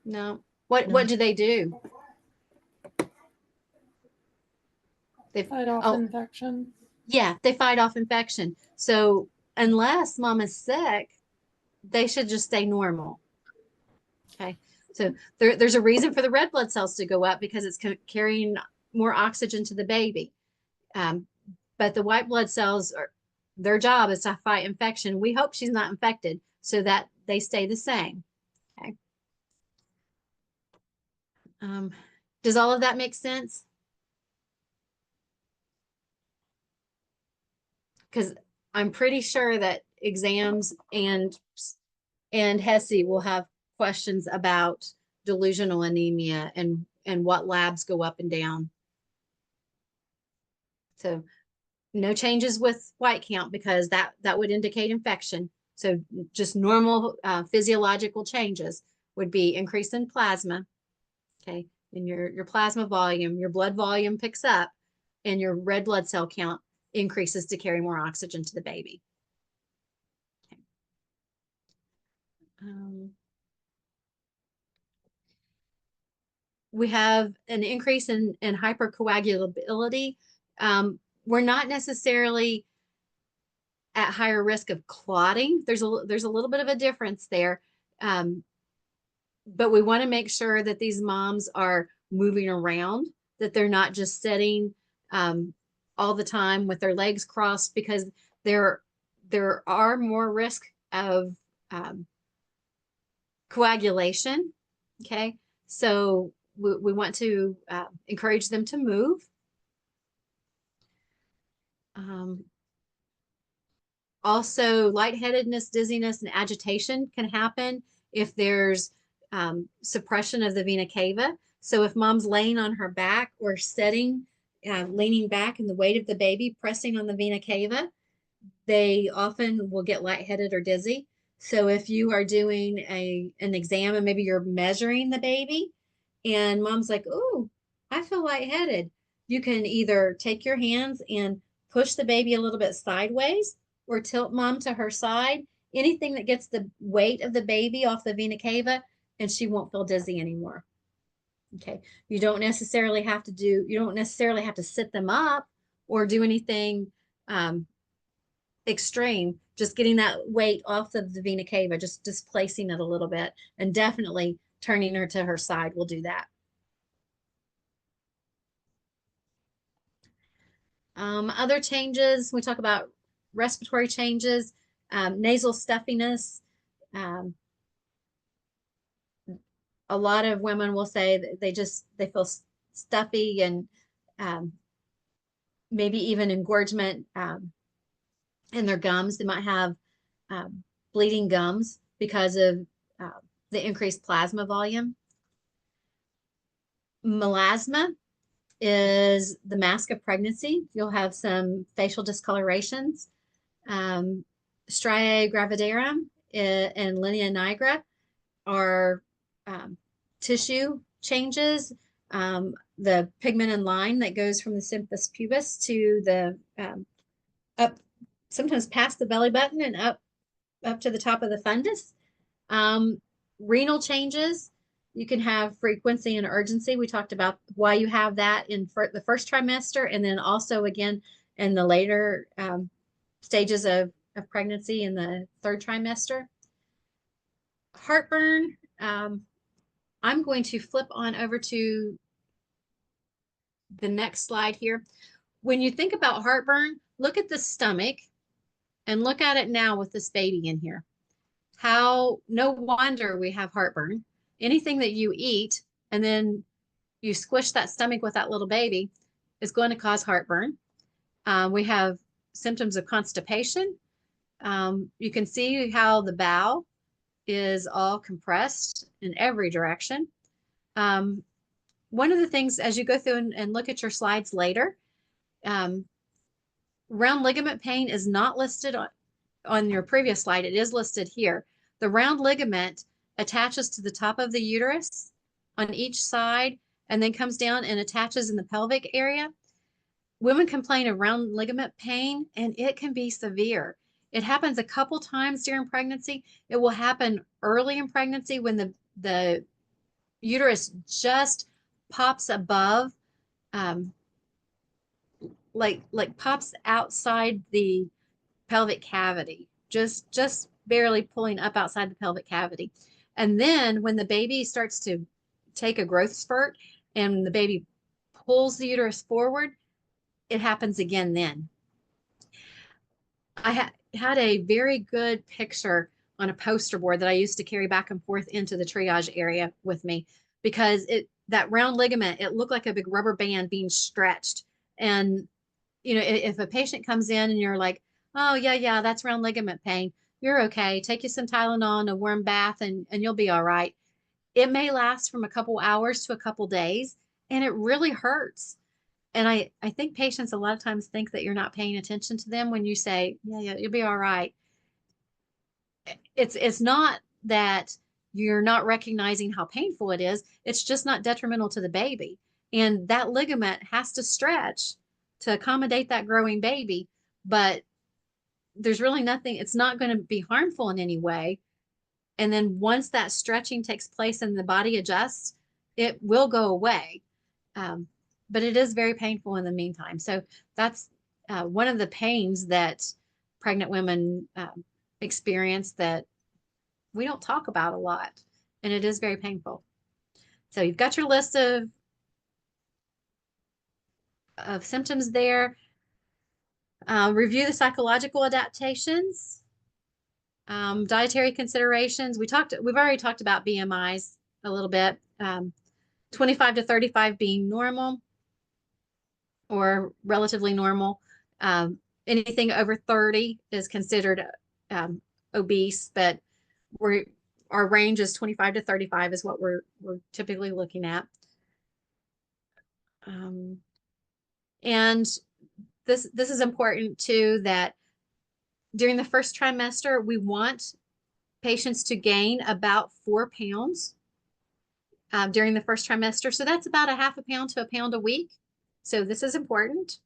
No. What do they do? They fight off infection. Yeah, they fight off infection. So unless mama's sick, they should just stay normal. Okay. So there's a reason for the red blood cells to go up because it's carrying more oxygen to the baby. But the white blood cells, their job is to fight infection. We hope she's not infected so that they stay the same. Okay. Does all of that make sense? Because I'm pretty sure that exams and HESI will have questions about delusional anemia and what labs go up and down. So no changes with white count because that would indicate infection. So just normal physiological changes would be increase in plasma, okay, and your plasma volume, your blood volume picks up, and your red blood cell count increases to carry more oxygen to the baby. Okay. We have an increase in hypercoagulability. We're not necessarily at higher risk of clotting. There's a little bit of a difference there. But we want to make sure that these moms are moving around, that they're not just sitting all the time with their legs crossed, because there are more risk of coagulation. Okay, so we want to encourage them to move. Also, lightheadedness, dizziness, and agitation can happen if there's suppression of the vena cava. So if mom's laying on her back or sitting, leaning back, and the weight of the baby pressing on the vena cava, they often will get lightheaded or dizzy. So if you are doing an exam and maybe you're measuring the baby and mom's like, oh, I feel lightheaded, you can either take your hands and push the baby a little bit sideways or tilt mom to her side, anything that gets the weight of the baby off the vena cava, and she won't feel dizzy anymore. Okay. You don't necessarily have to sit them up or do anything extreme. Just getting that weight off of the vena cava, just displacing it a little bit, and definitely turning her to her side will do that. Other changes, we talk about respiratory changes, nasal stuffiness. A lot of women will say that they feel stuffy and maybe even engorgement in their gums. They might have bleeding gums because of the increased plasma volume. Melasma is the mask of pregnancy. You'll have some facial discolorations. Striae gravidarum and linea nigra are tissue changes. The pigment and line that goes from the symphysis pubis to the up, sometimes past the belly button and up to the top of the fundus. Renal changes, you can have frequency and urgency. We talked about why you have that in the first trimester, and then also again in the later stages of pregnancy in the third trimester. Heartburn, I'm going to flip on over to the next slide here. When you think about heartburn, look at the stomach and look at it now with this baby in here. How no wonder we have heartburn. Anything that you eat and then you squish that stomach with that little baby is going to cause heartburn. We have symptoms of constipation. You can see how the bowel is all compressed in every direction. One of the things as you go through and look at your slides later, round ligament pain is not listed on your previous slide. It is listed here. The round ligament attaches to the top of the uterus on each side and then comes down and attaches in the pelvic area. Women complain of round ligament pain and it can be severe. It happens a couple times during pregnancy. It will happen early in pregnancy when the uterus just pops above, like pops outside the pelvic cavity, just barely pulling up outside the pelvic cavity. And then when the baby starts to take a growth spurt and the baby pulls the uterus forward, it happens again then. I had a very good picture on a poster board that I used to carry back and forth into the triage area with me, because that round ligament, it looked like a big rubber band being stretched. And if a patient comes in and you're like, oh yeah, that's round ligament pain, you're okay, take you some Tylenol and a warm bath and you'll be all right. It may last from a couple hours to a couple days, and it really hurts. And I think patients a lot of times think that you're not paying attention to them when you say, yeah, you'll be all right. It's not that you're not recognizing how painful it is. It's just not detrimental to the baby. And that ligament has to stretch to accommodate that growing baby, but there's really nothing, it's not going to be harmful in any way. And then once that stretching takes place and the body adjusts, it will go away. But it is very painful in the meantime. So that's one of the pains that pregnant women experience that we don't talk about a lot, and it is very painful. So you've got your list of symptoms there. Review the psychological adaptations, dietary considerations. We've already talked about BMIs a little bit. 25 to 35 being normal or relatively normal. anything over 30 is considered obese, but our range is 25 to 35 is what we're typically looking at. And this is important too, that during the first trimester, we want patients to gain about 4 pounds during the first trimester. So that's about a half a pound to a pound a week. So this is important.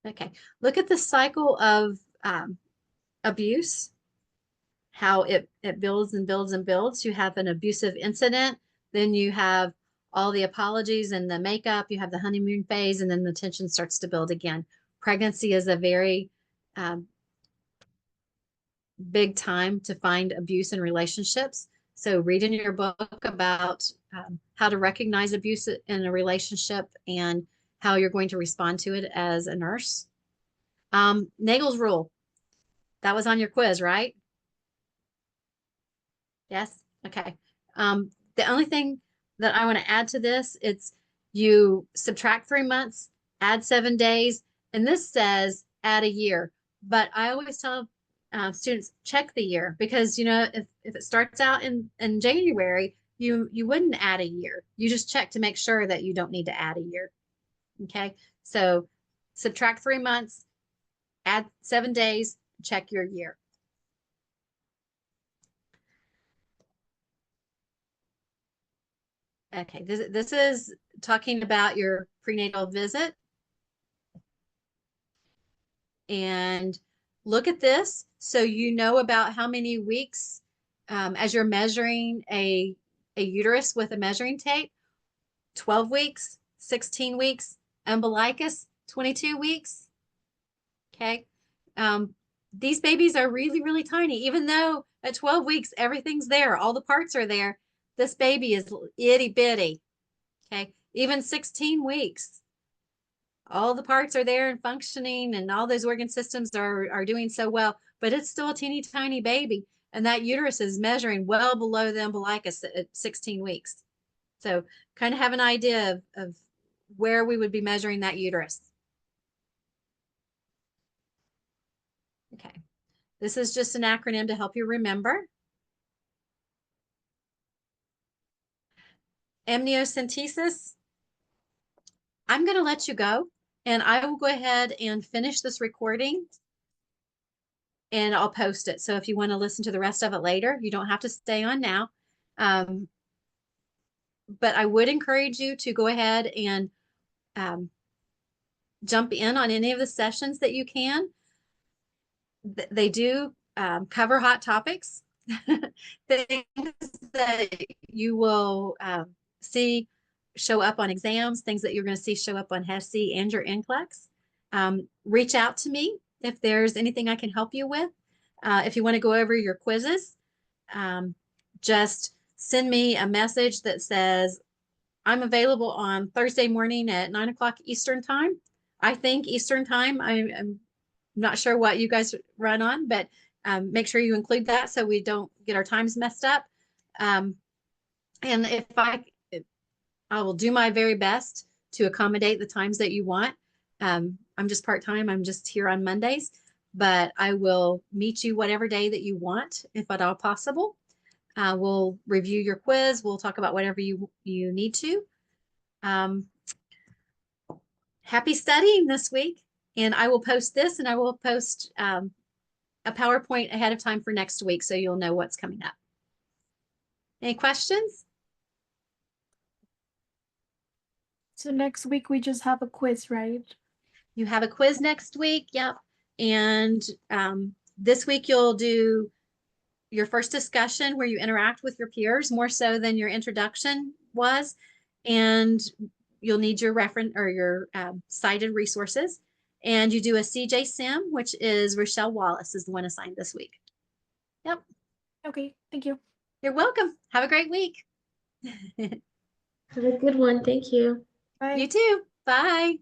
Okay, look at the cycle of abuse, how it builds and builds and builds. You have an abusive incident, then you have all the apologies and the makeup, you have the honeymoon phase, and then the tension starts to build again. Pregnancy is a very big time to find abuse in relationships. So read in your book about how to recognize abuse in a relationship and how you're going to respond to it as a nurse. Nagel's rule. That was on your quiz, right? Yes? Okay. The only thing that I want to add to this, it's you subtract 3 months, add 7 days, and this says add a year. But I always tell students, check the year, because, you know, if it starts out in January, you wouldn't add a year. You just check to make sure that you don't need to add a year. Okay. So subtract 3 months, add 7 days, check your year. Okay, this is talking about your prenatal visit. And look at this, so you know about how many weeks as you're measuring a uterus with a measuring tape. 12 weeks, 16 weeks, umbilicus, 22 weeks. Okay. These babies are really, really tiny. Even though at 12 weeks, everything's there, all the parts are there, this baby is itty bitty. Okay. Even 16 weeks, all the parts are there and functioning, and all those organ systems are doing so well, but it's still a teeny tiny baby. And that uterus is measuring well below the umbilicus at 16 weeks. So kind of have an idea of where we would be measuring that uterus. Okay. This is just an acronym to help you remember. Amniocentesis. I'm going to let you go, and I will go ahead and finish this recording, and I'll post it. So if you want to listen to the rest of it later, you don't have to stay on now. But I would encourage you to go ahead and jump in on any of the sessions that you can. They do cover hot topics, things that you will see show up on exams, things that you're going to see show up on HESI and your NCLEX. Reach out to me if there's anything I can help you with. If you want to go over your quizzes, just send me a message that says, I'm available on Thursday morning at 9 o'clock Eastern time. I think Eastern time. I'm not sure what you guys run on, but make sure you include that so we don't get our times messed up. And if I will do my very best to accommodate the times that you want. I'm just part-time. I'm just here on Mondays, but I will meet you whatever day that you want, if at all possible. We'll review your quiz. We'll talk about whatever you need to. Happy studying this week. And I will post this, and I will post a PowerPoint ahead of time for next week, so you'll know what's coming up. Any questions? So next week we just have a quiz, right? You have a quiz next week. Yep. And this week you'll do your first discussion where you interact with your peers more so than your introduction was. And you'll need your reference or your cited resources. And you do a CJ Sim, which is Rochelle Wallace is the one assigned this week. Yep. Okay, thank you. You're welcome. Have a great week. Have a good one. Thank you. Bye. You too. Bye.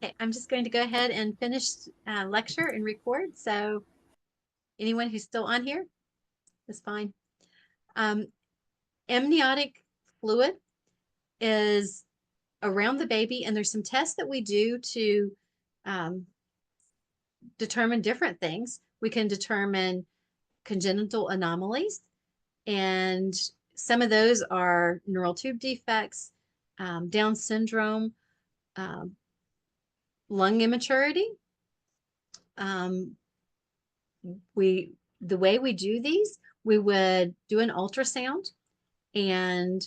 Okay, I'm just going to go ahead and finish lecture and record. So anyone who's still on here is fine. Amniotic fluid is around the baby, and there's some tests that we do to determine different things. We can determine congenital anomalies, and some of those are neural tube defects, Down syndrome, lung immaturity. The way we do these, we would do an ultrasound and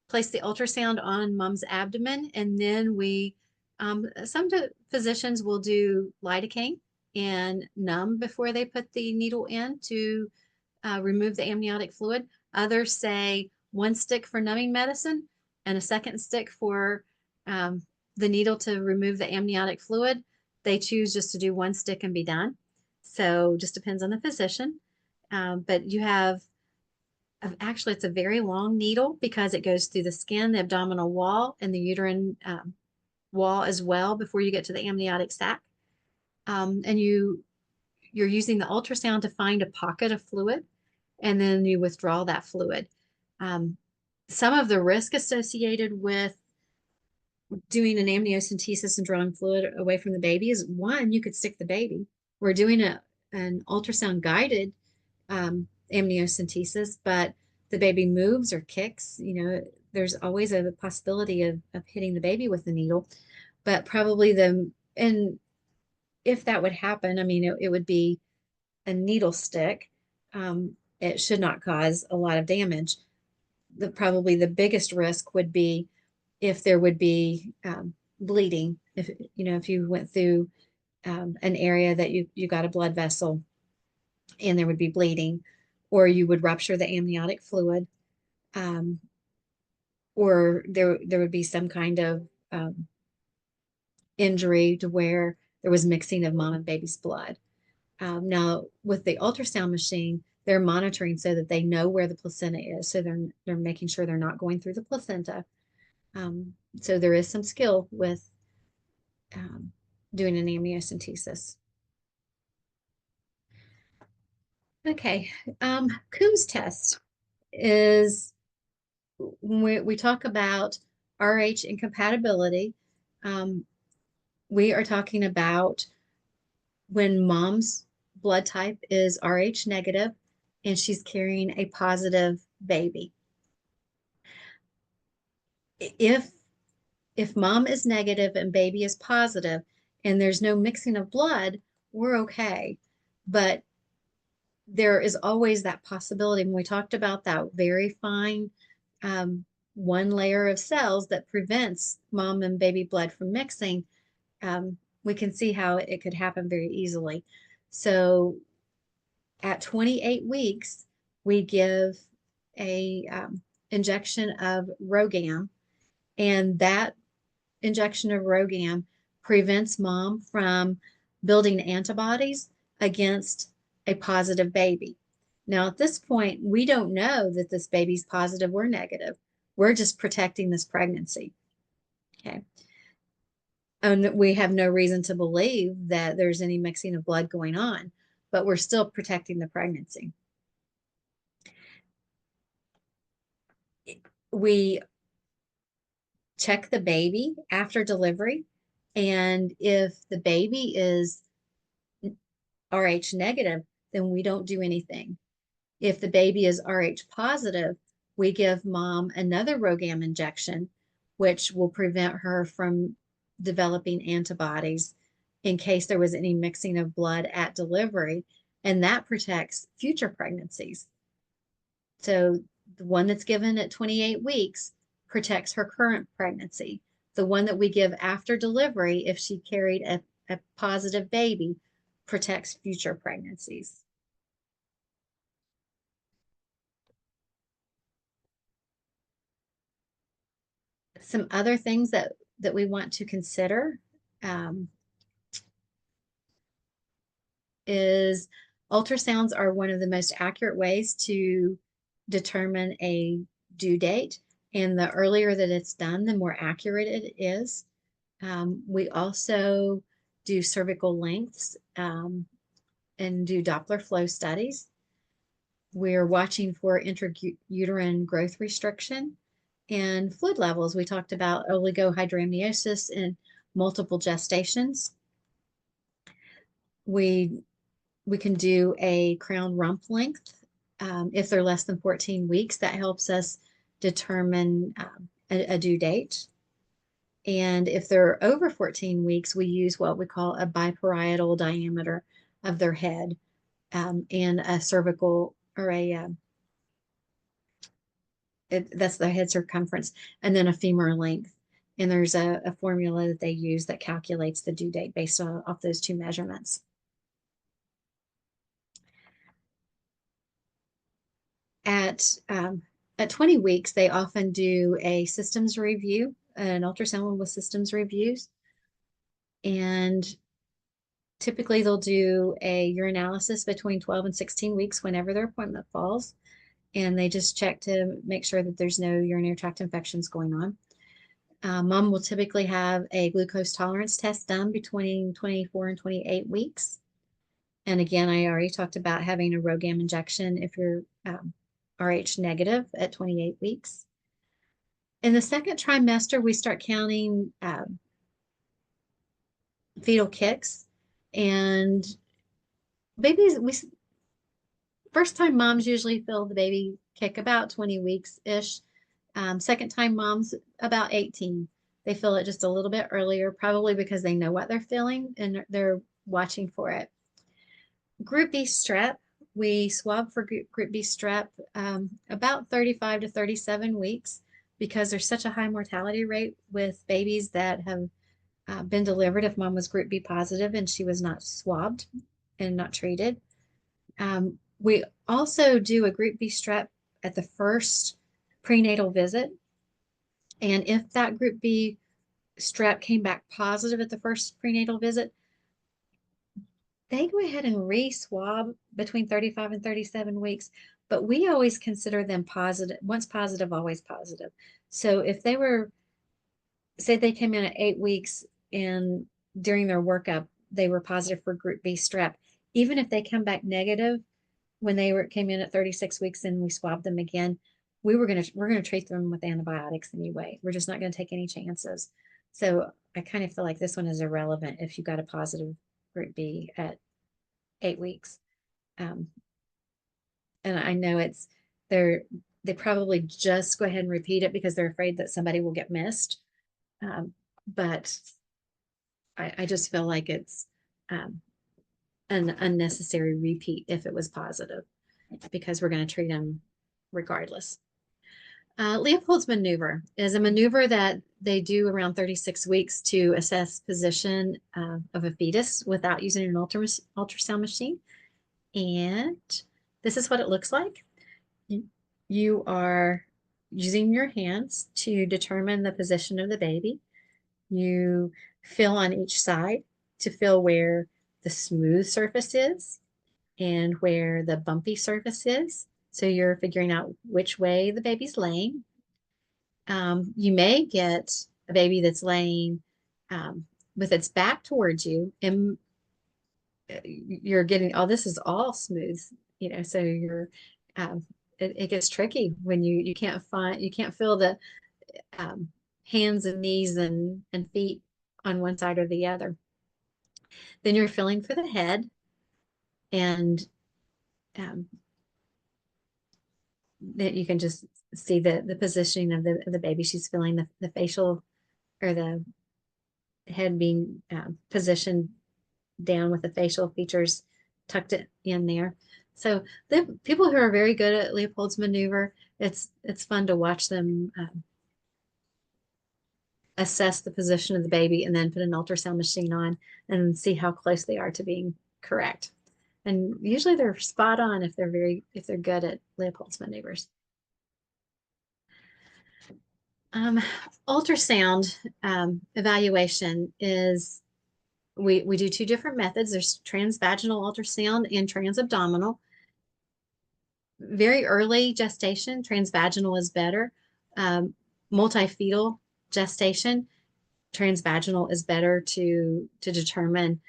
place the ultrasound on mom's abdomen, and then some physicians will do lidocaine and numb before they put the needle in to remove the amniotic fluid. Others say 1 stick for numbing medicine and a 2nd stick for the needle to remove the amniotic fluid. They choose just to do 1 stick and be done. So just depends on the physician. But you have, actually, it's a very long needle because it goes through the skin, the abdominal wall, and the uterine wall as well before you get to the amniotic sac. And you're using the ultrasound to find a pocket of fluid, and then you withdraw that fluid. Some of the risk associated with doing an amniocentesis and drawing fluid away from the baby is, one, you could stick the baby. We're doing an ultrasound guided amniocentesis, but the baby moves or kicks, there's always a possibility of hitting the baby with the needle. But probably and if that would happen, I mean, it would be a needle stick. It should not cause a lot of damage. Probably the biggest risk would be if there would be bleeding. If you went through an area that you got a blood vessel and there would be bleeding, or you would rupture the amniotic fluid, or there would be some kind of injury to where there was mixing of mom and baby's blood. Now, with the ultrasound machine, they're monitoring so that they know where the placenta is. So they're making sure they're not going through the placenta. So there is some skill with doing an amniocentesis. Okay, Coombs test is when we talk about RH incompatibility. We are talking about when mom's blood type is RH negative and she's carrying a positive baby. If mom is negative and baby is positive and there's no mixing of blood, we're okay. But there is always that possibility. When we talked about that very fine 1 layer of cells that prevents mom and baby blood from mixing, we can see how it could happen very easily. So at 28 weeks, we give a injection of RhoGAM, and that injection of RhoGAM prevents mom from building antibodies against a positive baby. Now, at this point, we don't know that this baby's positive or negative. We're just protecting this pregnancy. Okay. And we have no reason to believe that there's any mixing of blood going on, but we're still protecting the pregnancy. We check the baby after delivery, and if the baby is RH negative, then we don't do anything. If the baby is RH positive, we give mom another RhoGAM injection, which will prevent her from developing antibodies in case there was any mixing of blood at delivery, and that protects future pregnancies. So the one that's given at 28 weeks protects her current pregnancy. The one that we give after delivery, if she carried a positive baby, protects future pregnancies. Some other things that we want to consider is ultrasounds are one of the most accurate ways to determine a due date. And the earlier that it's done, the more accurate it is. We also do cervical lengths and do Doppler flow studies. We're watching for intrauterine growth restriction and fluid levels. We talked about oligohydramniosis and multiple gestations. We can do a crown rump length if they're less than 14 weeks. That helps us determine a due date. And if they're over 14 weeks, we use what we call a biparietal diameter of their head and a cervical or that's the head circumference, and then a femur length. And there's a formula that they use that calculates the due date based off those two measurements. At 20 weeks, they often do a systems review, an ultrasound with systems reviews. And typically they'll do a urinalysis between 12 and 16 weeks whenever their appointment falls. And they just check to make sure that there's no urinary tract infections going on. Mom will typically have a glucose tolerance test done between 24 and 28 weeks. And again, I already talked about having a RhoGAM injection if you're RH negative at 28 weeks. In the second trimester, we start counting fetal kicks, and babies, first time moms usually feel the baby kick about 20 weeks-ish. Second time moms about 18. They feel it just a little bit earlier, probably because they know what they're feeling and they're watching for it. Group B strep, we swab for Group B strep about 35 to 37 weeks because there's such a high mortality rate with babies that have been delivered if mom was Group B positive and she was not swabbed and not treated. We also do a Group B strep at the first prenatal visit. And if that Group B strep came back positive at the first prenatal visit, they go ahead and re-swab between 35 and 37 weeks, but we always consider them positive. Once positive, always positive. So if they were, say they came in at 8 weeks and during their workup, they were positive for Group B strep, even if they come back negative when they came in at 36 weeks and we swabbed them again, we're gonna treat them with antibiotics anyway. We're just not gonna take any chances. So I kind of feel like this one is irrelevant if you got a positive Group B at 8 weeks. And I know they probably just go ahead and repeat it because they're afraid that somebody will get missed. But I just feel like it's an unnecessary repeat if it was positive because we're going to treat them regardless. Leopold's maneuver is a maneuver that they do around 36 weeks to assess position of a fetus without using an ultrasound machine. And this is what it looks like. You are using your hands to determine the position of the baby. You feel on each side to feel where the smooth surface is and where the bumpy surface is. So you're figuring out which way the baby's laying. You may get a baby that's laying with its back towards you, and you're getting, oh, this is all smooth, so you're, it gets tricky when you can't feel the hands and knees and feet on one side or the other. Then you're feeling for the head, and that you can just see the positioning of the baby. She's feeling the facial or the head being positioned down with the facial features tucked in there. So the people who are very good at Leopold's maneuver, it's fun to watch them assess the position of the baby and then put an ultrasound machine on and see how close they are to being correct. And usually they're spot on if they're good at Leopold's maneuvers. Ultrasound evaluation is, we do two different methods. There's transvaginal ultrasound and transabdominal. Very early gestation, transvaginal is better. Multifetal gestation, transvaginal is better to determine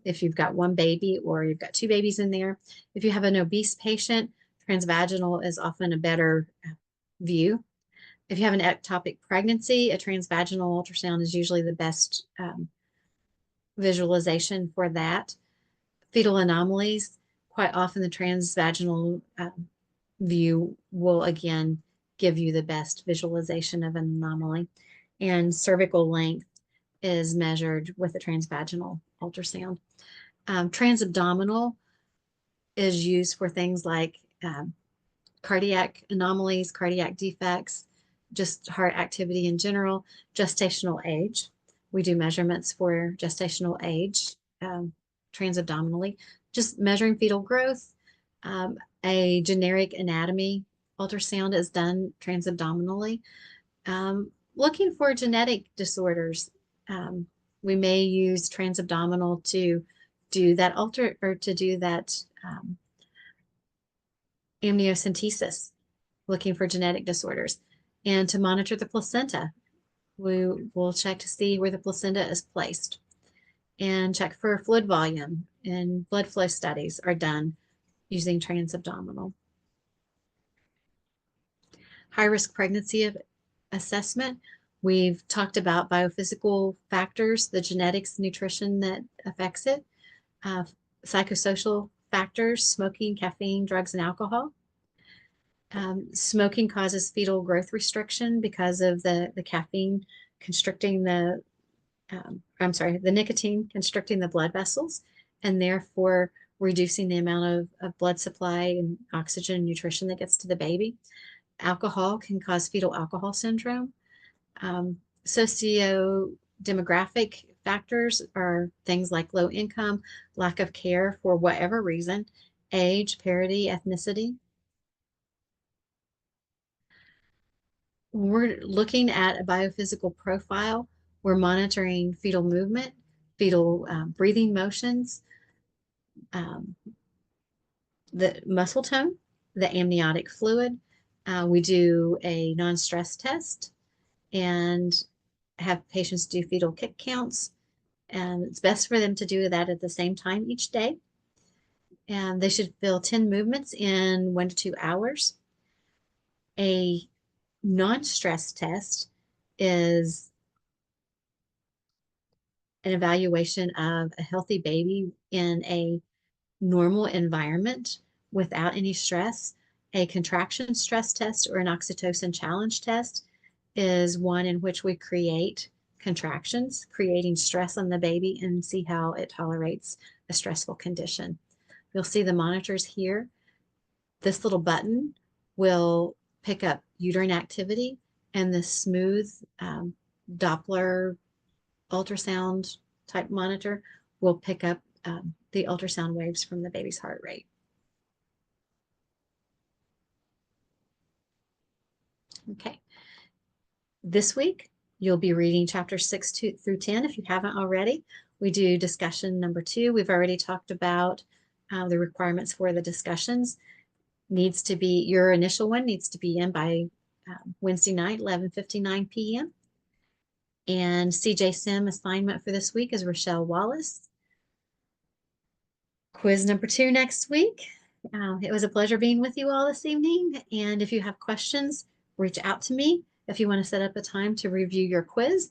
if you've got one baby or you've got two babies in there. If you have an obese patient, transvaginal is often a better view. If you have an ectopic pregnancy, a transvaginal ultrasound is usually the best visualization for that. Fetal anomalies, quite often the transvaginal view will again give you the best visualization of an anomaly. And cervical length is measured with a transvaginal ultrasound. Transabdominal is used for things like cardiac anomalies, cardiac defects, just heart activity in general, gestational age. We do measurements for gestational age transabdominally, just measuring fetal growth. A generic anatomy ultrasound is done transabdominally. Looking for genetic disorders, we may use transabdominal to do that amniocentesis, looking for genetic disorders, and to monitor the placenta. We will check to see where the placenta is placed and check for fluid volume, and blood flow studies are done using transabdominal. High-risk pregnancy assessment. We've talked about biophysical factors, the genetics, nutrition that affects it, psychosocial factors, smoking, caffeine, drugs, and alcohol. Smoking causes fetal growth restriction because of the caffeine constricting the nicotine constricting the blood vessels, and therefore reducing the amount of blood supply and oxygen and nutrition that gets to the baby. Alcohol can cause fetal alcohol syndrome. Socio-demographic factors are things like low income, lack of care for whatever reason, age, parity, ethnicity. When we're looking at a biophysical profile, we're monitoring fetal movement, fetal breathing motions, the muscle tone, the amniotic fluid. We do a non-stress test and have patients do fetal kick counts. And it's best for them to do that at the same time each day. And they should feel 10 movements in 1 to 2 hours. A non-stress test is an evaluation of a healthy baby in a normal environment without any stress. A contraction stress test or an oxytocin challenge test is one in which we create contractions, creating stress on the baby, and see how it tolerates a stressful condition. You'll see the monitors here. This little button will pick up uterine activity, and the smooth Doppler ultrasound type monitor will pick up the ultrasound waves from the baby's heart rate. Okay. This week, you'll be reading chapters 6 through 10 if you haven't already. We do discussion number 2. We've already talked about the requirements for the discussions. Your initial one needs to be in by Wednesday night, 11:59 p.m. And CJ Sim assignment for this week is Rochelle Wallace. Quiz number 2 next week. It was a pleasure being with you all this evening. And if you have questions, reach out to me. If you want to set up a time to review your quiz,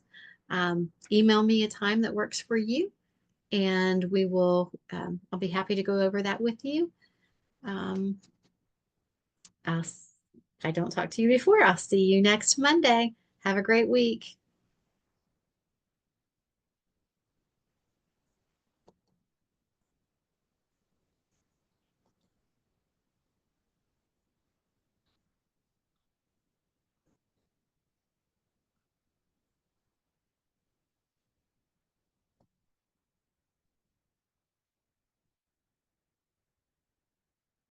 email me a time that works for you, and we will, I'll be happy to go over that with you. If I don't talk to you before, I'll see you next Monday. Have a great week.